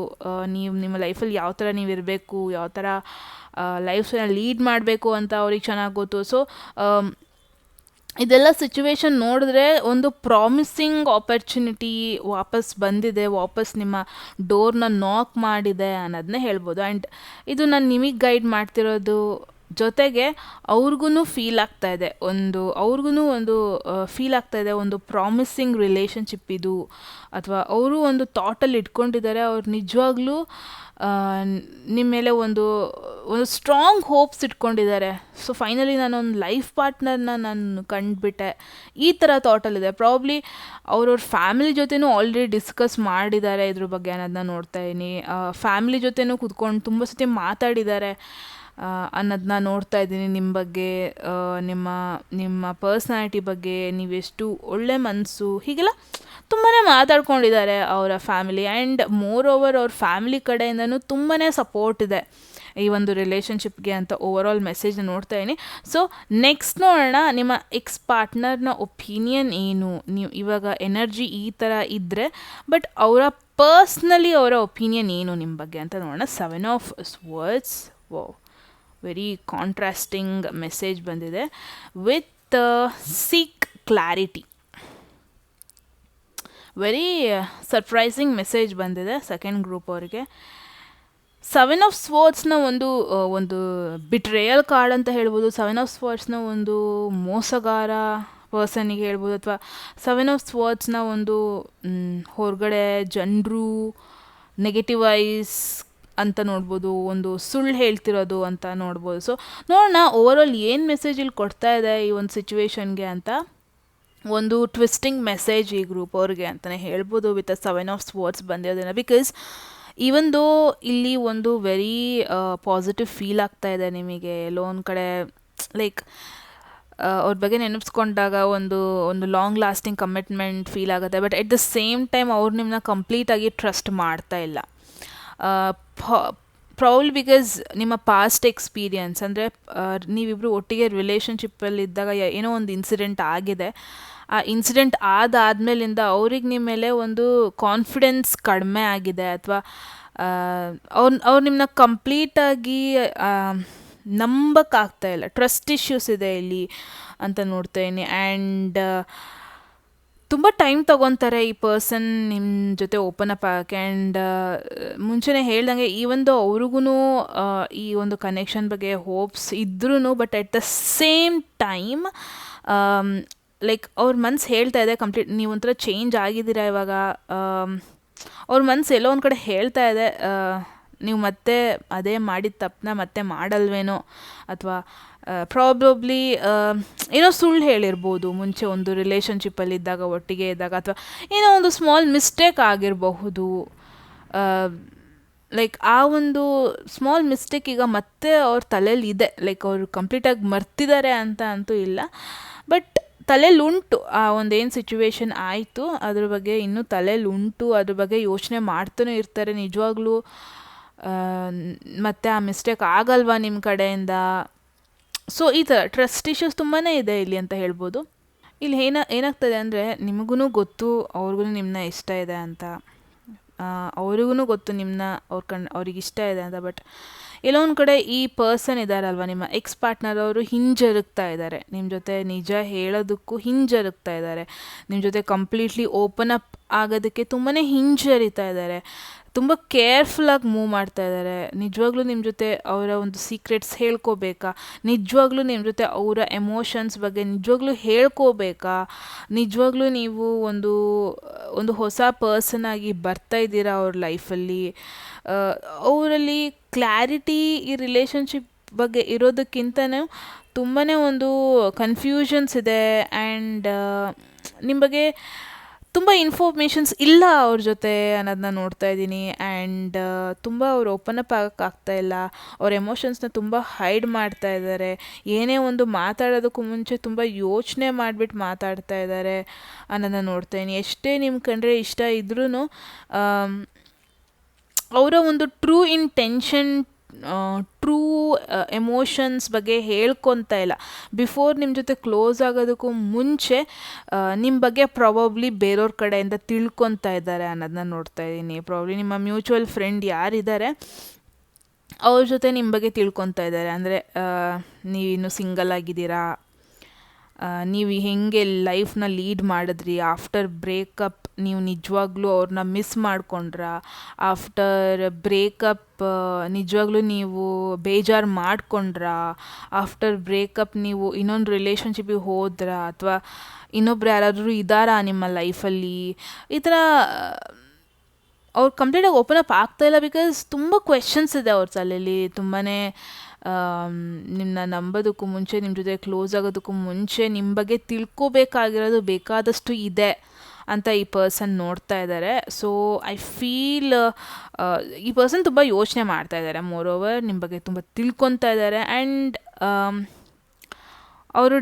Speaker 1: ನೀವು ನಿಮ್ಮ ಲೈಫಲ್ಲಿ ಯಾವ ಥರ ನೀವು ಇರಬೇಕು, ಯಾವ ಥರ ಲೈಫ್ನ ಲೀಡ್ ಮಾಡಬೇಕು ಅಂತ ಅವ್ರಿಗೆ ಚೆನ್ನಾಗಿ ಗೊತ್ತು. ಸೊ ಇದೆಲ್ಲ ಸಿಚುವೇಶನ್ ನೋಡಿದ್ರೆ ಒಂದು ಪ್ರಾಮಿಸಿಂಗ್ ಆಪರ್ಚುನಿಟಿ ವಾಪಸ್ ಬಂದಿದೆ, ವಾಪಸ್ ನಿಮ್ಮ ಡೋರ್ನ ನಾಕ್ ಮಾಡಿದೆ ಅನ್ನೋದನ್ನೇ ಹೇಳ್ಬೋದು. ಆ್ಯಂಡ್ ಇದು ನಾನು ನಿಮಗೆ ಗೈಡ್ ಮಾಡ್ತಿರೋದು ಜೊತೆಗೆ ಅವ್ರಿಗೂ ಫೀಲ್ ಆಗ್ತಾ ಇದೆ, ಒಂದು ಫೀಲ್ ಆಗ್ತಾ ಇದೆ, ಒಂದು ಪ್ರಾಮಿಸಿಂಗ್ ರಿಲೇಷನ್ಶಿಪ್ ಇದು, ಅಥವಾ ಅವರು ಒಂದು ಥಾಟಲ್ಲಿ ಇಟ್ಕೊಂಡಿದ್ದಾರೆ. ಅವ್ರು ನಿಜವಾಗ್ಲೂ ನಿಮ್ಮ ಮೇಲೆ ಒಂದು ಸ್ಟ್ರಾಂಗ್ ಹೋಪ್ಸ್ ಇಟ್ಕೊಂಡಿದ್ದಾರೆ. ಸೊ ಫೈನಲಿ ನಾನೊಂದು ಲೈಫ್ ಪಾರ್ಟ್ನರ್ನ ನಾನು ಕಂಡುಬಿಟ್ಟೆ, ಈ ಥರ ಥಾಟಲ್ಲಿದೆ. ಪ್ರಾಬ್ಲಿ ಅವ್ರವ್ರ ಫ್ಯಾಮಿಲಿ ಜೊತೆನೂ ಆಲ್ರೆಡಿ ಡಿಸ್ಕಸ್ ಮಾಡಿದ್ದಾರೆ ಇದ್ರ ಬಗ್ಗೆ ಅನ್ನೋದನ್ನ ನೋಡ್ತಾ ಇದ್ದೀನಿ. ಫ್ಯಾಮಿಲಿ ಜೊತೆನೂ ಕೂತ್ಕೊಂಡು ತುಂಬ ಸತಿ ಮಾತಾಡಿದ್ದಾರೆ ಅನ್ನೋದನ್ನ ನೋಡ್ತಾ ಇದ್ದೀನಿ. ನಿಮ್ಮ ಬಗ್ಗೆ, ನಿಮ್ಮ ಪರ್ಸ್ನಾಲಿಟಿ ಬಗ್ಗೆ, ನೀವೆಷ್ಟು ಒಳ್ಳೆ ಮನಸ್ಸು, ಹೀಗೆಲ್ಲ ತುಂಬಾ ಮಾತಾಡ್ಕೊಂಡಿದ್ದಾರೆ ಅವರ ಫ್ಯಾಮಿಲಿ. ಆ್ಯಂಡ್ ಮೋರ್ ಓವರ್ ಅವ್ರ ಫ್ಯಾಮಿಲಿ ಕಡೆಯಿಂದನೂ ತುಂಬಾ ಸಪೋರ್ಟ್ ಇದೆ ಈ ಒಂದು ರಿಲೇಷನ್ಶಿಪ್ಗೆ ಅಂತ ಓವರ್ ಆಲ್ ಮೆಸೇಜ್ನ ನೋಡ್ತಾ ಇದ್ದೀನಿ. ಸೊ ನೆಕ್ಸ್ಟ್ ನೋಡೋಣ, ನಿಮ್ಮ ಎಕ್ಸ್ ಪಾರ್ಟ್ನರ್ನ ಒಪಿನಿಯನ್ ಏನು. ನೀವು ಇವಾಗ ಎನರ್ಜಿ ಈ ಥರ ಇದ್ದರೆ, ಬಟ್ ಪರ್ಸ್ನಲಿ ಅವರ ಒಪಿನಿಯನ್ ಏನು ನಿಮ್ಮ ಬಗ್ಗೆ ಅಂತ ನೋಡೋಣ. 7 ಆಫ್ ಸ್ವಾರ್ಡ್ಸ್. ವೆರಿ ಕಾಂಟ್ರಾಸ್ಟಿಂಗ್ ಮೆಸೇಜ್ ಬಂದಿದೆ. With seek clarity. Very surprising message ಬಂದಿದೆ ಸೆಕೆಂಡ್ ಗ್ರೂಪ್ ಅವರಿಗೆ. 7 ಆಫ್ ಸ್ವಾರ್ಡ್ಸ್ನ ಒಂದು ಬಿಟ್ರೇಯಲ್ ಕಾರ್ಡ್ ಅಂತ ಹೇಳ್ಬೋದು. 7 ಆಫ್ ಸ್ವಾರ್ಡ್ಸ್ನ ಒಂದು ಮೋಸಗಾರ ಪರ್ಸನಿಗೆ ಹೇಳ್ಬೋದು, ಅಥವಾ 7 ಆಫ್ ಸ್ವಾರ್ಡ್ಸ್ನ ಒಂದು ಹೊರಗಡೆ ಜನರು ನೆಗೆಟಿವೈಸ್ ಅಂತ ನೋಡ್ಬೋದು, ಒಂದು ಸುಳ್ಳು ಹೇಳ್ತಿರೋದು ಅಂತ ನೋಡ್ಬೋದು. ಸೊ ನೋಡೋಣ ಓವರ್ ಆಲ್ ಏನು ಮೆಸೇಜ್ ಇಲ್ಲಿ ಕೊಡ್ತಾ ಇದೆ ಈ ಒಂದು ಸಿಚುವೇಶನ್ಗೆ ಅಂತ. ಒಂದು ಟ್ವಿಸ್ಟಿಂಗ್ ಮೆಸೇಜ್ ಈ ಗ್ರೂಪ್ ಅವ್ರಿಗೆ ಅಂತಲೇ ಹೇಳ್ಬೋದು ವಿತ್ ಅ 7 ಆಫ್ ಸ್ಪೋರ್ಟ್ಸ್ ಬಂದಿರೋದನ್ನ. ಬಿಕಾಸ್ ಈವನ್ ದೋ ಇಲ್ಲಿ ಒಂದು ವೆರಿ ಪಾಸಿಟಿವ್ ಫೀಲ್ ಆಗ್ತಾ ಇದೆ ನಿಮಗೆ ಎಲ್ಲೋ ಒಂದು ಕಡೆ, ಲೈಕ್ ಅವ್ರ ಬಗ್ಗೆ ನೆನಪಿಸ್ಕೊಂಡಾಗ ಒಂದು ಒಂದು ಲಾಂಗ್ ಲಾಸ್ಟಿಂಗ್ ಕಮಿಟ್ಮೆಂಟ್ ಫೀಲ್ ಆಗುತ್ತೆ. But at the same time ಅವ್ರು ನಿಮ್ಮನ್ನ ಕಂಪ್ಲೀಟಾಗಿ ಟ್ರಸ್ಟ್ ಮಾಡ್ತಾ ಇಲ್ಲ. ಪ್ರೌಲ್ ಬಿಕಾಸ್ ನಿಮ್ಮ ಪಾಸ್ಟ್ ಎಕ್ಸ್ಪೀರಿಯನ್ಸ್ ಅಂದರೆ ನೀವಿಬ್ಬರು ಒಟ್ಟಿಗೆ ರಿಲೇಷನ್ಶಿಪ್ಪಲ್ಲಿ ಇದ್ದಾಗ ಏನೋ ಒಂದು ಇನ್ಸಿಡೆಂಟ್ ಆಗಿದೆ. ಆ ಇನ್ಸಿಡೆಂಟ್ ಆದಾದ್ಮೇಲಿಂದ ಅವ್ರಿಗೆ ನಿಮ್ಮ ಮೇಲೆ ಒಂದು ಕಾನ್ಫಿಡೆನ್ಸ್ ಕಡಿಮೆ ಆಗಿದೆ, ಅಥವಾ ಅವ್ರು ನಿಮ್ಮನ್ನ ಕಂಪ್ಲೀಟಾಗಿ ನಂಬಕ್ಕಾಗ್ತಾ ಇಲ್ಲ. ಟ್ರಸ್ಟ್ ಇಶ್ಯೂಸ್ ಇದೆ ಇಲ್ಲಿ ಅಂತ ನೋಡ್ತಾ ಇದ್ದೀನಿ. ಆ್ಯಂಡ್ ತುಂಬ ಟೈಮ್ ತೊಗೊತಾರೆ ಈ ಪರ್ಸನ್ ನಿಮ್ಮ ಜೊತೆ ಓಪನ್ ಅಪ್ ಆಗೋಕ್ಕೆ. ಆ್ಯಂಡ್ ಮುಂಚೆನೇ ಹೇಳ್ದಂಗೆ ಈವನ್ ದೋ ಅವ್ರಿಗೂ ಈ ಒಂದು ಕನೆಕ್ಷನ್ ಬಗ್ಗೆ ಹೋಪ್ಸ್ ಇದ್ರೂ, but at the same time like ಅವ್ರ ಮನ್ಸು ಹೇಳ್ತಾ ಇದೆ ಕಂಪ್ಲೀಟ್ ನೀವು ಒಂಥರ ಚೇಂಜ್ ಆಗಿದ್ದೀರಾ ಇವಾಗ. ಅವ್ರ ಮನ್ಸು ಎಲ್ಲೋ ಒಂದು ಕಡೆ ಹೇಳ್ತಾ ಇದೆ ನೀವು ಮತ್ತೆ ಅದೇ ಮಾಡಿದ ತಪ್ಪನ್ನ ಮತ್ತೆ ಮಾಡಲ್ವೇನೋ, ಅಥವಾ ಪ್ರಾಬಬ್ಲಿ ಏನೋ ಸುಳ್ಳು ಹೇಳಿರ್ಬೋದು ಮುಂಚೆ ಒಂದು ರಿಲೇಷನ್ಶಿಪ್ಪಲ್ಲಿ ಇದ್ದಾಗ, ಒಟ್ಟಿಗೆ ಇದ್ದಾಗ, ಅಥವಾ ಏನೋ ಒಂದು ಸ್ಮಾಲ್ ಮಿಸ್ಟೇಕ್ ಆಗಿರಬಹುದು. ಲೈಕ್ ಆ ಒಂದು ಸ್ಮಾಲ್ ಮಿಸ್ಟೇಕ್ ಈಗ ಮತ್ತೆ ಅವ್ರ ತಲೆಯಲ್ಲಿ ಇದೆ. ಲೈಕ್ ಅವರು ಕಂಪ್ಲೀಟಾಗಿ ಮರ್ತಿದ್ದಾರೆ ಅಂತ ಅಂತೂ ಇಲ್ಲ, ಬಟ್ ತಲೆಯಲ್ಲಿ ಉಂಟು. ಆ ಒಂದೇನು ಸಿಚುವೇಶನ್ ಆಯಿತು ಅದ್ರ ಬಗ್ಗೆ ಇನ್ನೂ ತಲೆಯಲ್ಲಿ ಉಂಟು, ಅದ್ರ ಬಗ್ಗೆ ಯೋಚನೆ ಮಾಡ್ತಾನೆ ಇರ್ತಾರೆ ನಿಜವಾಗ್ಲೂ. ಮತ್ತು ಆ ಮಿಸ್ಟೇಕ್ ಆಗಲ್ವಾ ನಿಮ್ಮ ಕಡೆಯಿಂದ? ಸೊ ಈ ಥರ ಟ್ರಸ್ಟ್ ಇಶ್ಯೂಸ್ ತುಂಬಾ ಇದೆ ಇಲ್ಲಿ ಅಂತ ಹೇಳ್ಬೋದು. ಇಲ್ಲಿ ಏನಾಗ್ತದೆ ಅಂದರೆ ನಿಮಗೂ ಗೊತ್ತು ಅವ್ರಿಗೂ ನಿಮ್ಮನ್ನ ಇಷ್ಟ ಇದೆ ಅಂತ, ಅವ್ರಿಗೂ ಗೊತ್ತು ನಿಮ್ಮನ್ನ ಅವ್ರಿಗೆ ಇಷ್ಟ ಇದೆ ಅಂತ. ಬಟ್ ಎಲ್ಲೋ ಒಂದು ಕಡೆ ಈ ಪರ್ಸನ್ ಇದ್ದಾರಲ್ವ, ನಿಮ್ಮ ಎಕ್ಸ್ ಪಾರ್ಟ್ನರ್, ಅವರು ಹಿಂಜರುಗ್ತಾ ಇದ್ದಾರೆ ನಿಮ್ಮ ಜೊತೆ ನಿಜ ಹೇಳೋದಕ್ಕೂ ಹಿಂಜರುಗ್ತಾ ಇದ್ದಾರೆ. ನಿಮ್ಮ ಜೊತೆ ಕಂಪ್ಲೀಟ್ಲಿ ಓಪನ್ ಅಪ್ ಆಗೋದಕ್ಕೆ ತುಂಬಾ ಹಿಂಜರಿತಾ ಇದ್ದಾರೆ. ತುಂಬ ಕೇರ್ಫುಲ್ಲಾಗಿ ಮೂವ್ ಮಾಡ್ತಾ ಇದ್ದಾರೆ. ನಿಜವಾಗ್ಲೂ ನಿಮ್ಮ ಜೊತೆ ಅವರ ಒಂದು ಸೀಕ್ರೆಟ್ಸ್ ಹೇಳ್ಕೋಬೇಕಾ? ನಿಜವಾಗ್ಲೂ ನಿಮ್ಮ ಜೊತೆ ಅವರ ಎಮೋಷನ್ಸ್ ಬಗ್ಗೆ ನಿಜವಾಗ್ಲೂ ಹೇಳ್ಕೋಬೇಕಾ? ನಿಜವಾಗ್ಲೂ ನೀವು ಒಂದು ಹೊಸ ಪರ್ಸನ್ ಆಗಿ ಬರ್ತಾ ಇದ್ದೀರಾ ಅವ್ರ ಲೈಫಲ್ಲಿ? ಅವರಲ್ಲಿ ಕ್ಲಾರಿಟಿ ಈ ರಿಲೇಷನ್ಶಿಪ್ ಬಗ್ಗೆ ಇರೋದಕ್ಕಿಂತನೂ ತುಂಬಾ ಒಂದು ಕನ್ಫ್ಯೂಷನ್ಸ್ ಇದೆ. ಆ್ಯಂಡ್ ನಿಮ್ಮ ಬಗ್ಗೆ ತುಂಬ ಇನ್ಫಾರ್ಮೇಷನ್ಸ್ ಇಲ್ಲ ಅವ್ರ ಜೊತೆ ಅನ್ನೋದನ್ನ ನೋಡ್ತಾ ಇದ್ದೀನಿ. ಆ್ಯಂಡ್ ತುಂಬ ಅವ್ರು ಓಪನ್ ಅಪ್ ಆಗೋಕ್ಕಾಗ್ತಾ ಇಲ್ಲ. ಅವ್ರ ಎಮೋಷನ್ಸ್ನ ತುಂಬ ಹೈಡ್ ಮಾಡ್ತಾ ಇದ್ದಾರೆ. ಏನೇ ಒಂದು ಮಾತಾಡೋದಕ್ಕೂ ಮುಂಚೆ ತುಂಬ ಯೋಚನೆ ಮಾಡಿಬಿಟ್ಟು ಮಾತಾಡ್ತಾ ಇದ್ದಾರೆ ಅನ್ನೋದನ್ನ ನೋಡ್ತಾ ಇದ್ದೀನಿ. ಎಷ್ಟೇ ನಿಮ್ಮ ಕಂಡ್ರೆ ಇಷ್ಟ ಇದ್ರೂ ಅವರ ಒಂದು ಟ್ರೂ ಇಂಟೆನ್ಷನ್, ಟ್ರೂ ಎಮೋಷನ್ಸ್ ಬಗ್ಗೆ ಹೇಳ್ಕೊತಾ ಇಲ್ಲ. ಬಿಫೋರ್ ನಿಮ್ಮ ಜೊತೆ ಕ್ಲೋಸ್ ಆಗೋದಕ್ಕೂ ಮುಂಚೆ ನಿಮ್ಮ ಬಗ್ಗೆ ಪ್ರಾಬಬ್ಲಿ ಬೇರೆಯವ್ರ ಕಡೆಯಿಂದ ತಿಳ್ಕೊತಾ ಇದ್ದಾರೆ ಅನ್ನೋದನ್ನ ನೋಡ್ತಾ ಇದ್ದೀನಿ. ಪ್ರಾಬಬ್ಲಿ ನಿಮ್ಮ ಮ್ಯೂಚುವಲ್ ಫ್ರೆಂಡ್ ಯಾರಿದ್ದಾರೆ ಅವ್ರ ಜೊತೆ ನಿಮ್ಮ ಬಗ್ಗೆ ತಿಳ್ಕೊತಾ ಇದ್ದಾರೆ. ಅಂದರೆ ನೀವಿನ್ನು ಸಿಂಗಲ್ ಆಗಿದ್ದೀರಾ, ನೀವು ಹೇಗೆ ಲೈಫ್ನ ಲೀಡ್ ಮಾಡಿದ್ರಿ, ಆಫ್ಟರ್ ಬ್ರೇಕಪ್ ನೀವು ನಿಜವಾಗ್ಲೂ ಅವ್ರನ್ನ ಮಿಸ್ ಮಾಡ್ಕೊಂಡ್ರ, ಆಫ್ಟರ್ ಬ್ರೇಕಪ್ ನಿಜವಾಗ್ಲೂ ನೀವು ಬೇಜಾರು ಮಾಡ್ಕೊಂಡ್ರ, ಆಫ್ಟರ್ ಬ್ರೇಕಪ್ ನೀವು ಇನ್ನೊಂದು ರಿಲೇಷನ್ಶಿಪ್ಪಿಗೆ ಹೋದ್ರ, ಅಥವಾ ಇನ್ನೊಬ್ರು ಯಾರಾದರೂ ಇದ್ದಾರಾ ನಿಮ್ಮ ಲೈಫಲ್ಲಿ? ಈ ಥರ ಅವ್ರು ಕಂಪ್ಲೀಟಾಗಿ ಓಪನ್ ಅಪ್ ಆಗ್ತಾಯಿಲ್ಲ. ಬಿಕಾಸ್ ತುಂಬ ಕ್ವೆಶನ್ಸ್ ಇದೆ ಅವ್ರ ತಲೆಯಲ್ಲಿ. ತುಂಬಾ ನಿಮ್ಮನ್ನ ನಂಬೋದಕ್ಕೂ ಮುಂಚೆ, ನಿಮ್ಮ ಜೊತೆ ಕ್ಲೋಸ್ ಆಗೋದಕ್ಕೂ ಮುಂಚೆ ನಿಮ್ಮ ಬಗ್ಗೆ ತಿಳ್ಕೊಬೇಕಾಗಿರೋದು ಬೇಕಾದಷ್ಟು ಇದೆ ಅಂತ ಈ ಪರ್ಸನ್ ನೋಡ್ತಾ ಇದ್ದಾರೆ. ಸೊ ಐ ಫೀಲ್ ಈ ಪರ್ಸನ್ ತುಂಬ ಯೋಚನೆ ಮಾಡ್ತಾ ಇದ್ದಾರೆ. ಮೋರ್ ಓವರ್ ನಿಮ್ಮ ಬಗ್ಗೆ ತುಂಬ ತಿಳ್ಕೊತಾ ಇದ್ದಾರೆ. ಆ್ಯಂಡ್ ಅವರು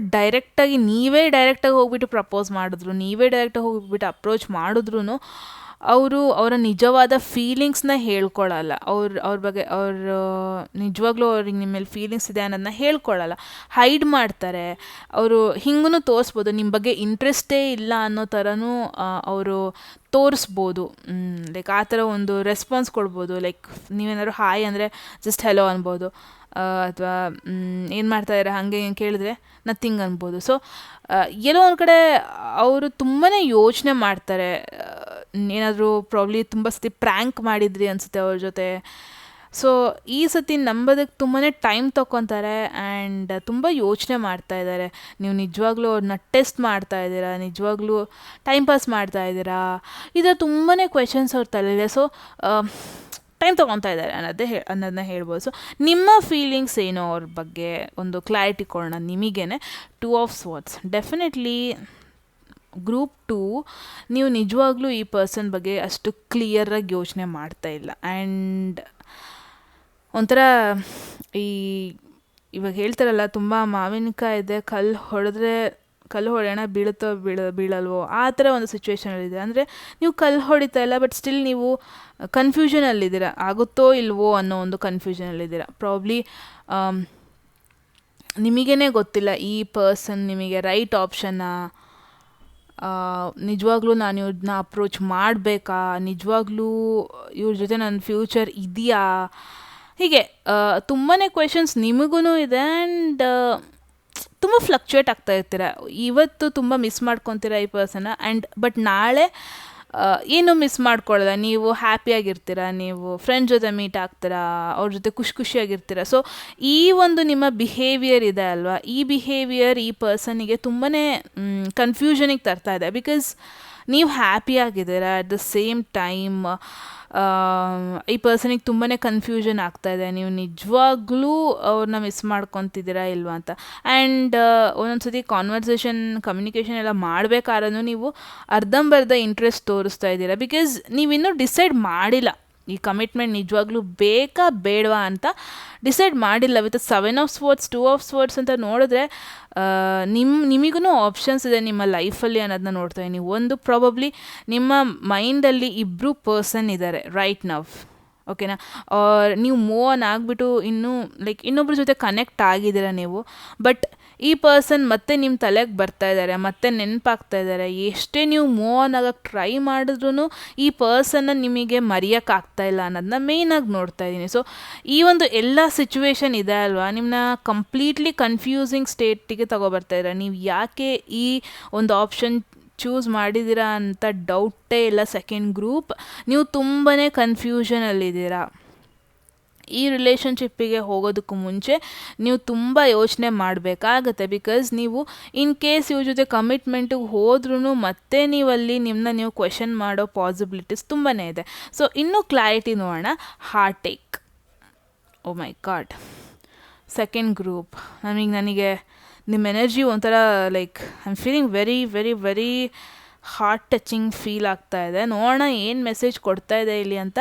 Speaker 1: ನೀವೇ ಡೈರೆಕ್ಟಾಗಿ ಹೋಗ್ಬಿಟ್ಟು ಪ್ರಪೋಸ್ ಮಾಡಿದ್ರು, ನೀವೇ ಡೈರೆಕ್ಟಾಗಿ ಹೋಗ್ಬಿಟ್ಟು ಅಪ್ರೋಚ್ ಮಾಡಿದ್ರು ಅವರು ಅವರ ನಿಜವಾದ ಫೀಲಿಂಗ್ಸ್ನ ಹೇಳ್ಕೊಳ್ಳಲ್ಲ. ಅವ್ರ ಬಗ್ಗೆ ನಿಜವಾಗ್ಲೂ ಅವ್ರಿಗೆ ನಿಮ್ಮ ಮೇಲೆ ಫೀಲಿಂಗ್ಸ್ ಇದೆ ಅನ್ನೋದನ್ನ ಹೇಳ್ಕೊಳ್ಳಲ್ಲ, ಹೈಡ್ ಮಾಡ್ತಾರೆ. ಅವರು ಹಿಂಗೂ ತೋರಿಸ್ಬೋದು, ನಿಮ್ಮ ಬಗ್ಗೆ ಇಂಟ್ರೆಸ್ಟೇ ಇಲ್ಲ ಅನ್ನೋ ಥರನೂ ಅವರು ತೋರಿಸ್ಬೋದು. ಲೈಕ್ ಆ ಥರ ಒಂದು ರೆಸ್ಪಾನ್ಸ್ ಕೊಡ್ಬೋದು. ಲೈಕ್ ನೀವೇನಾದ್ರು ಹಾಯ್ ಅಂದರೆ ಜಸ್ಟ್ ಹೆಲೋ ಅನ್ಬೋದು, ಅಥವಾ ಏನು ಮಾಡ್ತಾಯಿದ್ದಾರೆ ಹಾಗೆ ಕೇಳಿದ್ರೆ ನಥಿಂಗ್ ಅನ್ಬೋದು. ಸೊ ಎಲ್ಲೋ ಒಂದು ಕಡೆ ಅವರು ತುಂಬಾ ಯೋಚನೆ ಮಾಡ್ತಾರೆ. ಏನಾದರೂ ಪ್ರಾಬ್ಲಿ ತುಂಬ ಸತಿ ಪ್ರ್ಯಾಂಕ್ ಮಾಡಿದ್ರಿ ಅನಿಸುತ್ತೆ ಅವ್ರ ಜೊತೆ. ಸೊ ಈ ಸತಿ ನಂಬೋದಕ್ಕೆ ತುಂಬಾ ಟೈಮ್ ತೊಗೊತಾರೆ. ಆ್ಯಂಡ್ ತುಂಬ ಯೋಚನೆ ಮಾಡ್ತಾ ಇದ್ದಾರೆ. ನೀವು ನಿಜವಾಗ್ಲೂ ಅವ್ರನ್ನ ಟೆಸ್ಟ್ ಮಾಡ್ತಾ ಇದ್ದೀರಾ, ನಿಜವಾಗ್ಲೂ ಟೈಮ್ ಪಾಸ್ ಮಾಡ್ತಾ ಇದ್ದೀರಾ, ಈ ಥರ ತುಂಬಾ ಕ್ವೆಶನ್ಸ್ ಅವ್ರ ತಲೆಯಿದೆ. ಸೊ ಟೈಮ್ ತೊಗೊತಾ ಇದ್ದಾರೆ ಅನ್ನೋದನ್ನ ಹೇಳ್ಬೋದು. ಸೊ ನಿಮ್ಮ ಫೀಲಿಂಗ್ಸ್ ಏನೋ ಅವ್ರ ಬಗ್ಗೆ ಒಂದು ಕ್ಲಾರಿಟಿ ಕೊಡೋಣ ನಿಮಗೇನೆ. 2 ಆಫ್ ಸ್ವಾರ್ಡ್ಸ್ ಡೆಫಿನೆಟ್ಲಿ ಗ್ರೂಪ್ 2 ನೀವು ನಿಜವಾಗ್ಲೂ ಈ ಪರ್ಸನ್ ಬಗ್ಗೆ ಅಷ್ಟು ಕ್ಲಿಯರಾಗಿ ಯೋಚನೆ ಮಾಡ್ತಾ ಇಲ್ಲ. ಆ್ಯಂಡ್ ಒಂಥರ ಈ ಇವಾಗ ಹೇಳ್ತಾರಲ್ಲ, ತುಂಬ ಮಾವಿನಕಾಯಿ ಇದೆ, ಕಲ್ಲು ಹೊಡೆಯೋಣ ಬೀಳುತ್ತೋ ಬೀಳಲ್ವೋ, ಆ ಥರ ಒಂದು ಸಿಚುವೇಶನಲ್ಲಿದೆ. ಅಂದರೆ ನೀವು ಕಲ್ಲು ಹೊಡಿತಾ ಇಲ್ಲ, ಬಟ್ ಸ್ಟಿಲ್ ನೀವು ಕನ್ಫ್ಯೂಷನಲ್ಲಿದ್ದೀರಾ, ಆಗುತ್ತೋ ಇಲ್ವೋ ಅನ್ನೋ ಒಂದು ಕನ್ಫ್ಯೂಷನಲ್ಲಿದ್ದೀರಾ. ಪ್ರಾಬ್ಲಿ ನಿಮಗೇ ಗೊತ್ತಿಲ್ಲ ಈ ಪರ್ಸನ್ ನಿಮಗೆ ರೈಟ್ ಆಪ್ಷನ್ನಾ, ನಿಜವಾಗ್ಲೂ ನಾನು ಇವ್ರನ್ನ ಅಪ್ರೋಚ್ ಮಾಡಬೇಕಾ, ನಿಜವಾಗ್ಲೂ ಇವ್ರ ಜೊತೆ ನನ್ನ ಫ್ಯೂಚರ್ ಇದೆಯಾ, ಹೀಗೆ ತುಂಬಾ ಕ್ವೆಶನ್ಸ್ ನಿಮಗೂ ಇದೆ. ಆ್ಯಂಡ್ ತುಂಬ ಫ್ಲಕ್ಚುಯೇಟ್ ಆಗ್ತಾ ಇರ್ತೀರ. ಇವತ್ತು ತುಂಬ ಮಿಸ್ ಮಾಡ್ಕೊತೀರ ಈ ಪರ್ಸನ್ನ, ಆ್ಯಂಡ್ ಬಟ್ ನಾಳೆ ಏನು ಮಿಸ್ ಮಾಡ್ಕೊಳ್ಳಲ್ಲ, ನೀವು ಹ್ಯಾಪಿಯಾಗಿರ್ತೀರ, ನೀವು ಫ್ರೆಂಡ್ ಜೊತೆ ಮೀಟ್ ಆಗ್ತೀರಾ, ಅವ್ರ ಜೊತೆ ಖುಷಿಯಾಗಿರ್ತೀರ. ಸೊ ಈ ಒಂದು ನಿಮ್ಮ ಬಿಹೇವಿಯರ್ ಇದೆ ಅಲ್ವಾ, ಈ ಬಿಹೇವಿಯರ್ ಈ ಪರ್ಸನಿಗೆ ತುಂಬಾ ಕನ್ಫ್ಯೂಷನಿಗೆ ತರ್ತಾ ಇದೆ. ಬಿಕಾಸ್ ನೀವು ಹ್ಯಾಪಿಯಾಗಿದ್ದೀರಾ, ಅಟ್ ದ ಸೇಮ್ ಟೈಮ್ ಈ ಪರ್ಸನಿಗೆ ತುಂಬಾ ಕನ್ಫ್ಯೂಷನ್ ಆಗ್ತಾಯಿದೆ, ನೀವು ನಿಜವಾಗ್ಲೂ ಅವ್ರನ್ನ ಮಿಸ್ ಮಾಡ್ಕೊತಿದ್ದೀರಾ ಇಲ್ವಾ ಅಂತ. ಆ್ಯಂಡ್ ಒಂದೊಂದು ಸತಿ ಕಮ್ಯುನಿಕೇಷನ್ ಎಲ್ಲ ಮಾಡಬೇಕಾದ್ರೂ ನೀವು ಅರ್ಧಂಬರ್ಧ ಇಂಟ್ರೆಸ್ಟ್ ತೋರಿಸ್ತಾ ಇದ್ದೀರಾ. ಬಿಕಾಸ್ ನೀವಿನ್ನೂ ಡಿಸೈಡ್ ಮಾಡಿಲ್ಲ ಈ ಕಮಿಟ್ಮೆಂಟ್ ನಿಜವಾಗ್ಲೂ ಬೇಕಾ ಬೇಡವಾ ಅಂತ ಡಿಸೈಡ್ ಮಾಡಿಲ್ಲ. ವಿತ್ 7 ಆಫ್ ಸ್ವರ್ಡ್ಸ್ 2 ಆಫ್ ಸ್ವರ್ಡ್ಸ್ ಅಂತ ನೋಡಿದ್ರೆ ನಿಮಗೂ ಆಪ್ಷನ್ಸ್ ಇದೆ ನಿಮ್ಮ ಲೈಫಲ್ಲಿ ಅನ್ನೋದನ್ನ ನೋಡ್ತಾ ಇದ್ದೀನಿ. ಒಂದು ಪ್ರಾಬಬ್ಲಿ ನಿಮ್ಮ ಮೈಂಡಲ್ಲಿ ಇಬ್ಬರು ಪರ್ಸನ್ ಇದ್ದಾರೆ ರೈಟ್ ನವ್, ಓಕೆನಾ. ನೀವು ಮೂವ್ ಆನ್ ಆಗಿಬಿಟ್ಟು ಇನ್ನೊಬ್ರ ಜೊತೆ ಕನೆಕ್ಟ್ ಆಗಿದ್ದೀರ ನೀವು, ಬಟ್ ಈ ಪರ್ಸನ್ ಮತ್ತೆ ನಿಮ್ಮ ತಲೆಗೆ ಬರ್ತಾ ಇದ್ದಾರೆ, ಮತ್ತೆ ನೆನಪಾಗ್ತಾ ಇದ್ದಾರೆ. ಎಷ್ಟೇ ನೀವು ಮೂವ್ ಆನ್ ಆಗಕ್ಕೆ ಟ್ರೈ ಮಾಡಿದ್ರೂ ಈ ಪರ್ಸನ್ನ ನಿಮಗೆ ಮರೆಯೋಕ್ಕಾಗ್ತಾ ಇಲ್ಲ ಅನ್ನೋದನ್ನ ಮೇಯ್ನಾಗಿ ನೋಡ್ತಾ ಇದ್ದೀನಿ. ಸೊ ಈ ಒಂದು ಎಲ್ಲ ಸಿಚುವೇಶನ್ ಇದೆ ಅಲ್ವಾ, ನಿಮ್ಮನ್ನ ಕಂಪ್ಲೀಟ್ಲಿ ಕನ್ಫ್ಯೂಸಿಂಗ್ ಸ್ಟೇಟಿಗೆ ತಗೊಬರ್ತಾ ಇದ್ದಾರೆ. ನೀವು ಯಾಕೆ ಈ ಒಂದು ಆಪ್ಷನ್ ಚೂಸ್ ಮಾಡಿದ್ದೀರಾ ಅಂತ ಡೌಟೇ ಇಲ್ಲ. ಸೆಕೆಂಡ್ ಗ್ರೂಪ್, ನೀವು ತುಂಬಾ ಕನ್ಫ್ಯೂಷನಲ್ಲಿದ್ದೀರಾ. ಈ ರಿಲೇಷನ್ಶಿಪ್ಪಿಗೆ ಹೋಗೋದಕ್ಕೂ ಮುಂಚೆ ನೀವು ತುಂಬ ಯೋಚನೆ ಮಾಡಬೇಕಾಗತ್ತೆ. ಬಿಕಾಸ್ ನೀವು ಇನ್ ಕೇಸ್ ಇವ್ರ ಜೊತೆ ಕಮಿಟ್ಮೆಂಟಿಗೆ ಹೋದ್ರೂ ಮತ್ತೆ ನೀವಲ್ಲಿ ನಿಮ್ಮನ್ನ ನೀವು ಕ್ವೆಶನ್ ಮಾಡೋ ಪಾಸಿಬಿಲಿಟೀಸ್ ತುಂಬಾ ಇದೆ. ಸೊ ಇನ್ನೂ ಕ್ಲಾರಿಟಿ ನೋಡೋಣ. Heart take. Oh my god, second group, ನನಗೆ ನಿಮ್ಮ ಎನರ್ಜಿ ಒಂಥರ I am feeling very very very heart touching feel ಆಗ್ತಾ ಇದೆ. ನೋಡೋಣ ಏನು ಮೆಸೇಜ್ ಕೊಡ್ತಾ ಇದೆ ಇಲ್ಲಿ ಅಂತ.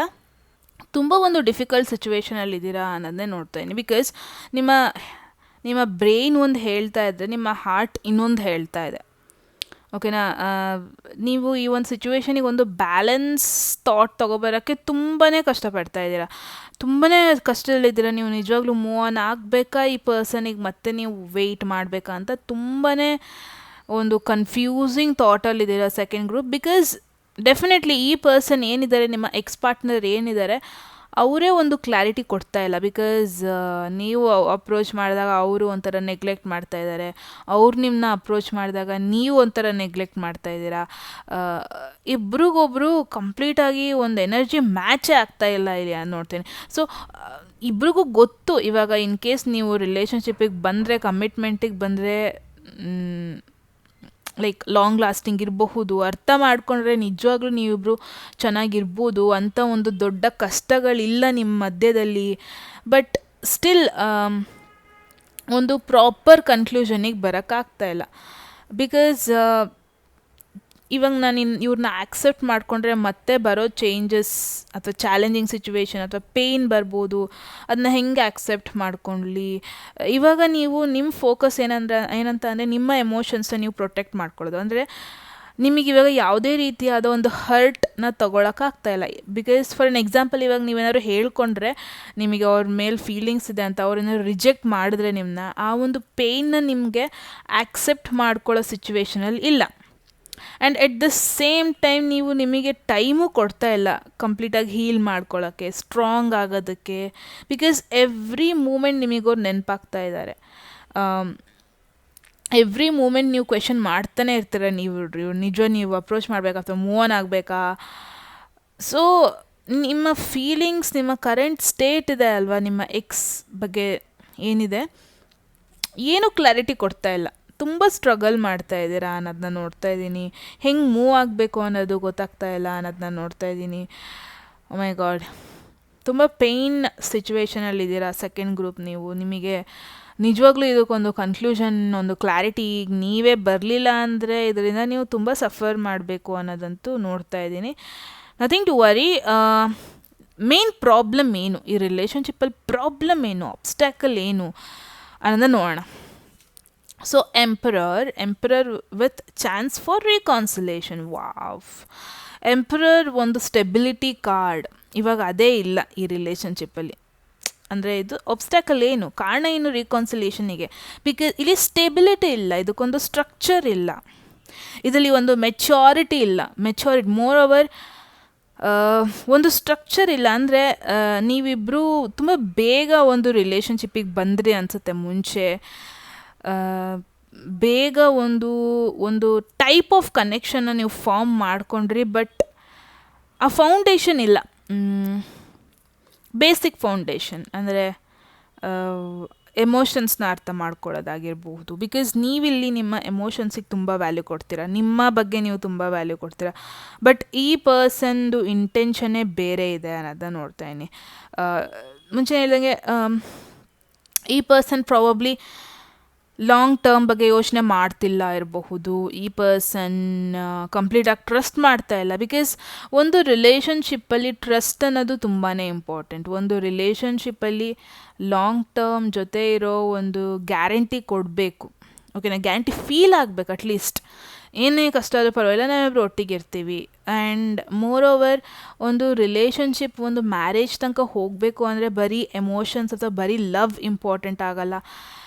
Speaker 1: ತುಂಬ ಒಂದು ಡಿಫಿಕಲ್ಟ್ ಸಿಚುವೇಷನಲ್ಲಿದ್ದೀರಾ ಅನ್ನೋದನ್ನೇ ನೋಡ್ತಾ ಇದ್ದೀನಿ. ಬಿಕಾಸ್ ನಿಮ್ಮ ಬ್ರೈನ್ ಒಂದು ಹೇಳ್ತಾ ಇದ್ದರೆ ನಿಮ್ಮ ಹಾರ್ಟ್ ಇನ್ನೊಂದು ಹೇಳ್ತಾ ಇದೆ, ಓಕೆನಾ. ನೀವು ಈ ಒಂದು ಸಿಚುವೇಶನಿಗೆ ಒಂದು ಬ್ಯಾಲೆನ್ಸ್ ಥಾಟ್ ತೊಗೊಬರೋಕ್ಕೆ ತುಂಬಾ ಕಷ್ಟಪಡ್ತಾ ಇದ್ದೀರಾ, ತುಂಬಾ ಕಷ್ಟದಲ್ಲಿದ್ದೀರಾ. ನೀವು ನಿಜವಾಗ್ಲೂ ಮೂವ್ ಆನ್ ಆಗಬೇಕಾ ಈ ಪರ್ಸನಿಗೆ, ಮತ್ತೆ ನೀವು ವೆಯ್ಟ್ ಮಾಡಬೇಕಾ ಅಂತ ತುಂಬಾ ಒಂದು ಕನ್ಫ್ಯೂಸಿಂಗ್ ಥಾಟಲ್ಲಿದ್ದೀರಾ ಸೆಕೆಂಡ್ ಗ್ರೂಪ್. ಬಿಕಾಸ್ ಡೆಫಿನೆಟ್ಲಿ ಈ ಪರ್ಸನ್ ಏನಿದ್ದಾರೆ, ನಿಮ್ಮ ಎಕ್ಸ್ ಪಾರ್ಟ್ನರ್ ಏನಿದ್ದಾರೆ, ಅವರೇ ಒಂದು ಕ್ಲಾರಿಟಿ ಕೊಡ್ತಾ ಇಲ್ಲ. ಬಿಕಾಸ್ ನೀವು ಅಪ್ರೋಚ್ ಮಾಡಿದಾಗ ಅವರು ಒಂಥರ ನೆಗ್ಲೆಕ್ಟ್ ಮಾಡ್ತಾ ಇದ್ದಾರೆ, ಅವ್ರು ನಿಮ್ಮನ್ನ ಅಪ್ರೋಚ್ ಮಾಡಿದಾಗ ನೀವು ಒಂಥರ ನೆಗ್ಲೆಕ್ಟ್ ಮಾಡ್ತಾ ಇದ್ದೀರಾ. ಇಬ್ರಿಗೊಬ್ರು ಕಂಪ್ಲೀಟಾಗಿ ಒಂದು ಎನರ್ಜಿ ಮ್ಯಾಚೇ ಆಗ್ತಾ ಇಲ್ಲ ಇಲ್ಲಿ ನೋಡ್ತೀನಿ. ಸೊ ಇಬ್ರಿಗೂ ಗೊತ್ತು, ಇವಾಗ ಇನ್ ಕೇಸ್ ನೀವು ರಿಲೇಷನ್ಶಿಪ್ಪಿಗೆ ಬಂದರೆ, ಕಮಿಟ್ಮೆಂಟಿಗೆ ಬಂದರೆ ಲಾಂಗ್ ಲಾಸ್ಟಿಂಗ್ ಇರಬಹುದು, ಅರ್ಥ ಮಾಡ್ಕೊಂಡ್ರೆ ನಿಜವಾಗ್ಲೂ ನೀವಿಬ್ಬರು ಚೆನ್ನಾಗಿರ್ಬೋದು ಅಂತ ಒಂದು ದೊಡ್ಡ ಕಷ್ಟಗಳಿಲ್ಲ ನಿಮ್ಮ ಮಧ್ಯದಲ್ಲಿ. ಬಟ್ ಸ್ಟಿಲ್ ಒಂದು ಪ್ರಾಪರ್ ಕನ್ಕ್ಲೂಷನಿಗೆ ಬರೋಕ್ಕಾಗ್ತಾ ಇಲ್ಲ. ಬಿಕಾಸ್ ಇವಾಗ ನಾನು ಇವ್ರನ್ನ ಆಕ್ಸೆಪ್ಟ್ ಮಾಡಿಕೊಂಡ್ರೆ ಮತ್ತೆ ಬರೋ ಚೇಂಜಸ್ ಅಥವಾ ಚಾಲೆಂಜಿಂಗ್ ಸಿಚುವೇಶನ್ ಅಥವಾ ಪೇಯ್ನ್ ಬರ್ಬೋದು, ಅದನ್ನ ಹೆಂಗೆ ಆಕ್ಸೆಪ್ಟ್ ಮಾಡ್ಕೊಳ್ಳಿ. ಇವಾಗ ನೀವು ನಿಮ್ಮ ಫೋಕಸ್ ಏನಂತ ಅಂದರೆ ನಿಮ್ಮ ಎಮೋಷನ್ಸ್ನ ನೀವು ಪ್ರೊಟೆಕ್ಟ್ ಮಾಡ್ಕೊಳ್ಳೋದು. ಅಂದರೆ ನಿಮಗಿವಾಗ ಯಾವುದೇ ರೀತಿಯಾದ ಒಂದು ಹರ್ಟ್ನ ತೊಗೊಳಕ್ಕಾಗ್ತಾಯಿಲ್ಲ. ಬಿಕಾಸ್ ಫಾರ್ ಎನ್ ಎಕ್ಸಾಂಪಲ್, ಇವಾಗ ನೀವೇನಾದ್ರು ಹೇಳ್ಕೊಂಡ್ರೆ ನಿಮಗೆ ಅವ್ರ ಮೇಲೆ ಫೀಲಿಂಗ್ಸ್ ಇದೆ ಅಂತ, ಅವ್ರೇನಾದ್ರು ರಿಜೆಕ್ಟ್ ಮಾಡಿದ್ರೆ ನಿಮ್ಮನ್ನ, ಆ ಒಂದು ಪೇಯ್ನ ನಿಮಗೆ ಆಕ್ಸೆಪ್ಟ್ ಮಾಡ್ಕೊಳ್ಳೋ ಸಿಚುವೇಶನಲ್ಲಿ ಇಲ್ಲ. And at the same time ನೀವು ನಿಮಗೆ ಟೈಮು ಕೊಡ್ತಾ ಇಲ್ಲ ಕಂಪ್ಲೀಟಾಗಿ ಹೀಲ್ ಮಾಡ್ಕೊಳ್ಳೋಕ್ಕೆ, ಸ್ಟ್ರಾಂಗ್ ಆಗೋದಕ್ಕೆ. ಬಿಕಾಸ್ ಎವ್ರಿ ಮೂಮೆಂಟ್ ನಿಮಗವ್ರು ನೆನಪಾಗ್ತಾ ಇದ್ದಾರೆ. ಎವ್ರಿ ಮೂಮೆಂಟ್ ನೀವು ಕ್ವೆಶನ್ ಮಾಡ್ತಾನೆ ಇರ್ತೀರ, ನೀವು ಅಪ್ರೋಚ್ ಮಾಡಬೇಕಾ ಅಥವಾ ಮೂವ್ ಆನ್ ಆಗಬೇಕಾ. ಸೊ ನಿಮ್ಮ ಫೀಲಿಂಗ್ಸ್, ನಿಮ್ಮ ಕರೆಂಟ್ ಸ್ಟೇಟ್ ಇದೆ ಅಲ್ವಾ, ನಿಮ್ಮ ಎಕ್ಸ್ ಬಗ್ಗೆ ಏನಿದೆ, ಏನೂ ಕ್ಲಾರಿಟಿ ಕೊಡ್ತಾ ಇಲ್ಲ. ತುಂಬ ಸ್ಟ್ರಗಲ್ ಮಾಡ್ತಾ ಇದ್ದೀರಾ ಅನ್ನೋದನ್ನ ನೋಡ್ತಾ ಇದ್ದೀನಿ. ಹೆಂಗೆ ಮೂವ್ ಆಗಬೇಕು ಅನ್ನೋದು ಗೊತ್ತಾಗ್ತಾ ಇಲ್ಲ ಅನ್ನೋದನ್ನ ನೋಡ್ತಾ ಇದ್ದೀನಿ. ಓ ಮೈ ಗಾಡ್, ತುಂಬ ಪೇಯ್ನ್ ಸಿಚುವೇಷನಲ್ಲಿದ್ದೀರಾ ಸೆಕೆಂಡ್ ಗ್ರೂಪ್ ನೀವು. ನಿಮಗೆ ನಿಜವಾಗ್ಲೂ ಇದಕ್ಕೊಂದು ಕನ್ಕ್ಲೂಷನ್, ಒಂದು ಕ್ಲಾರಿಟಿ ಈಗ ನೀವೇ ಬರಲಿಲ್ಲ ಅಂದರೆ ಇದರಿಂದ ನೀವು ತುಂಬ ಸಫರ್ ಮಾಡಬೇಕು ಅನ್ನೋದಂತೂ ನೋಡ್ತಾ ಇದ್ದೀನಿ. Nothing to worry. Main problem ಏನು, ಈ ರಿಲೇಷನ್ಶಿಪ್ಪಲ್ಲಿ ಪ್ರಾಬ್ಲಮ್ ಏನು, ಆಬ್ಸ್ಟ್ಯಾಕಲ್ ಏನು ಅನ್ನೋದನ್ನ ನೋಡೋಣ. So emperor with chance for reconciliation. Wow, emperor ಒಂದು ಸ್ಟೆಬಿಲಿಟಿ ಕಾರ್ಡ್. ಇವಾಗ ಅದೇ ಇಲ್ಲ ಈ ರಿಲೇಷನ್ಶಿಪ್ಪಲ್ಲಿ. ಅಂದರೆ ಇದು ಆಬ್ಸ್ಟ್ಯಾಕಲ್ ಏನು, ಕಾರಣ ಏನು ರಿಕಾನ್ಸಿಲೇಷನಿಗೆ? ಬಿಕಾಸ್ ಇಲ್ಲಿ ಸ್ಟೆಬಿಲಿಟಿ ಇಲ್ಲ, ಇದಕ್ಕೊಂದು ಸ್ಟ್ರಕ್ಚರ್ ಇಲ್ಲ, ಇದರಲ್ಲಿ ಒಂದು ಮೆಚ್ಯೂರಿಟಿ ಇಲ್ಲ. ಮೋರ್ ಓವರ್ ಒಂದು ಸ್ಟ್ರಕ್ಚರ್ ಇಲ್ಲ. ಅಂದರೆ ನೀವಿಬ್ಬರು ತುಂಬ ಬೇಗ ಒಂದು ರಿಲೇಷನ್ಶಿಪ್ಪಿಗೆ ಬಂದ್ರಿ ಅನಿಸುತ್ತೆ. ಮುಂಚೆ ಬೇಗ ಒಂದು ಟೈಪ್ ಆಫ್ ಕನೆಕ್ಷನ್ನ ನೀವು ಫಾರ್ಮ್ ಮಾಡ್ಕೊಂಡ್ರಿ, ಬಟ್ ಆ ಫೌಂಡೇಶನ್ ಇಲ್ಲ. ಬೇಸಿಕ್ ಫೌಂಡೇಶನ್ ಅಂದರೆ ಎಮೋಷನ್ಸ್ನ ಅರ್ಥ ಮಾಡ್ಕೊಳ್ಳೋದಾಗಿರ್ಬಹುದು. ಬಿಕಾಸ್ ನೀವಿಲ್ಲಿ ನಿಮ್ಮ ಎಮೋಷನ್ಸಿಗೆ ತುಂಬ ವ್ಯಾಲ್ಯೂ ಕೊಡ್ತೀರಾ, ನಿಮ್ಮ ಬಗ್ಗೆ ನೀವು ತುಂಬ ವ್ಯಾಲ್ಯೂ ಕೊಡ್ತೀರಾ. ಬಟ್ ಈ ಪರ್ಸನ್ದು ಇಂಟೆನ್ಷನ್ನೇ ಬೇರೆ ಇದೆ ಅನ್ನೋದನ್ನ ನೋಡ್ತಾ ಇದ್ದೀನಿ. ಮುಂಚೆ ಹೇಳ್ದಂಗೆ ಈ ಪರ್ಸನ್ ಪ್ರಾಬಬ್ಲಿ ಲಾಂಗ್ ಟರ್ಮ್ ಬಗ್ಗೆ ಯೋಚನೆ ಮಾಡ್ತಿಲ್ಲ ಇರಬಹುದು. ಈ ಪರ್ಸನ್ ಕಂಪ್ಲೀಟಾಗಿ ಟ್ರಸ್ಟ್ ಮಾಡ್ತಾ ಇಲ್ಲ. ಬಿಕಾಸ್ ಒಂದು ರಿಲೇಷನ್ಶಿಪ್ಪಲ್ಲಿ ಟ್ರಸ್ಟ್ ಅನ್ನೋದು ತುಂಬಾ ಇಂಪಾರ್ಟೆಂಟ್. ಒಂದು ರಿಲೇಷನ್ಶಿಪ್ಪಲ್ಲಿ ಲಾಂಗ್ ಟರ್ಮ್ ಜೊತೆ ಇರೋ ಒಂದು ಗ್ಯಾರಂಟಿ ಕೊಡಬೇಕು. ಓಕೆನಾ, ಗ್ಯಾರಂಟಿ ಫೀಲ್ ಆಗಬೇಕು. ಅಟ್ಲೀಸ್ಟ್ ಏನೇ ಕಷ್ಟ ಆದರೂ ಪರವಾಗಿಲ್ಲ, ನಾವಿಬ್ಬರು ಒಟ್ಟಿಗೆ ಇರ್ತೀವಿ. ಆ್ಯಂಡ್ ಮೋರ್ ಓವರ್ ಒಂದು ರಿಲೇಷನ್ಶಿಪ್, ಒಂದು ಮ್ಯಾರೇಜ್ ತನಕ ಹೋಗಬೇಕು ಅಂದರೆ ಬರೀ ಎಮೋಷನ್ಸ್ ಅಥವಾ ಬರೀ ಲವ್ ಇಂಪಾರ್ಟೆಂಟ್ ಆಗಲ್ಲ.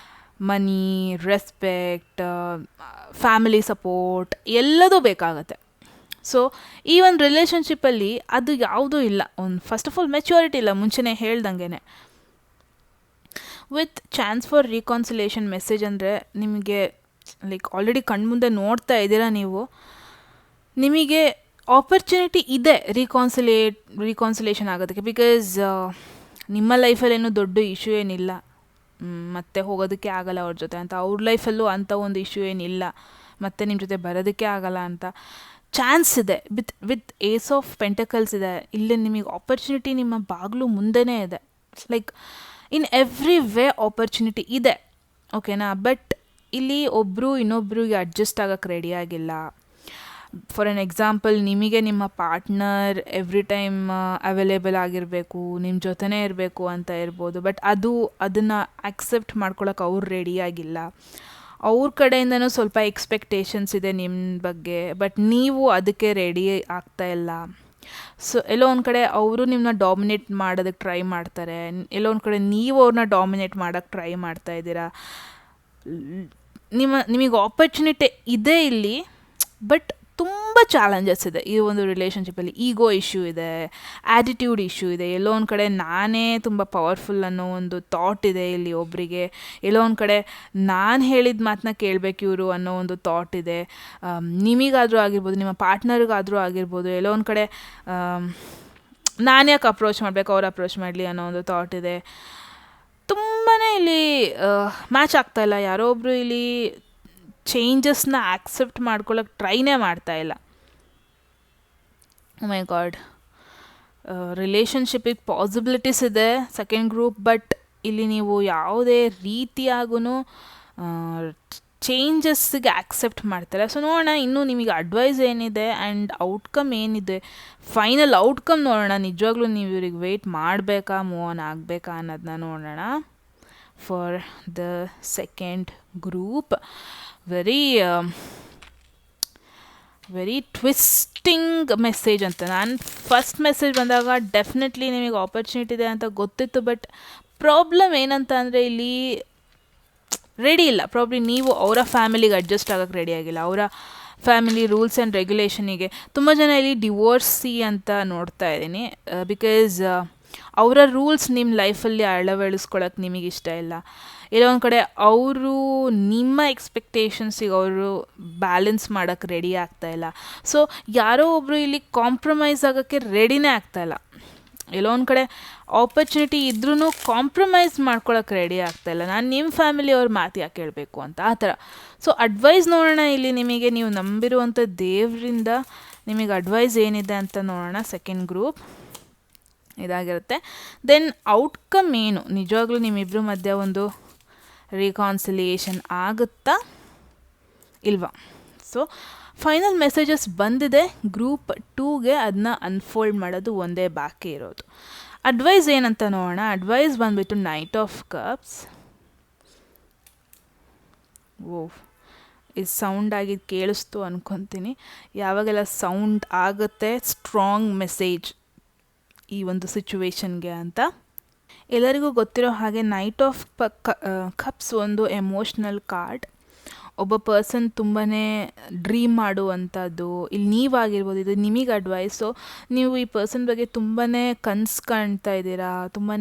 Speaker 1: ಮನಿ, ರೆಸ್ಪೆಕ್ಟ್, ಫ್ಯಾಮಿಲಿ ಸಪೋರ್ಟ್ ಎಲ್ಲದೂ ಬೇಕಾಗತ್ತೆ. ಸೊ ಈ ಒಂದು ರಿಲೇಷನ್ಶಿಪ್ಪಲ್ಲಿ ಅದು ಯಾವುದೂ ಇಲ್ಲ. ಫಸ್ಟ್ ಆಫ್ ಆಲ್ ಮೆಚ್ಯೂರಿಟಿ ಇಲ್ಲ, ಮುಂಚೆನೇ ಹೇಳ್ದಂಗೆ. ವಿತ್ ಚಾನ್ಸ್ ಫಾರ್ ರಿಕಾನ್ಸಿಲೇಷನ್ ಮೆಸೇಜ್ ಅಂದರೆ ನಿಮಗೆ ಲೈಕ್ ಆಲ್ರೆಡಿ ಕಣ್ಮುಂದೆ ನೋಡ್ತಾ ಇದ್ದೀರಾ ನೀವು, ನಿಮಗೆ ಆಪರ್ಚುನಿಟಿ ಇದೆ ರಿಕಾನ್ಸಿಲೇಷನ್ ಆಗೋದಕ್ಕೆ. ಬಿಕಾಸ್ ನಿಮ್ಮ ಲೈಫಲ್ಲೇನು ದೊಡ್ಡ ಇಶ್ಯೂ ಏನಿಲ್ಲ, ಮತ್ತೆ ಹೋಗೋದಕ್ಕೆ ಆಗಲ್ಲ ಅವ್ರ ಜೊತೆ ಅಂತ. ಅವ್ರ ಲೈಫಲ್ಲೂ ಅಂಥ ಒಂದು ಇಶ್ಯೂ ಏನಿಲ್ಲ, ಮತ್ತೆ ನಿಮ್ಮ ಜೊತೆ ಬರೋದಕ್ಕೆ ಆಗಲ್ಲ ಅಂತ. ಚಾನ್ಸ್ ಇದೆ. ವಿತ್ ಏಸ್ ಆಫ್ ಪೆಂಟಕಲ್ಸ್ ಇದೆ. ಇಲ್ಲಿ ನಿಮಗೆ ಆಪರ್ಚುನಿಟಿ ನಿಮ್ಮ ಬಾಗಿಲು ಮುಂದೆನೇ ಇದೆ. Like in every way opportunity ಇದೆ. ಓಕೆನಾ, ಬಟ್ ಇಲ್ಲಿ ಒಬ್ಬರು ಇನ್ನೊಬ್ರಿಗೆ ಅಡ್ಜಸ್ಟ್ ಆಗೋಕ್ಕೆ ರೆಡಿಯಾಗಿಲ್ಲ. ಫಾರ್ ಎನ್ ಎಕ್ಸಾಂಪಲ್, ನಿಮಗೆ ನಿಮ್ಮ ಪಾರ್ಟ್ನರ್ ಎವ್ರಿ ಟೈಮ್ ಅವೈಲೇಬಲ್ ಆಗಿರಬೇಕು, ನಿಮ್ಮ ಜೊತೆನೇ ಇರಬೇಕು ಅಂತ ಇರ್ಬೋದು. ಬಟ್ ಅದನ್ನು ಆಕ್ಸೆಪ್ಟ್ ಮಾಡ್ಕೊಳಕ್ಕೆ ಅವ್ರು ರೆಡಿಯಾಗಿಲ್ಲ. ಅವ್ರ ಕಡೆಯಿಂದನೂ ಸ್ವಲ್ಪ ಎಕ್ಸ್ಪೆಕ್ಟೇಷನ್ಸ್ ಇದೆ ನಿಮ್ಮ ಬಗ್ಗೆ, ಬಟ್ ನೀವು ಅದಕ್ಕೆ ರೆಡಿ ಆಗ್ತಾ ಇಲ್ಲ. ಸೊ ಎಲ್ಲೋ ಒಂದು ಕಡೆ ಅವರು ನಿಮ್ಮನ್ನ ಡಾಮಿನೇಟ್ ಮಾಡೋದಕ್ಕೆ ಟ್ರೈ ಮಾಡ್ತಾರೆ, ಎಲ್ಲೋ ಒಂದು ಕಡೆ ನೀವು ಅವ್ರನ್ನ ಡಾಮಿನೇಟ್ ಮಾಡೋಕ್ಕೆ ಟ್ರೈ ಮಾಡ್ತಾ ಇದ್ದೀರಾ. ನಿಮಗೆ ಆಪರ್ಚುನಿಟಿ ಇದೆ ಇಲ್ಲಿ, ಬಟ್ ತುಂಬ ಚಾಲೆಂಜಸ್ ಇದೆ ಈ ಒಂದು ರಿಲೇಷನ್ಶಿಪ್ಪಲ್ಲಿ. ಈಗೋ ಇಶ್ಯೂ ಇದೆ, ಆ್ಯಟಿಟ್ಯೂಡ್ ಇಶ್ಯೂ ಇದೆ, ಎಲ್ಲೋ ಒಂದು ಕಡೆ ನಾನೇ ತುಂಬ ಪವರ್ಫುಲ್ ಅನ್ನೋ ಒಂದು ಥಾಟ್ ಇದೆ ಇಲ್ಲಿ ಒಬ್ಬರಿಗೆ. ಎಲ್ಲೋ ಒಂದು ಕಡೆ ನಾನು ಹೇಳಿದ ಮಾತನ್ನ ಕೇಳಬೇಕು ಇವರು ಅನ್ನೋ ಒಂದು ಥಾಟ್ ಇದೆ. ನಿಮಗಾದರೂ ಆಗಿರ್ಬೋದು, ನಿಮ್ಮ ಪಾರ್ಟ್ನರ್ಗಾದರೂ ಆಗಿರ್ಬೋದು, ಎಲ್ಲೋ ಒಂದು ಕಡೆ ನಾನು ಯಾಕೆ ಅಪ್ರೋಚ್ ಮಾಡಬೇಕು, ಅವ್ರು ಅಪ್ರೋಚ್ ಮಾಡಲಿ ಅನ್ನೋ ಒಂದು ಥಾಟ್ ಇದೆ. ತುಂಬಾ ಇಲ್ಲಿ ಮ್ಯಾಚ್ ಆಗ್ತಾಯಿಲ್ಲ. ಯಾರೋ ಒಬ್ಬರು ಇಲ್ಲಿ ಚೇಂಜಸ್ನ ಆಕ್ಸೆಪ್ಟ್ ಮಾಡ್ಕೊಳ್ಳೋಕೆ ಟ್ರೈನೇ ಮಾಡ್ತಾಯಿಲ್ಲ. ಓ ಮೈ ಗಾಡ್, ರಿಲೇಷನ್ಶಿಪ್ಪಿಗೆ ಪಾಸಿಬಿಲಿಟೀಸ್ ಇದೆ ಸೆಕೆಂಡ್ ಗ್ರೂಪ್, ಬಟ್ ಇಲ್ಲಿ ನೀವು ಯಾವುದೇ ರೀತಿಯಾಗೂ ಚೇಂಜಸ್ಸಿಗೆ ಆಕ್ಸೆಪ್ಟ್ ಮಾಡ್ತಾರೆ. ಸೊ ನೋಡೋಣ ಇನ್ನೂ ನಿಮಗೆ ಅಡ್ವೈಸ್ ಏನಿದೆ ಆ್ಯಂಡ್ ಔಟ್ಕಮ್ ಏನಿದೆ, ಫೈನಲ್ ಔಟ್ಕಮ್ ನೋಡೋಣ. ನಿಜವಾಗ್ಲೂ ನೀವು ಇವ್ರಿಗೆ ವೆಯ್ಟ್ ಮಾಡಬೇಕಾ, ಮೂವ್ ಆನ್ ಆಗಬೇಕಾ ಅನ್ನೋದನ್ನ ನೋಡೋಣ. For the second group, very twisting message ಅಂತ. ನಾನು ಫಸ್ಟ್ ಮೆಸೇಜ್ ಬಂದಾಗ ಡೆಫಿನೆಟ್ಲಿ ನಿಮಗೆ ಆಪರ್ಚುನಿಟಿ ಇದೆ ಅಂತ ಗೊತ್ತಿತ್ತು, ಬಟ್ ಪ್ರಾಬ್ಲಮ್ ಏನಂತ ಅಂದರೆ ಇಲ್ಲಿ ರೆಡಿ ಇಲ್ಲ. ಪ್ರಾಬ್ಲಮ್ ನೀವು ಅವರ ಫ್ಯಾಮಿಲಿಗೆ ಅಡ್ಜಸ್ಟ್ ಆಗೋಕ್ಕೆ ರೆಡಿ ಆಗಿಲ್ಲ, ಅವರ ಫ್ಯಾಮಿಲಿ ರೂಲ್ಸ್ ಆ್ಯಂಡ್ ರೆಗ್ಯುಲೇಷನಿಗೆ. ತುಂಬ ಜನ ಇಲ್ಲಿ ಡಿವೋರ್ಸಿ ಅಂತ ನೋಡ್ತಾ ಇದ್ದೀನಿ. ಬಿಕಾಸ್ ಅವರ ರೂಲ್ಸ್ ನಿಮ್ಮ ಲೈಫಲ್ಲಿ ಅಳವಡಿಸ್ಕೊಳ್ಳೋಕೆ ನಿಮಗೆ ಇಷ್ಟ ಇಲ್ಲ. ಎಲ್ಲೋ ಒಂದು ಕಡೆ ಅವರು ನಿಮ್ಮ ಎಕ್ಸ್ಪೆಕ್ಟೇಷನ್ಸಿಗೆ ಅವರು ಬ್ಯಾಲೆನ್ಸ್ ಮಾಡೋಕ್ಕೆ ರೆಡಿ ಆಗ್ತಾಯಿಲ್ಲ. ಸೊ ಯಾರೋ ಒಬ್ಬರು ಇಲ್ಲಿ ಕಾಂಪ್ರಮೈಸ್ ಆಗೋಕ್ಕೆ ರೆಡಿನೇ ಆಗ್ತಾಯಿಲ್ಲ. ಎಲ್ಲೋ ಒಂದು ಕಡೆ ಆಪರ್ಚುನಿಟಿ ಇದ್ರೂ ಕಾಂಪ್ರಮೈಸ್ ಮಾಡ್ಕೊಳಕ್ಕೆ ರೆಡಿ ಆಗ್ತಾಯಿಲ್ಲ. ನಾನು ನಿಮ್ಮ ಫ್ಯಾಮಿಲಿ ಅವ್ರ ಮಾತು ಯಾಕೆ ಕೇಳಬೇಕು ಅಂತ ಆ ಥರ. ಸೊ ಅಡ್ವೈಸ್ ನೋಡೋಣ ಇಲ್ಲಿ ನಿಮಗೆ, ನೀವು ನಂಬಿರುವಂಥ ದೇವರಿಂದ ನಿಮಗೆ ಅಡ್ವೈಸ್ ಏನಿದೆ ಅಂತ ನೋಡೋಣ. ಸೆಕೆಂಡ್ ಗ್ರೂಪ್ ಇದಾಗಿರುತ್ತೆ. ದೆನ್ ಔಟ್ಕಮ್ ಏನು, ನಿಜವಾಗ್ಲೂ ನಿಮ್ಮಿಬ್ಬರ ಮಧ್ಯೆ ಒಂದು ರಿಕಾನ್ಸಿಲಿಯೇಷನ್ ಆಗುತ್ತಾ ಇಲ್ವಾ? ಸೊ ಫೈನಲ್ ಮೆಸೇಜಸ್ ಬಂದಿದೆ. ಗ್ರೂಪ್ 2ಗೆ ಅದನ್ನ ಅನ್ಫೋಲ್ಡ್ ಮಾಡೋದು ಒಂದೇ ಬಾಕಿ ಇರೋದು. ಅಡ್ವೈಸ್ ಏನಂತ ನೋಡೋಣ. ಅಡ್ವೈಸ್ ಬಂದುಬಿಟ್ಟು ನೈಟ್ ಆಫ್ ಕಪ್ಸ್. ಇದು ಸೌಂಡ್ ಆಗಿದ್ದು ಕೇಳಿಸ್ತು ಅಂದ್ಕೊತೀನಿ. ಯಾವಾಗೆಲ್ಲ ಸೌಂಡ್ ಆಗುತ್ತೆ ಸ್ಟ್ರಾಂಗ್ ಮೆಸೇಜ್ ಈ ಒಂದು ಸಿಚುವೇಶನ್ಗೆ ಅಂತ. ಎಲ್ಲರಿಗೂ ಗೊತ್ತಿರೋ ಹಾಗೆ ನೈಟ್ ಆಫ್ ಕಪ್ಸ್ ಒಂದು ಎಮೋಷ್ನಲ್ ಕಾರ್ಡ್. ಒಬ್ಬ ಪರ್ಸನ್ ತುಂಬಾ ಡ್ರೀಮ್ ಮಾಡುವಂಥದ್ದು. ಇಲ್ಲಿ ನೀವಾಗಿರ್ಬೋದು, ಇದು ನಿಮಗೆ ಅಡ್ವೈಸು. ನೀವು ಈ ಪರ್ಸನ್ ಬಗ್ಗೆ ತುಂಬಾ ಕನಸು ಕಾಣ್ತಾ ಇದ್ದೀರಾ, ತುಂಬಾ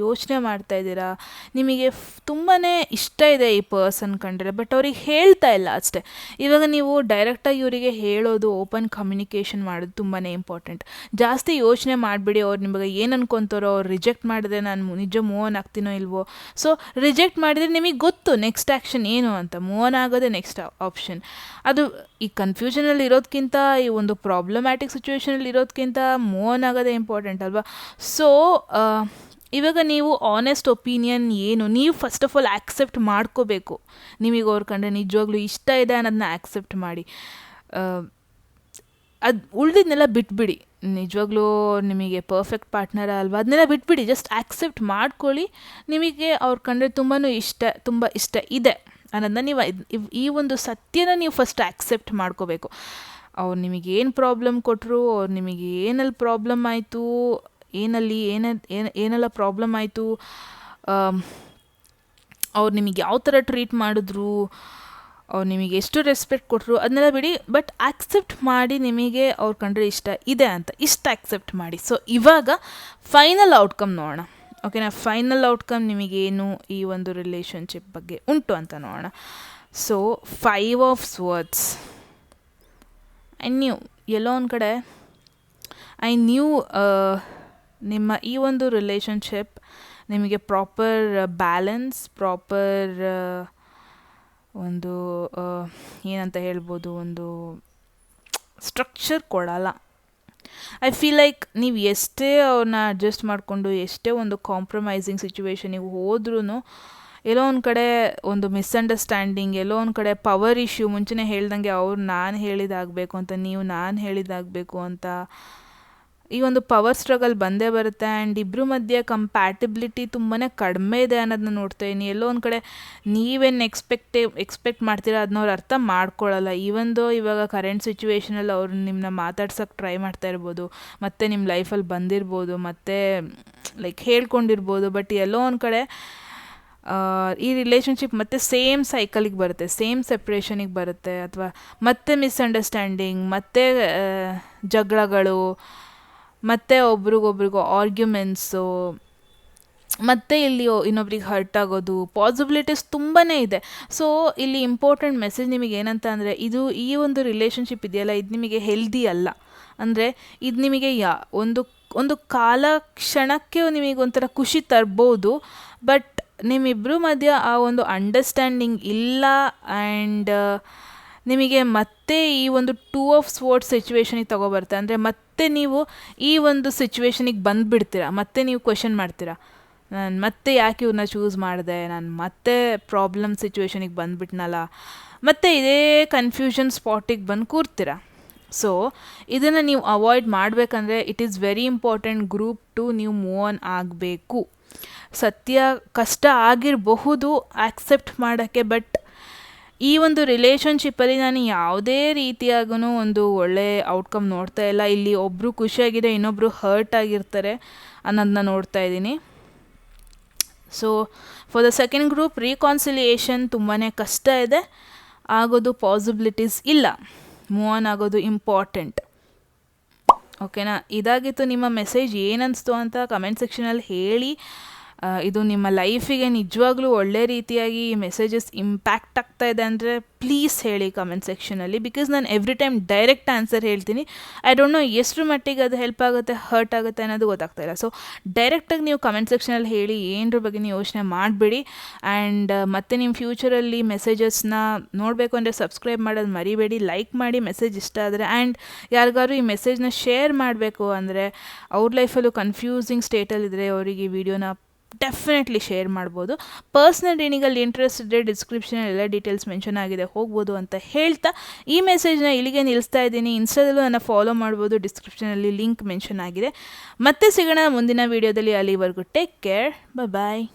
Speaker 1: ಯೋಚನೆ ಮಾಡ್ತಾ ಇದ್ದೀರಾ, ನಿಮಗೆ ತುಂಬಾ ಇಷ್ಟ ಇದೆ ಈ ಪರ್ಸನ್ ಕಂಡ್ರೆ, ಬಟ್ ಅವ್ರಿಗೆ ಹೇಳ್ತಾ ಇಲ್ಲ ಅಷ್ಟೇ. ಇವಾಗ ನೀವು ಡೈರೆಕ್ಟಾಗಿ ಇವರಿಗೆ ಹೇಳೋದು, ಓಪನ್ ಕಮ್ಯುನಿಕೇಷನ್ ಮಾಡೋದು ತುಂಬಾ ಇಂಪಾರ್ಟೆಂಟ್. ಜಾಸ್ತಿ ಯೋಚನೆ ಮಾಡಿಬಿಡಿ ಅವ್ರು ನಿಮಗೆ ಏನು ಅನ್ಕೊತಾರೋ, ಅವ್ರು ರಿಜೆಕ್ಟ್ ಮಾಡಿದ್ರೆ ನಾನು ನಿಜ ಮೂವ್ ಆನ್ ಆಗ್ತೀನೋ ಇಲ್ವೋ. ಸೊ ರಿಜೆಕ್ಟ್ ಮಾಡಿದರೆ ನಿಮಗೆ ಗೊತ್ತು ನೆಕ್ಸ್ಟ್ ಆ್ಯಕ್ಷನ್ ಏನು ಅಂತ. ಮೂವ್ ಆನ್ ಆಗೋದೇ ನೆಕ್ಸ್ಟ್ ಆಪ್ಷನ್. ಅದು ಈ ಕನ್ಫ್ಯೂಷನಲ್ಲಿ ಇರೋದಕ್ಕಿಂತ, ಈ ಒಂದು ಪ್ರಾಬ್ಲಮ್ಯಾಟಿಕ್ ಸಿಚುವೇಷನಲ್ಲಿ ಇರೋದಕ್ಕಿಂತ ಮೂವ್ ಆನ್ ಆಗೋದೇ ಇಂಪಾರ್ಟೆಂಟ್ ಅಲ್ವಾ? ಸೊ ಇವಾಗ ನೀವು ಆನೆಸ್ಟ್ ಒಪಿನಿಯನ್ ಏನು, ನೀವು ಫಸ್ಟ್ ಆಫ್ ಆಲ್ ಆ್ಯಕ್ಸೆಪ್ಟ್ ಮಾಡ್ಕೋಬೇಕು. ನಿಮಗೆ ಅವ್ರ ಕಂಡ್ರೆ ನಿಜವಾಗ್ಲೂ ಇಷ್ಟ ಇದೆ ಅನ್ನೋದನ್ನ ಆ್ಯಕ್ಸೆಪ್ಟ್ ಮಾಡಿ. ಅದು ಉಳಿದಿದ್ದನ್ನೆಲ್ಲ ಬಿಟ್ಬಿಡಿ. ನಿಜವಾಗ್ಲೂ ನಿಮಗೆ ಪರ್ಫೆಕ್ಟ್ ಪಾರ್ಟ್ನರ ಅಲ್ವಾ, ಅದನ್ನೆಲ್ಲ ಬಿಟ್ಬಿಡಿ. ಜಸ್ಟ್ ಆ್ಯಕ್ಸೆಪ್ಟ್ ಮಾಡ್ಕೊಳ್ಳಿ. ನಿಮಗೆ ಅವ್ರ ಕಂಡ್ರೆ ತುಂಬ ಇಷ್ಟ ಇದೆ ಅನ್ನೋದನ್ನ ನೀವು ಈ ಒಂದು ಸತ್ಯನ ನೀವು ಫಸ್ಟ್ ಆ್ಯಕ್ಸೆಪ್ಟ್ ಮಾಡ್ಕೋಬೇಕು. ಅವ್ರು ನಿಮಗೆ ಏನು ಪ್ರಾಬ್ಲಮ್ ಕೊಟ್ಟರು, ಅವ್ರು ನಿಮಗೆ ಏನಲ್ಲಿ ಪ್ರಾಬ್ಲಮ್ ಆಯಿತು, ಏನೆಲ್ಲ ಪ್ರಾಬ್ಲಮ್ ಆಯಿತು, ಅವ್ರು ನಿಮಗೆ ಯಾವ ಥರ ಟ್ರೀಟ್ ಮಾಡಿದ್ರು, ಅವ್ರು ನಿಮಗೆ ಎಷ್ಟು ರೆಸ್ಪೆಕ್ಟ್ ಕೊಟ್ಟರು, ಅದನ್ನೆಲ್ಲ ಬಿಡಿ. ಬಟ್ ಆ್ಯಕ್ಸೆಪ್ಟ್ ಮಾಡಿ ನಿಮಗೆ ಅವ್ರ ಕಂಡ್ರೆ ಇಷ್ಟ ಇದೆ ಅಂತ ಇಷ್ಟು ಆ್ಯಕ್ಸೆಪ್ಟ್ ಮಾಡಿ. ಸೊ ಇವಾಗ ಫೈನಲ್ ಔಟ್ಕಮ್ ನೋಡೋಣ. ಓಕೆನಾ? ಫೈನಲ್ ಔಟ್ಕಮ್ ನಿಮಗೇನು ಈ ಒಂದು ರಿಲೇಷನ್ಶಿಪ್ ಬಗ್ಗೆ ಉಂಟು ಅಂತ ನೋಡೋಣ. So 5 of ಸ್ವರ್ಡ್ಸ್. ಎಲ್ಲೋ ಒಂದು ಕಡೆ ಐ ನ್ಯೂ ನಿಮ್ಮ ಈ ಒಂದು ರಿಲೇಷನ್ಶಿಪ್ ನಿಮಗೆ ಪ್ರಾಪರ್ ಬ್ಯಾಲೆನ್ಸ್, ಪ್ರಾಪರ್ ಒಂದು ಏನಂತ ಹೇಳ್ಬೋದು, ಒಂದು ಸ್ಟ್ರಕ್ಚರ್ ಕೊಡಲ್ಲ. ಐ ಫೀಲ್ ಲೈಕ್ ನೀವು ಎಷ್ಟೇ ಅವ್ರನ್ನ ಅಡ್ಜಸ್ಟ್ ಮಾಡಿಕೊಂಡು, ಎಷ್ಟೇ ಒಂದು ಕಾಂಪ್ರಮೈಸಿಂಗ್ ಸಿಚುವೇಶನಿಗೆ ಹೋದ್ರೂ ಎಲ್ಲೋ ಒಂದು ಕಡೆ ಒಂದು ಮಿಸ್ಅಂಡರ್ಸ್ಟ್ಯಾಂಡಿಂಗ್, ಎಲ್ಲೋ ಒಂದು ಕಡೆ ಪವರ್ ಇಶ್ಯೂ. ಮುಂಚೆನೇ ಹೇಳ್ದಂಗೆ ಅವ್ರು ನಾನು ಹೇಳಿದಾಗಬೇಕು ಅಂತ, ನೀವು ನಾನು ಹೇಳಿದಾಗಬೇಕು ಅಂತ, ಈ ಒಂದು ಪವರ್ ಸ್ಟ್ರಗಲ್ ಬಂದೇ ಬರುತ್ತೆ. ಆ್ಯಂಡ್ ಇಬ್ಬರ ಮಧ್ಯೆ ಕಂಪ್ಯಾಟಿಬಿಲಿಟಿ ತುಂಬಾ ಕಡಿಮೆ ಇದೆ ಅನ್ನೋದನ್ನ ನೋಡ್ತಾ ಇದ್ದೀನಿ. ಎಲ್ಲೋ ಒಂದು ಕಡೆ ನೀವೇನು ಎಕ್ಸ್ಪೆಕ್ಟ್ ಮಾಡ್ತೀರಾ ಅದನ್ನ ಅವ್ರು ಅರ್ಥ ಮಾಡ್ಕೊಳ್ಳಲ್ಲ. ಇವಾಗ ಕರೆಂಟ್ ಸಿಚುವೇಷನಲ್ಲಿ ಅವ್ರು ನಿಮ್ಮನ್ನ ಮಾತಾಡ್ಸೋಕ್ಕೆ ಟ್ರೈ ಮಾಡ್ತಾ ಇರ್ಬೋದು, ಮತ್ತು ನಿಮ್ಮ ಲೈಫಲ್ಲಿ ಬಂದಿರ್ಬೋದು, ಮತ್ತು ಲೈಕ್ ಹೇಳ್ಕೊಂಡಿರ್ಬೋದು. ಬಟ್ ಎಲ್ಲೋ ಒಂದು ಕಡೆ ಈ ರಿಲೇಷನ್ಶಿಪ್ ಮತ್ತೆ ಸೇಮ್ ಸೈಕಲಿಗೆ ಬರುತ್ತೆ, ಸೇಮ್ ಸೆಪ್ರೇಷನಿಗೆ ಬರುತ್ತೆ, ಅಥವಾ ಮತ್ತೆ ಮಿಸ್ಅಂಡರ್ಸ್ಟ್ಯಾಂಡಿಂಗ್, ಮತ್ತೆ ಜಗಳಗಳು, ಮತ್ತು ಒಬ್ರಿಗೊಬ್ರಿಗೂ ಆರ್ಗ್ಯುಮೆಂಟ್ಸು, ಮತ್ತು ಇಲ್ಲಿ ಇನ್ನೊಬ್ರಿಗೆ ಹರ್ಟ್ ಆಗೋದು ಪಾಸಿಬಿಲಿಟೀಸ್ ತುಂಬಾ ಇದೆ. ಸೊ ಇಲ್ಲಿ ಇಂಪಾರ್ಟೆಂಟ್ ಮೆಸೇಜ್ ನಿಮಗೆ ಏನಂತ ಅಂದರೆ, ಈ ಒಂದು ರಿಲೇಷನ್ಶಿಪ್ ಇದೆಯಲ್ಲ, ಇದು ನಿಮಗೆ ಹೆಲ್ದಿ ಅಲ್ಲ. ಅಂದರೆ ಇದು ನಿಮಗೆ ಒಂದು ಕ್ಷಣಕ್ಕೆ ನಿಮಗೆ ಒಂಥರ ಖುಷಿ ತರ್ಬೋದು, ಬಟ್ ನಿಮ್ಮಿಬ್ಬರ ಮಧ್ಯ ಆ ಒಂದು ಅಂಡರ್ಸ್ಟ್ಯಾಂಡಿಂಗ್ ಇಲ್ಲ. ಆ್ಯಂಡ್ ನಿಮಗೆ ಮತ್ತೆ ಈ ಒಂದು 2 ಆಫ್ ಸ್ವರ್ಡ್ಸ್ ಸಿಚುವೇಶನಿಗೆ ತಗೊಬರುತ್ತೆ. ಅಂದರೆ ಮತ್ತೆ ನೀವು ಈ ಒಂದು ಸಿಚುವೇಶನಿಗೆ ಬಂದುಬಿಡ್ತೀರಾ, ಮತ್ತೆ ನೀವು ಕ್ವೆಶನ್ ಮಾಡ್ತೀರಾ, ನಾನು ಮತ್ತೆ ಯಾಕೆ ಇವ್ರನ್ನ ಚೂಸ್ ಮಾಡಿದೆ, ನಾನು ಮತ್ತೆ ಪ್ರಾಬ್ಲಮ್ ಸಿಚುವೇಶನಿಗೆ ಬಂದುಬಿಟ್ನಲ್ಲ, ಮತ್ತೆ ಇದೇ ಕನ್ಫ್ಯೂಷನ್ ಸ್ಪಾಟಿಗೆ ಬಂದು ಕೂರ್ತೀರಾ. ಸೊ ಇದನ್ನು ನೀವು ಅವಾಯ್ಡ್ ಮಾಡಬೇಕಂದ್ರೆ it is very important. Group 2 ನೀವು ಮೂವ್ ಆನ್ ಆಗಬೇಕು. ಸತ್ಯ ಕಷ್ಟ ಆಗಿರಬಹುದು ಆಕ್ಸೆಪ್ಟ್ ಮಾಡೋಕ್ಕೆ, ಬಟ್ ಈ ಒಂದು ರಿಲೇಷನ್ಶಿಪ್ಪಲ್ಲಿ ನಾನು ಯಾವುದೇ ರೀತಿಯಾಗೂ ಒಂದು ಒಳ್ಳೆ ಔಟ್ಕಮ್ ನೋಡ್ತಾ ಇಲ್ಲ. ಇಲ್ಲಿ ಒಬ್ಬರು ಖುಷಿಯಾಗಿದೆ, ಇನ್ನೊಬ್ಬರು ಹರ್ಟ್ ಆಗಿರ್ತಾರೆ ಅನ್ನೋದನ್ನ ನೋಡ್ತಾ ಇದ್ದೀನಿ. So for the second group reconciliation ತುಂಬಾ ಕಷ್ಟ ಇದೆ, ಆಗೋದು ಪಾಸಿಬಿಲಿಟೀಸ್ ಇಲ್ಲ, ಮೂವ್ ಆನ್ ಆಗೋದು ಇಂಪಾರ್ಟೆಂಟ್. ಓಕೆನಾ? ಇದಾಗಿತ್ತು ನಿಮ್ಮ ಮೆಸೇಜ್. ಏನನ್ನಿಸ್ತು ಅಂತ ಕಮೆಂಟ್ ಸೆಕ್ಷನಲ್ಲಿ ಹೇಳಿ. ಇದು ನಿಮ್ಮ ಲೈಫಿಗೆ ನಿಜವಾಗ್ಲೂ ಒಳ್ಳೆ ರೀತಿಯಾಗಿ ಮೆಸೇಜಸ್ ಇಂಪ್ಯಾಕ್ಟ್ ಆಗ್ತಾ ಇದೆ ಅಂದರೆ ಪ್ಲೀಸ್ ಹೇಳಿ ಕಮೆಂಟ್ ಸೆಕ್ಷನಲ್ಲಿ. ಬಿಕಾಸ್ ನಾನು ಎವ್ರಿ ಟೈಮ್ ಡೈರೆಕ್ಟ್ ಆನ್ಸರ್ ಹೇಳ್ತೀನಿ. ಐ ಡೋಂಟ್ ನೋ ಎಷ್ಟು ಮಟ್ಟಿಗೆ ಅದು ಹೆಲ್ಪ್ ಆಗುತ್ತೆ, ಹರ್ಟ್ ಆಗುತ್ತೆ ಅನ್ನೋದು ಗೊತ್ತಾಗ್ತಾ ಇಲ್ಲ. ಸೊ ಡೈರೆಕ್ಟಾಗಿ ನೀವು ಕಮೆಂಟ್ ಸೆಕ್ಷನಲ್ಲಿ ಹೇಳಿ, ಏನರ ಬಗ್ಗೆ ನೀವು ಯೋಚನೆ ಮಾಡಬೇಡಿ. ಆ್ಯಂಡ್ ಮತ್ತು ನಿಮ್ಮ ಫ್ಯೂಚರಲ್ಲಿ ಮೆಸೇಜಸ್ನ ನೋಡಬೇಕು ಅಂದರೆ ಸಬ್ಸ್ಕ್ರೈಬ್ ಮಾಡೋದು ಮರಿಬೇಡಿ, ಲೈಕ್ ಮಾಡಿ ಮೆಸೇಜ್ ಇಷ್ಟ ಆದರೆ. ಆ್ಯಂಡ್ ಯಾರಿಗಾದ್ರು ಈ ಮೆಸೇಜ್ನ ಶೇರ್ ಮಾಡಬೇಕು ಅಂದರೆ ಅವ್ರ ಲೈಫಲ್ಲೂ ಕನ್ಫ್ಯೂಸಿಂಗ್ ಸ್ಟೇಟಲ್ಲಿದ್ದರೆ ಅವರಿಗೆ ಈ ವಿಡಿಯೋನ ಡೆಫಿನೆಟ್ಲಿ ಶೇರ್ ಮಾಡ್ಬೋದು. ಪರ್ಸ್ನಲ್ ರೀಡಿಂಗಲ್ಲಿ ಇಂಟ್ರೆಸ್ಟ್ ಇದ್ದರೆ ಡಿಸ್ಕ್ರಿಪ್ಷನಲ್ಲಿ ಎಲ್ಲ ಡೀಟೇಲ್ಸ್ ಮೆನ್ಷನ್ ಆಗಿದೆ, ಹೋಗ್ಬೋದು ಅಂತ ಹೇಳ್ತಾ ಈ ಮೆಸೇಜ್ನ ಇಲ್ಲಿಗೆ ನಿಲ್ಲಿಸ್ತಾ ಇದ್ದೀನಿ. ಇನ್ಸ್ಟಾದಲ್ಲೂ ನನ್ನ ಫಾಲೋ ಮಾಡ್ಬೋದು, ಡಿಸ್ಕ್ರಿಪ್ಷನಲ್ಲಿ ಲಿಂಕ್ ಮೆನ್ಷನ್ ಆಗಿದೆ. ಮತ್ತೆ ಸಿಗೋಣ ಮುಂದಿನ ವೀಡಿಯೋದಲ್ಲಿ. ಅಲ್ಲಿವರೆಗೂ ಟೇಕ್ ಕೇರ್, ಬಾಯ್.